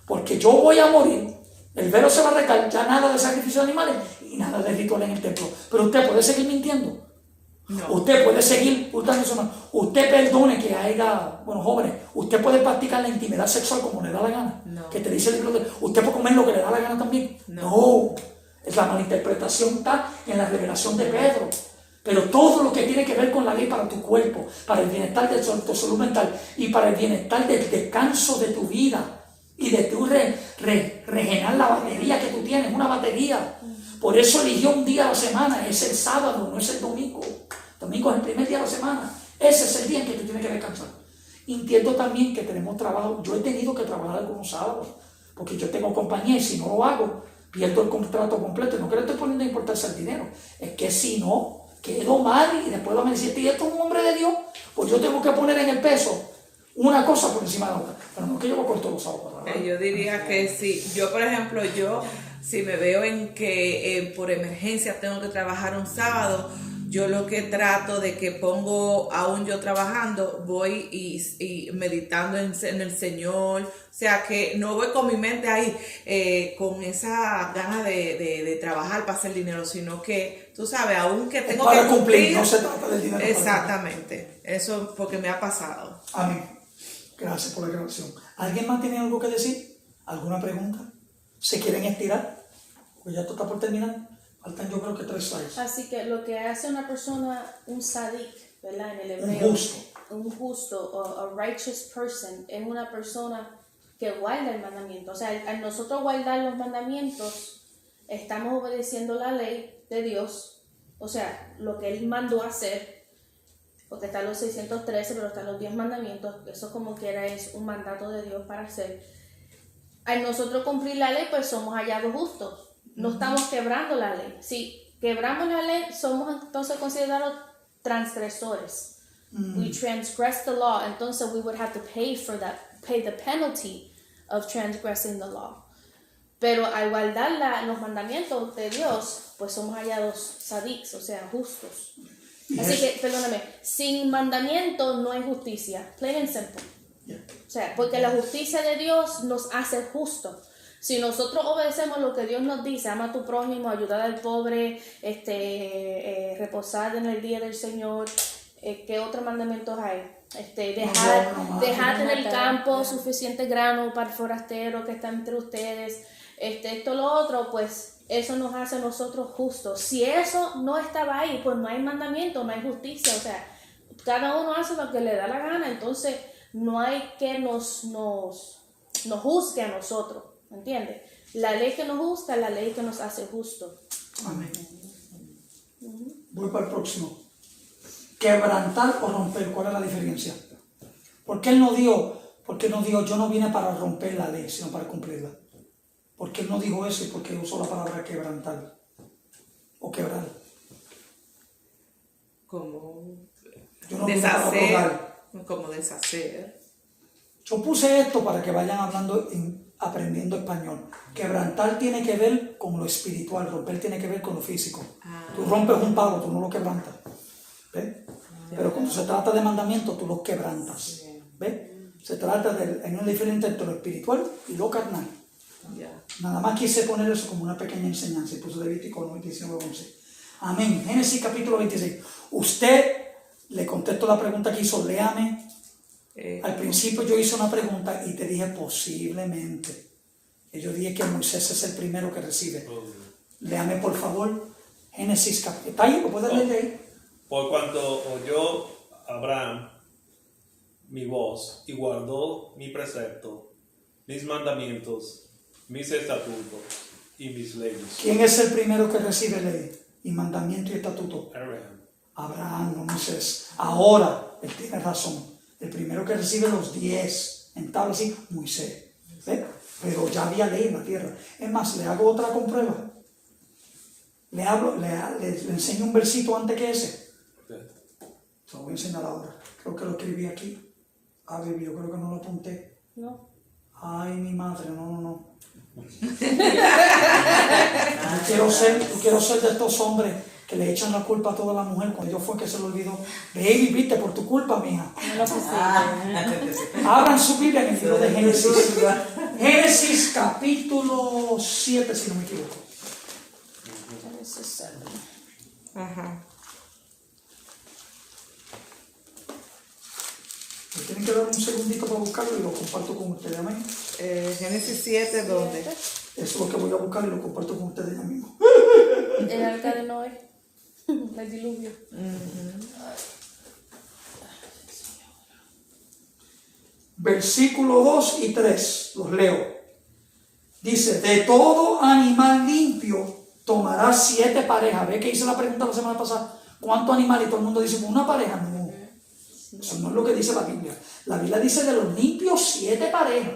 [SPEAKER 2] Porque yo voy a morir, el velo se va a rasgar, ya nada de sacrificio de animales y nada de ritual en el templo. Pero usted puede seguir mintiendo. No. Usted puede seguir hurtando su mano. Usted perdone que haya, jóvenes, usted puede practicar la intimidad sexual como le da la gana.
[SPEAKER 1] No.
[SPEAKER 2] Que te dice el libro usted puede comer lo que le da la gana también. No. Es la malinterpretación está en la revelación de Pedro. Pero todo lo que tiene que ver con la ley para tu cuerpo, para el bienestar de tu salud mental y para el bienestar del descanso de tu vida y de tu regenerar la batería que tú tienes, una batería. Por eso eligió un día a la semana, es el sábado, no es el domingo. Domingo es el primer día de la semana. Ese es el día en que tú tienes que descansar. Entiendo también que tenemos trabajo. Yo he tenido que trabajar algunos sábados, porque yo tengo compañía y si no lo hago, pierdo el contrato completo. Y no que le estoy poniendo a importarse el dinero. Es que si no, quedo mal y después van a decir, y esto es un hombre de Dios, pues yo tengo que poner en el peso una cosa por encima de la otra. Pero no es que yo lo corto los sábados.
[SPEAKER 1] Yo diría que sí. Yo, por ejemplo, si me veo en que por emergencia tengo que trabajar un sábado, yo lo que trato de que pongo, aún yo trabajando, voy y meditando en el Señor. O sea, que no voy con mi mente ahí con esa ganas de trabajar para hacer dinero, sino que, tú sabes, aún que tengo
[SPEAKER 2] para
[SPEAKER 1] que
[SPEAKER 2] cumplir, no se trata del dinero.
[SPEAKER 1] Exactamente. Eso porque me ha pasado.
[SPEAKER 2] Amén. Gracias por la grabación. ¿Alguien más tiene algo que decir? ¿Alguna pregunta? ¿Se quieren estirar? Pues ya esto está por terminar. Faltan yo creo que 3 slides.
[SPEAKER 4] Así que lo que hace una persona, un sadik, ¿verdad? En el hebreo. Un justo, o a righteous person, es una persona que guarda el mandamiento. O sea, al nosotros guardar los mandamientos, estamos obedeciendo la ley de Dios. O sea, lo que Él mandó a hacer. Porque están los 613, pero están los 10 mandamientos. Eso como quiera es un mandato de Dios para hacer. Al nosotros cumplir la ley, pues somos hallados justos. No estamos quebrando la ley. Si quebramos la ley, somos entonces considerados transgresores. We transgress the law. Entonces we would have to pay the penalty of transgressing the law. Pero al guardar los mandamientos de Dios, pues somos hallados sadiks, o sea, justos. Así que, perdóname, sin mandamiento no hay justicia. Plain and simple. O sea, porque la justicia de Dios nos hace justos. Si nosotros obedecemos lo que Dios nos dice, ama a tu prójimo, ayudar al pobre, reposar en el día del Señor, ¿qué otros mandamientos hay? Dejar en el campo suficiente grano para el forastero que está entre ustedes, esto, lo otro, pues eso nos hace a nosotros justos. Si eso no estaba ahí, pues no hay mandamiento, no hay justicia, o sea, cada uno hace lo que le da la gana, entonces no hay que nos juzgue a nosotros. ¿Entiendes? La ley que nos gusta es la ley que nos hace justos.
[SPEAKER 2] Amén. Voy para el próximo. Quebrantar o romper, ¿cuál es la diferencia? ¿Por qué él no dijo, yo no vine para romper la ley, sino para cumplirla? ¿Por qué él no dijo eso y por qué usó la palabra quebrantar o quebrar?
[SPEAKER 1] Como deshacer.
[SPEAKER 2] Yo puse esto para que vayan aprendiendo español. Quebrantar tiene que ver con lo espiritual, romper tiene que ver con lo físico. Tú rompes un palo, tú no lo quebrantas. ¿Ves? Pero cuando se trata de mandamientos, tú los quebrantas. ¿Ves? Se trata hay una diferencia entre lo espiritual y lo carnal. Nada más quise poner eso como una pequeña enseñanza y puse Levítico 19:11. Amén. Génesis capítulo 26. Usted, le contesto la pregunta que hizo, léame. Al principio yo hice una pregunta y te dije posiblemente. Y yo dije que Moisés es el primero que recibe. Léame por favor Génesis capítulo. ¿Está ahí? ¿Lo puedes leer ahí?
[SPEAKER 3] Por cuanto oyó Abraham mi voz y guardó mi precepto, mis mandamientos, mis estatutos y mis leyes.
[SPEAKER 2] ¿Quién es el primero que recibe ley? y mandamiento y estatuto?
[SPEAKER 3] Abraham.
[SPEAKER 2] Abraham, no Moisés. Ahora, él tiene razón. El primero que recibe los 10 en tabla así, Moisés. ¿Ve? Pero ya había ley en la tierra. Es más, le hago otra comprueba. Le enseño un versito antes que ese. Se lo voy a enseñar ahora. Creo que lo escribí aquí. A ver, yo creo que no lo apunté.
[SPEAKER 4] No.
[SPEAKER 2] Ay, mi madre, no. Yo quiero ser de estos hombres que le echan la culpa a toda la mujer cuando yo fue que se lo olvidó. Baby, viste, por tu culpa, mija.
[SPEAKER 4] No lo pusiste.
[SPEAKER 2] Abran su Biblia en el libro de Génesis. Génesis capítulo 7, si no me equivoco.
[SPEAKER 1] Ajá.
[SPEAKER 2] Me tienen que dar un segundito para buscarlo y lo comparto con ustedes, amén.
[SPEAKER 1] Génesis 7, ¿dónde?
[SPEAKER 2] Eso es lo que voy a buscar y lo comparto con ustedes ya mismo.
[SPEAKER 4] El arca de Noé. El diluvio.
[SPEAKER 2] Versículo 2 y 3, los leo. Dice, de todo animal limpio tomarás 7 parejas. ¿Ve que hice la pregunta la semana pasada? ¿Cuántos animales? Y todo el mundo dice, una pareja. No, eso no es lo que dice la Biblia. La Biblia dice de los limpios 7 parejas.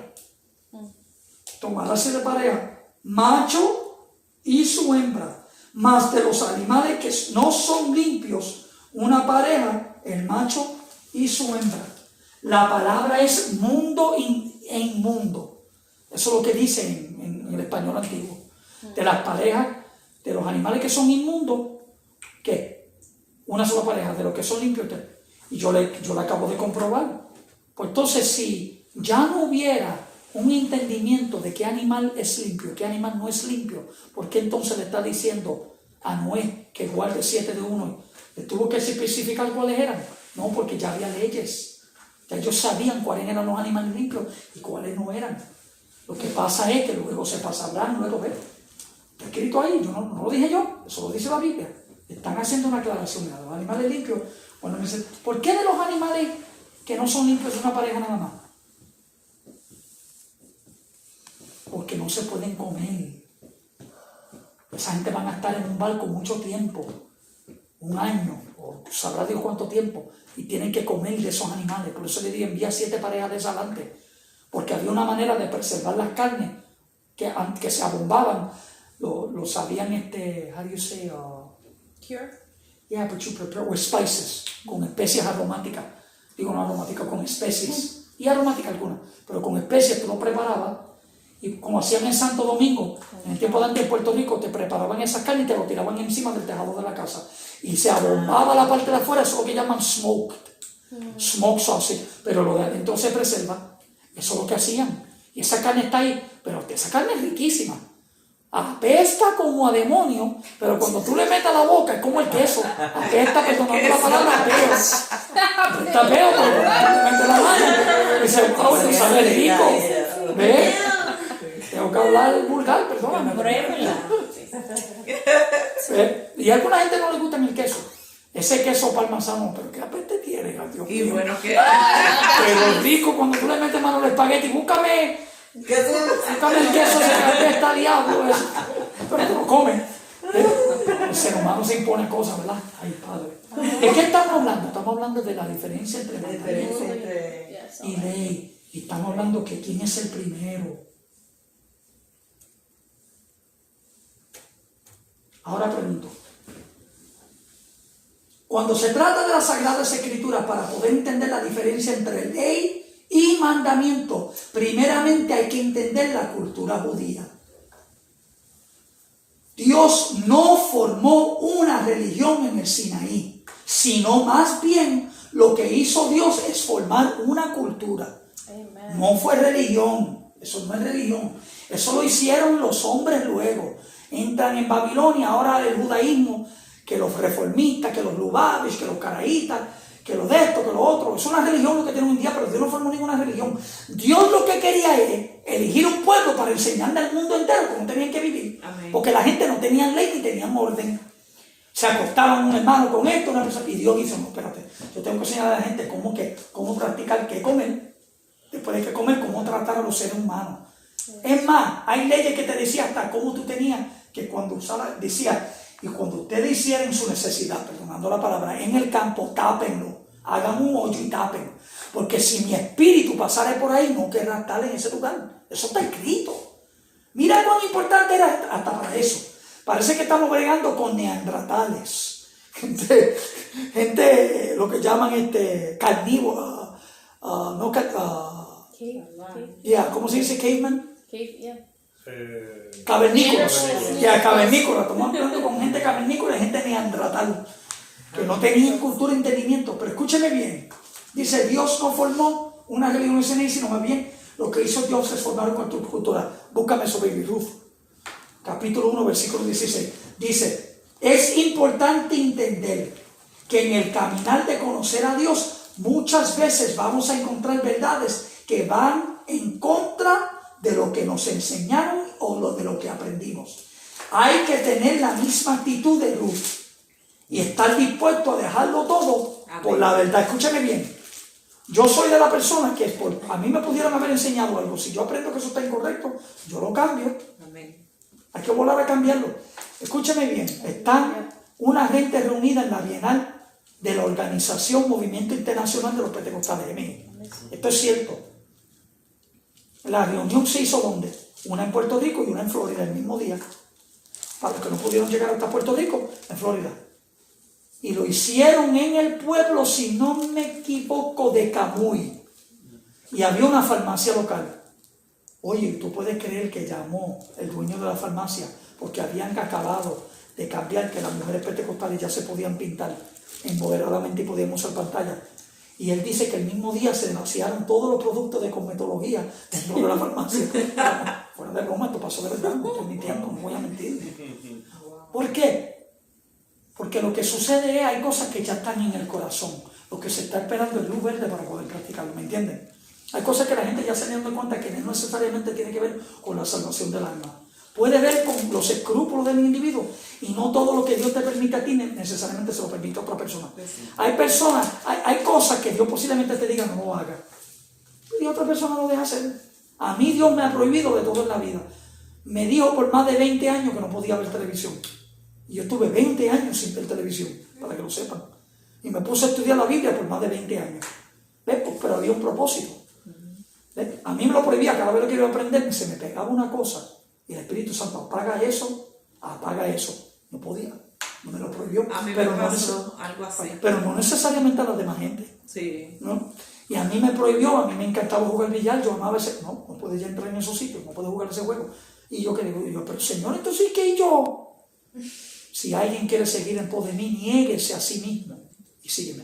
[SPEAKER 2] Tomarás 7 parejas, macho y su hembra. Más de los animales que no son limpios, una pareja, el macho y su hembra. La palabra es mundo e inmundo. Eso es lo que dice en el español antiguo. De las parejas, de los animales que son inmundos, ¿qué? Una sola pareja, de los que son limpios. Y yo le acabo de comprobar. Pues entonces, si ya no hubiera un entendimiento de qué animal es limpio, qué animal no es limpio, ¿por qué entonces le está diciendo a Noé que guarde 7 de uno? ¿Le tuvo que especificar cuáles eran? No, porque ya había leyes. Ya ellos sabían cuáles eran los animales limpios y cuáles no eran. Lo que pasa es que luego se pasarán, luego ve. Está escrito ahí, yo no lo dije yo, eso lo dice la Biblia. Están haciendo una aclaración de los animales limpios. Bueno, me dice, ¿por qué de los animales que no son limpios es una pareja nada más? Porque no se pueden comer. Esa gente van a estar en un barco mucho tiempo, un año, o sabrá Dios cuánto tiempo, y tienen que comer de esos animales. Por eso le dije, envía 7 parejas de esas adelante, porque había una manera de preservar las carnes que se abombaban. Lo sabían, how do you say,
[SPEAKER 4] Cure.
[SPEAKER 2] yeah, but you prepare with spices, con especias aromáticas. Digo, no aromáticas, con especies, y aromáticas algunas, pero con especies tú lo preparabas. Y como hacían en Santo Domingo, en el tiempo de antes en Puerto Rico, te preparaban esas carnes y te lo tiraban encima del tejado de la casa. Y se abombaba la parte de afuera, eso es lo que llaman smoked sausage, pero lo de adentro se preserva. Eso es lo que hacían. Y esa carne está ahí, pero esa carne es riquísima. Apesta como a demonio, pero cuando tú le metes la boca es como el queso. Apesta, perdonando la palabra, apeo. Está feo, pero cuando tú le metes la mano y se te sabe rico. ¿Ves? Tengo que hablar vulgar, perdóname. Y a alguna gente no le gusta el queso. Ese queso parmesano, pero qué apete tiene, Dios
[SPEAKER 1] Y
[SPEAKER 2] mío.
[SPEAKER 1] bueno, que
[SPEAKER 2] Pero rico, cuando tú le metes mano al espagueti, búscame el queso ese que apesta diablo. Pero te lo comes. El ser humano se impone cosas, ¿verdad? Ay, Padre. ¿De qué estamos hablando? Estamos hablando de la diferencia entre mandamiento y ley. Y estamos hablando que quién es el primero. Ahora pregunto. Cuando se trata de las Sagradas Escrituras, para poder entender la diferencia entre ley y mandamiento, primeramente hay que entender la cultura judía. Dios no formó una religión en el Sinaí, sino más bien lo que hizo Dios es formar una cultura.
[SPEAKER 4] Amen.
[SPEAKER 2] No fue religión, eso no es religión. Eso lo hicieron los hombres luego. Entran en Babilonia, ahora el judaísmo, que los reformistas, que los lubavitch, que los caraítas, que los de esto, que los otros. Es una religión lo que tiene hoy en día, pero Dios no formó ninguna religión. Dios lo que quería es elegir un pueblo para enseñarle al mundo entero cómo tenían que vivir.
[SPEAKER 1] Amén.
[SPEAKER 2] Porque la gente no tenía ley ni tenían orden. Se acostaban un hermano con esto, una persona, y Dios dice, no, espérate, yo tengo que enseñar a la gente cómo practicar qué comer, después de que comer, cómo tratar a los seres humanos. Es más, hay leyes que te decía hasta cómo tú tenías que cuando usaba, decía, Y cuando ustedes hicieran su necesidad, perdonando la palabra, en el campo, tápenlo. Hagan un hoyo y tápenlo. Porque si mi espíritu pasara por ahí, no querrá estar en ese lugar. Eso está escrito. Mira cuán importante era hasta para eso. Parece que estamos bregando con neandertales. Gente, lo que llaman carnívora. ¿Cómo se dice caveman? Cavernícola. Cavernícola. Estamos hablando con gente cavernícola y gente neandertal. Que no tenían cultura y entendimiento. Pero escúcheme bien. Dice, Dios no formó una religión, sino más bien lo que hizo Dios es formar una cultura. Búscame eso, Baby Ruth. Capítulo 1, versículo 16. Dice, es importante entender que en el caminar de conocer a Dios, muchas veces vamos a encontrar verdades que van en contra de lo que nos enseñaron o de lo que aprendimos. Hay que tener la misma actitud de Ruth y estar dispuesto a dejarlo todo por la verdad. Escúchame bien. Yo soy de la persona que a mí me pudieran haber enseñado algo. Si yo aprendo que eso está incorrecto, yo lo cambio.
[SPEAKER 1] Amén.
[SPEAKER 2] Hay que volar a cambiarlo. Escúcheme bien. Están una gente reunida en la Bienal de la Organización Movimiento Internacional de los Pentecostales de México. Esto es cierto. La reunión se hizo ¿dónde? Una en Puerto Rico y una en Florida el mismo día. Para los que no pudieron llegar hasta Puerto Rico, en Florida. Y lo hicieron en el pueblo, si no me equivoco, de Camuy. Y había una farmacia local. Oye, tú puedes creer que llamó el dueño de la farmacia porque habían acabado de cambiar, que las mujeres pentecostales ya se podían pintar empoderadamente y podían usar pantalla. Y él dice que el mismo día se denunciaron todos los productos de cosmetología dentro de la farmacia. Fuera de broma, esto pasó de verdad, no estoy mintiendo, no voy a mentir. ¿Por qué? Porque lo que sucede es, hay cosas que ya están en el corazón. Lo que se está esperando es luz verde para poder practicarlo, ¿me entienden? Hay cosas que la gente ya se ha dado cuenta que no necesariamente tiene que ver con la salvación del alma. Puede ver con los escrúpulos del individuo y no todo lo que Dios te permite a ti necesariamente se lo permite a otra persona. Hay personas, hay cosas que Dios posiblemente te diga no lo haga. Y otra persona lo deja hacer. A mí Dios me ha prohibido de todo en la vida. Me dijo por más de 20 años que no podía ver televisión. Y yo estuve 20 años sin ver televisión, para que lo sepan. Y me puse a estudiar la Biblia por más de 20 años. ¿Ves? Pues, pero había un propósito. ¿Ves? A mí me lo prohibía, cada vez que iba a aprender, se me pegaba una cosa. Y el Espíritu Santo, apaga eso. No podía. No me lo prohibió.
[SPEAKER 1] A mí
[SPEAKER 2] pero
[SPEAKER 1] me pasó algo así.
[SPEAKER 2] Pero no necesariamente a la demás gente.
[SPEAKER 1] Sí.
[SPEAKER 2] ¿No? Y a mí me prohibió, a mí me encantaba jugar billar, yo amaba ese. No puedes ya entrar en esos sitios, no puedes jugar ese juego. Y yo que digo, pero Señor, entonces ¿qué yo? Si alguien quiere seguir en pos de mí, niéguese a sí mismo y sígueme.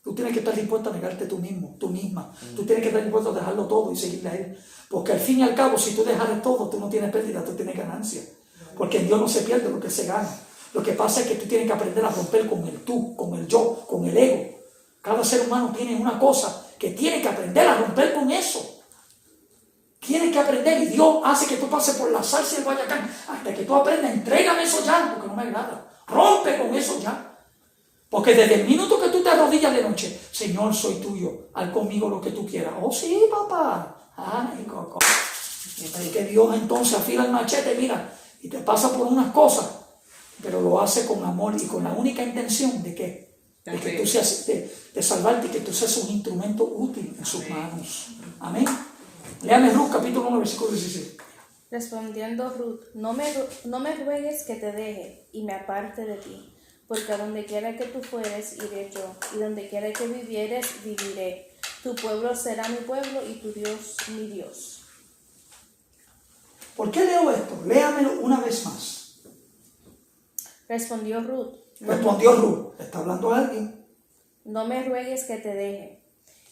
[SPEAKER 2] Tú tienes que estar dispuesto a negarte tú mismo, tú misma. Tú tienes que estar dispuesto a dejarlo todo y seguirle a Él. Porque al fin y al cabo, si tú dejares todo, tú no tienes pérdida, tú tienes ganancia. Porque en Dios no se pierde lo que se gana. Lo que pasa es que tú tienes que aprender a romper con el tú, con el yo, con el ego. Cada ser humano tiene una cosa que tiene que aprender a romper con eso. Tienes que aprender y Dios hace que tú pases por la salsa y el guayacán hasta que tú aprendas, entrégame eso ya, porque no me agrada. Rompe con eso ya. Porque desde el minuto que tú te arrodillas de noche, Señor, soy tuyo, haz conmigo lo que tú quieras. Oh, sí, papá. Ay, coco. Y que Dios entonces afila el machete, mira, y te pasa por unas cosas, pero lo hace con amor y con la única intención de que tú seas, de salvarte y que tú seas un instrumento útil en sus manos. Amén. Léame Ruth, capítulo 1, versículo 16.
[SPEAKER 4] Respondiendo Ruth, no me ruegues que te deje y me aparte de ti, porque a donde quiera que tú fueres, iré yo, y donde quiera que vivieres, viviré. Tu pueblo será mi pueblo y tu Dios mi Dios.
[SPEAKER 2] ¿Por qué leo esto? Léamelo una vez más.
[SPEAKER 4] Respondió Ruth,
[SPEAKER 2] ¿Está hablando a alguien?
[SPEAKER 4] no me ruegues que te deje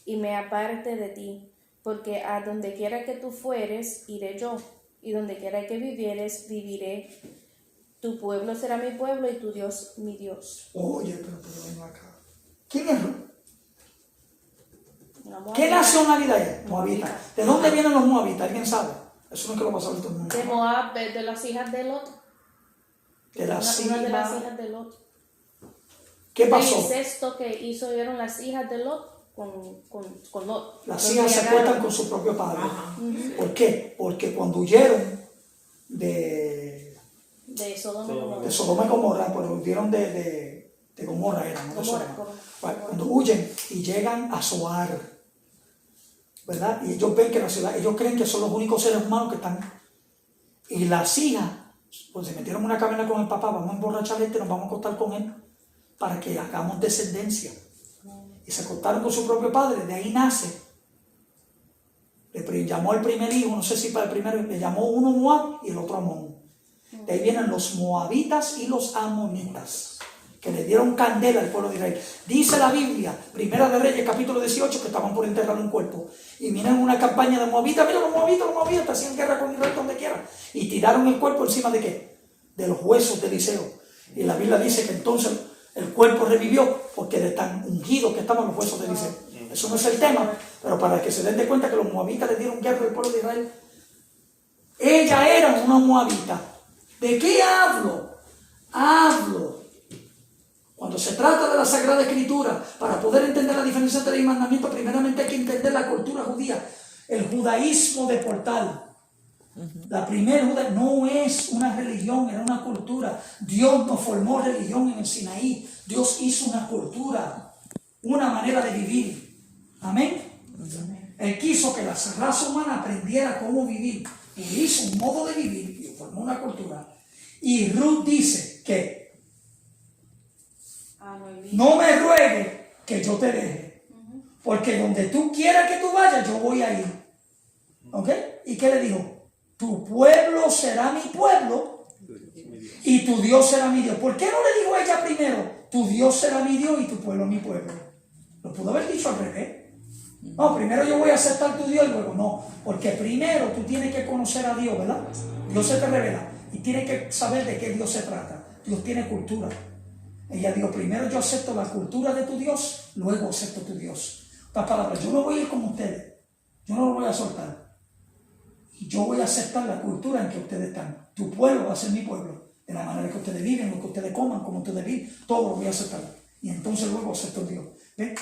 [SPEAKER 4] y me aparte de ti, porque a donde quiera que tú fueres, iré yo, y donde quiera que vivieres, viviré. Tu pueblo será mi pueblo y tu Dios mi Dios.
[SPEAKER 2] Oye, pero vengo acá. ¿Quién es Ruth?
[SPEAKER 4] No,
[SPEAKER 2] ¿Qué nacionalidad es? Moabita. ¿De dónde vienen los moabitas? ¿Alguien sabe? Eso no es que lo va a saber todo el mundo.
[SPEAKER 4] De Moab, de las hijas de Lot.
[SPEAKER 2] De la
[SPEAKER 4] Una de las
[SPEAKER 2] Sila.
[SPEAKER 4] hijas de Lot.
[SPEAKER 2] ¿Qué pasó?
[SPEAKER 4] El incesto que hicieron las hijas de Lot con Lot.
[SPEAKER 2] Las hijas se acuestan con su propio padre. ¿Por qué? Porque cuando huyeron de
[SPEAKER 4] De Sodoma y
[SPEAKER 3] Sodoma.
[SPEAKER 4] Gomorra.
[SPEAKER 2] De Sodoma y Gomorra, pero vieron de Gomorra, era, no de
[SPEAKER 4] Gomorra,
[SPEAKER 2] Sodoma.
[SPEAKER 4] Gomorra.
[SPEAKER 2] Bueno, cuando huyen y llegan a Zoar, ¿verdad? Y ellos ven que la ciudad, ellos creen que son los únicos seres humanos que están. Y las hijas, pues se metieron en una caverna con el papá, vamos a emborrachar a este, nos vamos a acostar con él para que hagamos descendencia. Y se acostaron con su propio padre, de ahí nace. Le llamó el primer hijo, no sé si para el primero, le llamó uno Moab y el otro Amón. De ahí vienen los moabitas y los amonitas, que le dieron candela al pueblo de Israel. Dice la Biblia, Primera de Reyes, capítulo 18, que estaban por enterrar un cuerpo. Y miren una campaña de moabitas, mira los moabitas, hacían guerra con Israel donde quiera. Y tiraron el cuerpo encima de ¿qué? De los huesos de Eliseo. Y la Biblia dice que entonces el cuerpo revivió porque de tan ungidos que estaban los huesos de Eliseo. Eso no es el tema, pero para que se den de cuenta que los moabitas le dieron guerra al pueblo de Israel. Ella era una moabita. ¿De qué hablo? Cuando se trata de la Sagrada Escritura, para poder entender la diferencia entre el mandamiento, primeramente hay que entender la cultura judía, el judaísmo de portal. La primera Judá no es una religión, era una cultura. Dios no formó religión en el Sinaí. Dios hizo una cultura, una manera de vivir. Amén. Él quiso que la raza humana aprendiera cómo vivir. Y hizo un modo de vivir y formó una cultura. Y Ruth dice que no me ruegues que yo te deje, porque donde tú quieras que tú vayas, yo voy a ir. ¿Ok? ¿Y qué le dijo? Tu pueblo será mi pueblo y tu Dios será mi Dios. ¿Por qué no le dijo ella primero? Tu Dios será mi Dios y tu pueblo mi pueblo. Lo pudo haber dicho al revés. No, primero yo voy a aceptar tu Dios y luego no. Porque primero tú tienes que conocer a Dios, ¿verdad? Dios se te revela y tienes que saber de qué Dios se trata. Dios tiene cultura. Ella dijo, primero yo acepto la cultura de tu Dios, luego acepto tu Dios. Otras palabras, yo no voy a ir como ustedes. Yo no lo voy a soltar. Y yo voy a aceptar la cultura en que ustedes están. Tu pueblo va a ser mi pueblo. De la manera que ustedes viven, lo que ustedes coman, como ustedes viven, todo lo voy a aceptar. Y entonces luego acepto a Dios. ¿Ven?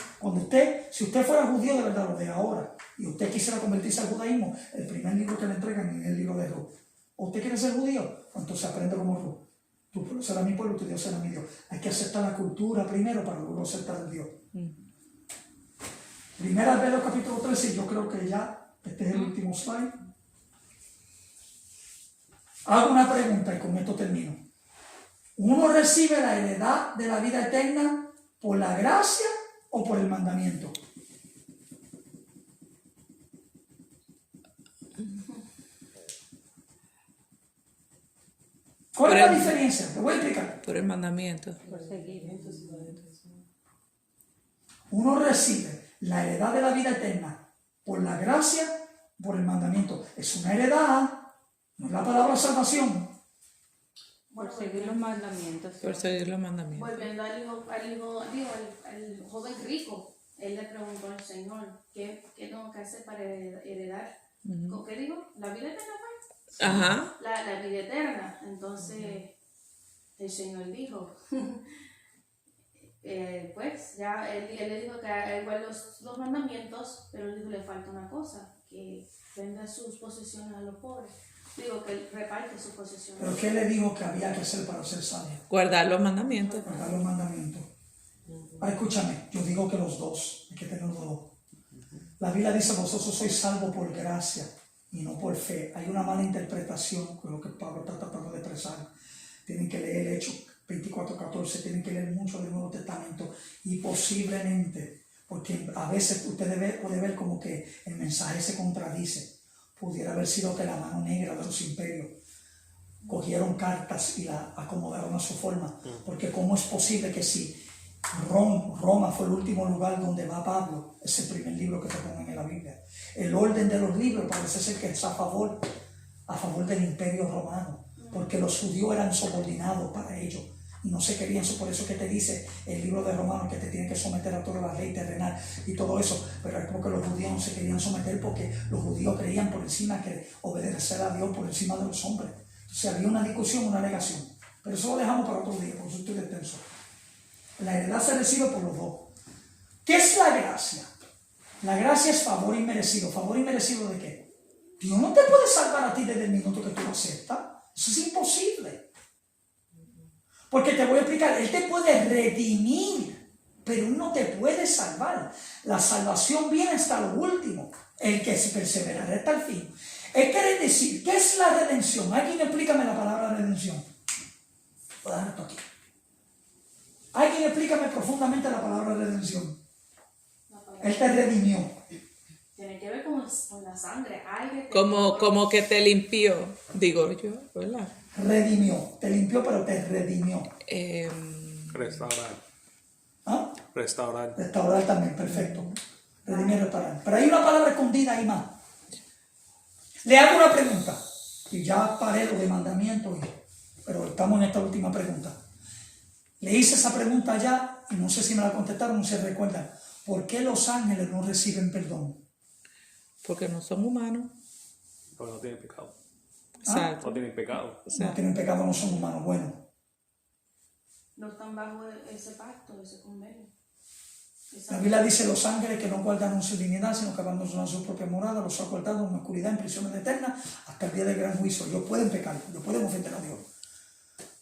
[SPEAKER 2] Si usted fuera judío de verdad, lo de ahora, y usted quisiera convertirse al judaísmo, el primer libro que le entregan es el libro de Ruth. ¿O usted quiere ser judío? Entonces aprende como Ruth. Tu pueblo será mi pueblo, tu Dios será mi Dios. Hay que aceptar la cultura primero para luego aceptar a Dios. Primera de Pedro capítulo 13, yo creo que ya este es el último slide. Hago una pregunta y con esto termino. ¿Uno recibe la heredad de la vida eterna por la gracia o por el mandamiento? ¿Cuál es la diferencia? Te voy a explicar.
[SPEAKER 1] Por el mandamiento.
[SPEAKER 2] Uno recibe la heredad de la vida eterna por la gracia, por el mandamiento. Es una heredad, no es la palabra salvación.
[SPEAKER 5] Por seguir los mandamientos.
[SPEAKER 1] Por seguir los mandamientos.
[SPEAKER 6] Volviendo al joven rico, él le preguntó al Señor, ¿qué tengo que hacer para heredar? ¿Qué dijo? ¿La vida eterna fue?
[SPEAKER 1] Ajá.
[SPEAKER 6] La vida eterna. Entonces, el Señor dijo, pues, ya él le dijo que igual los mandamientos, pero él dijo, le falta una cosa, que venda sus posesiones a los pobres. Digo, que él reparte sus posesiones.
[SPEAKER 2] ¿Pero qué le dijo que había que hacer para ser sabio?
[SPEAKER 1] Guardar los mandamientos.
[SPEAKER 2] Guardar los mandamientos. Escúchame, yo digo que los dos, hay que tener los dos. La Biblia dice, vosotros sois salvos por gracia y no por fe. Hay una mala interpretación con lo que Pablo está tratando de expresar. Tienen que leer Hechos 24:14, tienen que leer mucho del Nuevo Testamento y posiblemente, porque a veces usted puede ver como que el mensaje se contradice. Pudiera haber sido que la mano negra de los imperios cogieron cartas y la acomodaron a su forma, porque cómo es posible que si Roma fue el último lugar donde va Pablo, es el primer libro que te ponen en la Biblia. El orden de los libros parece ser que es a favor del imperio romano, porque los judíos eran subordinados para ellos y no se querían. Por eso que te dice el libro de Romanos que te tiene que someter a toda la ley terrenal y todo eso, pero es porque los judíos no se querían someter, porque los judíos creían por encima que obedecer a Dios por encima de los hombres. Entonces había una discusión, una alegación, pero eso lo dejamos para otro día, por eso estoy extenso. La heredad se recibe por los dos. ¿Qué es la gracia? La gracia es favor inmerecido. ¿Favor inmerecido de qué? Dios no te puede salvar a ti desde el minuto que tú lo aceptas. Eso es imposible. Porque te voy a explicar, Él te puede redimir, pero Él no te puede salvar. La salvación viene hasta lo último, el que se perseverará hasta el fin. ¿Qué quiere decir? ¿Qué es la redención? ¿Alguien explícame la palabra redención? Voy a dejar esto aquí. Alguien explícame profundamente la palabra redención. Él te redimió.
[SPEAKER 6] Tiene que ver con la sangre.
[SPEAKER 1] Como que te limpió, digo yo, ¿verdad?
[SPEAKER 2] Redimió. Te limpió, pero te redimió.
[SPEAKER 3] Restaurar.
[SPEAKER 2] ¿Ah?
[SPEAKER 3] Restaurar.
[SPEAKER 2] Restaurar también, perfecto. Redimir y restaurar. Pero hay una palabra escondida ahí más. Le hago una pregunta. Y ya paré lo de mandamiento, pero estamos en esta última pregunta. Le hice esa pregunta ya y no sé si me la contestaron o se recuerdan. ¿Por qué los ángeles no reciben perdón?
[SPEAKER 1] Porque no son humanos.
[SPEAKER 3] Porque no tienen pecado.
[SPEAKER 1] Exacto.
[SPEAKER 3] No tienen pecado.
[SPEAKER 2] No tienen pecado, no son humanos. Bueno,
[SPEAKER 6] No están bajo ese pacto, ese convenio.
[SPEAKER 2] la Biblia dice los ángeles que no guardaron su dignidad, sino que abandonaron su propia morada, los ha guardado en oscuridad, en prisiones eternas, hasta el día del gran juicio. Ellos pueden pecar, ellos pueden ofender a Dios.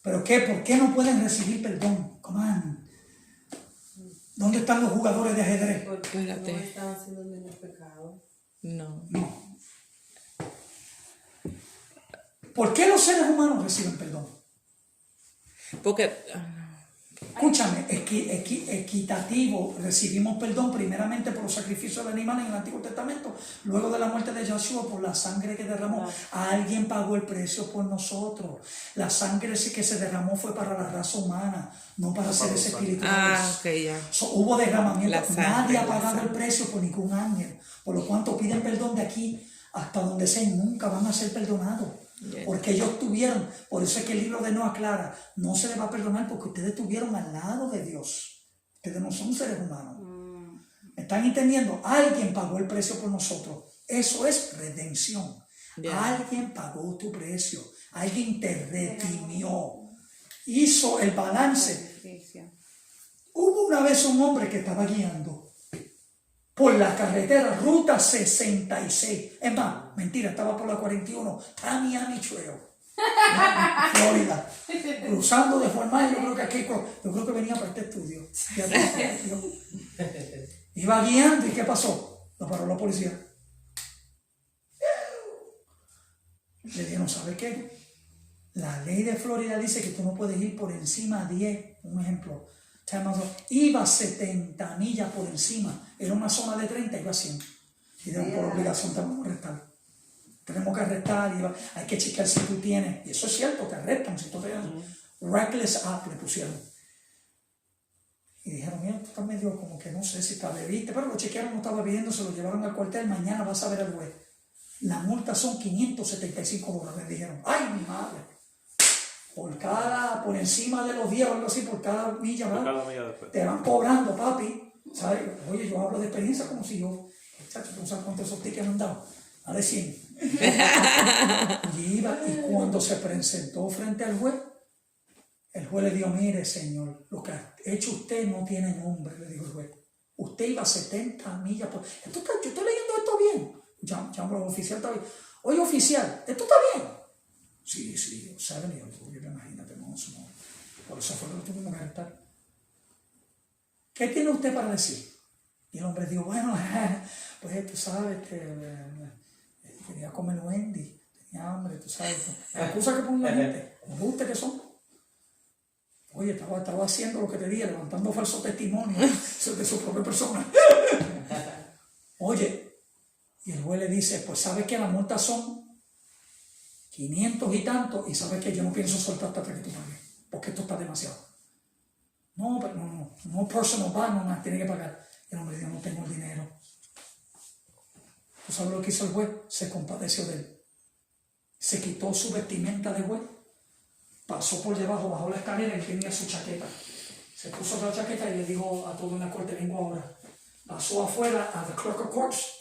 [SPEAKER 2] ¿Pero qué? ¿Por qué no pueden recibir perdón? Come on. ¿Dónde están los jugadores de ajedrez?
[SPEAKER 5] Porque no
[SPEAKER 1] Espérate.
[SPEAKER 5] están haciendo ningún pecado.
[SPEAKER 1] No.
[SPEAKER 2] No. ¿Por qué los seres humanos reciben perdón?
[SPEAKER 1] Porque
[SPEAKER 2] Escúchame, equitativo, recibimos perdón primeramente por los sacrificios de animales en el Antiguo Testamento, luego de la muerte de Yahshua por la sangre que derramó. Alguien pagó el precio por nosotros. La sangre que se derramó fue para la raza humana, no para seres espirituales.
[SPEAKER 1] ok, ya.
[SPEAKER 2] Hubo derramamiento.
[SPEAKER 1] La sangre,
[SPEAKER 2] Nadie ha
[SPEAKER 1] la
[SPEAKER 2] pagado el
[SPEAKER 1] sangre.
[SPEAKER 2] precio por ningún ángel. Por lo cuanto piden perdón de aquí hasta donde sea y nunca van a ser perdonados.
[SPEAKER 1] Yes.
[SPEAKER 2] Porque ellos tuvieron, por eso es que el libro de Noé aclara, no se les va a perdonar porque ustedes estuvieron al lado de Dios. Ustedes no son seres humanos. ¿Me están entendiendo? Alguien pagó el precio por nosotros. Eso es redención.
[SPEAKER 1] Yeah.
[SPEAKER 2] Alguien pagó tu precio. Alguien te redimió. Hizo el balance. Hubo una vez un hombre que estaba guiando por la carretera Ruta 66. Es más, mentira, estaba por la 41, Tamiami Trail, Florida. Cruzando de forma, yo creo que venía para este estudio. Iba guiando y ¿qué pasó? Lo paró la policía. Le dijeron, ¿sabe qué? La ley de Florida dice que tú no puedes ir por encima de 10, un ejemplo. Iba 70 millas por encima, era una zona de 30, iba a 100. Y dijeron, por obligación te vamos a arrestar. Tenemos que arrestar, hay que chequear si tú tienes. Y eso es cierto, te arrestan. Si tú tienes reckless act, le pusieron. Y dijeron, mira, tú estás medio como que no sé si te bebiste, pero lo chequearon, no estaba bebiendo, se lo llevaron al cuartel, mañana vas a ver al juez. La multa son $575, le dijeron. ¡Ay, mi madre! Por encima de los 10 o algo así, por cada milla, ¿verdad?
[SPEAKER 3] Por cada milla después.
[SPEAKER 2] Te van cobrando, papi. ¿Sabes? Oye, yo hablo de experiencia como si yo, muchachos, tú sabes cuántos esos tickets me han dado. A de 100. Y cuando se presentó frente al juez, el juez le dijo, mire, señor, lo que ha hecho usted no tiene nombre, le dijo el juez. Usted iba a 70 millas por... Yo estoy leyendo esto bien. Llamo al oficial, está bien. Oye, oficial, ¿esto está bien? Sí, ¿saben? Yo imagínate, no. Por eso fue lo que tuvimos que arrestar. ¿Qué tiene usted para decir? Y el hombre dijo, bueno, pues tú sabes, quería comer Wendy, tenía hambre, tú sabes. Las excusas que ponen la gente, ¿me gusta que son? Oye, estaba haciendo lo que te dije, levantando falsos testimonios de su propia persona. Oye, y el juez le dice, pues sabes que la multa son 500 y tanto, y sabes que yo no pienso soltarte hasta que tú pagues, porque esto está demasiado. No, pero no personal ban, no, tiene que pagar. Y el hombre dijo, no tengo el dinero. ¿Tú sabes lo que hizo el juez? Se compadeció de él. Se quitó su vestimenta de juez, pasó por debajo, bajó la escalera y tenía su chaqueta. Se puso la chaqueta y le dijo a todo en la corte, vengo ahora. Pasó afuera a the clerk of courts.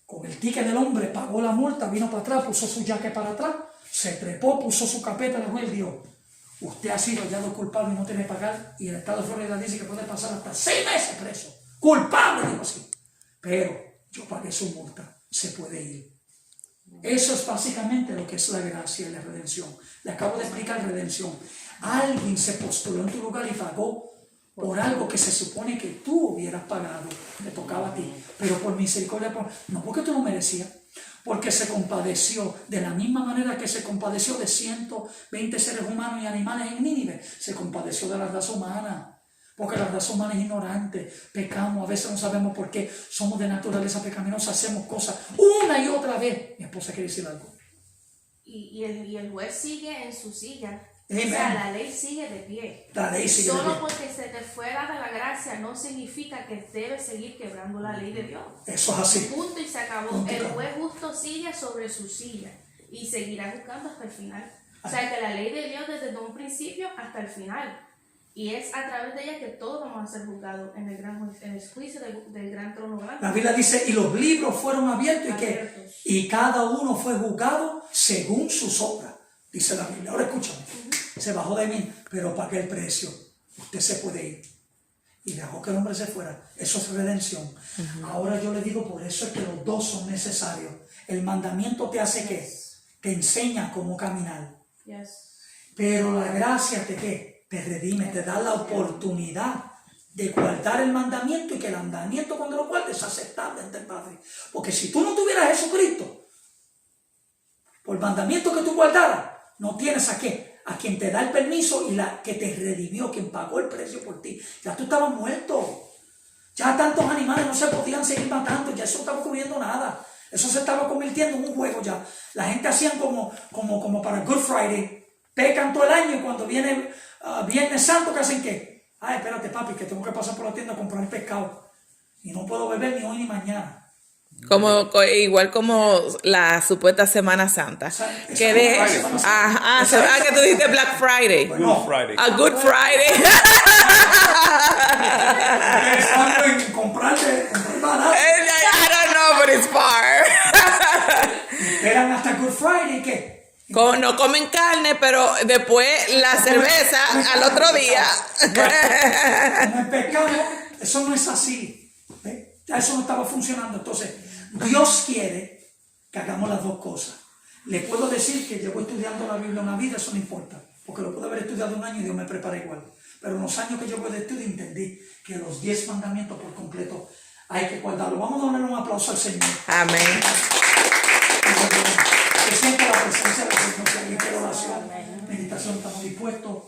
[SPEAKER 2] Con el ticket del hombre, pagó la multa, vino para atrás, puso su jacket para atrás, se trepó, puso su carpeta en el juez y dijo, usted ha sido hallado culpable y no tiene que pagar, y el estado de Florida dice que puede pasar hasta 6 meses preso. Culpable, dijo así. Pero yo pagué su multa, se puede ir. Eso es básicamente lo que es la gracia y la redención. Le acabo de explicar redención. Alguien se postuló en tu lugar y pagó por algo que se supone que tú hubieras pagado, te tocaba a ti, pero por misericordia, no porque tú no merecías, porque se compadeció de la misma manera que se compadeció de 120 seres humanos y animales en Nínive, se compadeció de la raza humana, porque la raza humana es ignorante, pecamos, a veces no sabemos por qué, somos de naturaleza pecaminosa, hacemos cosas una y otra vez. Mi esposa quiere decir algo.
[SPEAKER 6] Y el juez sigue en su silla.
[SPEAKER 2] Amen.
[SPEAKER 6] O sea, la ley sigue de pie.
[SPEAKER 2] La ley sigue de
[SPEAKER 6] Solo
[SPEAKER 2] pie.
[SPEAKER 6] porque se te fue dada la gracia no significa que debes seguir quebrando la ley de Dios.
[SPEAKER 2] Eso es así.
[SPEAKER 6] Punto y se acabó.
[SPEAKER 2] Punto y
[SPEAKER 6] El
[SPEAKER 2] acabó.
[SPEAKER 6] juez justo sigue sobre su silla y seguirá buscando hasta el final. O sea que la ley de Dios desde un principio hasta el final. Y es a través de ella que todos vamos a ser juzgados en el juicio del gran trono blanco.
[SPEAKER 2] La Biblia dice, y los libros fueron abiertos y que
[SPEAKER 6] Abiertos.
[SPEAKER 2] y cada uno fue juzgado según sus obras, dice la Biblia. Ahora escúchame, se bajó de mí, pero pagué el precio. Usted se puede ir. Y dejó que el hombre se fuera. Eso es redención. Ahora yo le digo, por eso es que los dos son necesarios. El mandamiento te hace ¿qué? Te enseña cómo caminar.
[SPEAKER 6] Yes.
[SPEAKER 2] Pero la gracia te ¿qué? Te redime, te da la oportunidad de guardar el mandamiento y que el mandamiento cuando lo guardes es aceptable ante el Padre. Porque si tú no tuvieras a Jesucristo, por el mandamiento que tú guardaras, no tienes a qué, a quien te da el permiso y la que te redimió, quien pagó el precio por ti. Ya tú estabas muerto. Ya tantos animales no se podían seguir matando, ya eso no estaba ocurriendo nada. Eso se estaba convirtiendo en un juego ya. La gente hacían como para Good Friday. Pecan todo el año y cuando viene Viernes Santo, ¿qué hacen qué? Ay, espérate papi, que tengo que pasar por la tienda a comprar pescado. Y no puedo beber ni hoy ni mañana.
[SPEAKER 1] Igual como la supuesta Semana Santa.
[SPEAKER 2] sea,
[SPEAKER 1] Que
[SPEAKER 2] esa
[SPEAKER 1] de,
[SPEAKER 2] Semana Santa.
[SPEAKER 1] que tú dijiste Black Friday.
[SPEAKER 3] Good Friday.
[SPEAKER 1] A Good Friday.
[SPEAKER 2] Pensando en comprar barato.
[SPEAKER 1] I don't know, but it's far.
[SPEAKER 2] Esperan hasta Good Friday, ¿qué?
[SPEAKER 1] No comen carne, pero después la cerveza al otro día.
[SPEAKER 2] Como el pecado, eso no es así. ¿Ve? Ya eso no estaba funcionando. Entonces, Dios quiere que hagamos las dos cosas. Le puedo decir que llevo estudiando la Biblia una vida, eso no importa, porque lo pude haber estudiado un año y Dios me prepara igual. Pero en los años que llevo de estudio entendí que los 10 mandamientos por completo hay que guardarlos. Vamos a darle un aplauso al Señor.
[SPEAKER 1] Amén.
[SPEAKER 2] Que sienta la presencia del Señor, que alguien quiera oración, meditación, estamos dispuestos.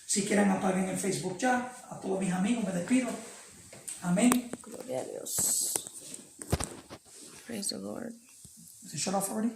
[SPEAKER 2] Si quieren apaguen el Facebook ya. A todos mis amigos me despido. Amén.
[SPEAKER 1] Gloria a Dios. Praise the Lord.
[SPEAKER 2] Is it shut off already?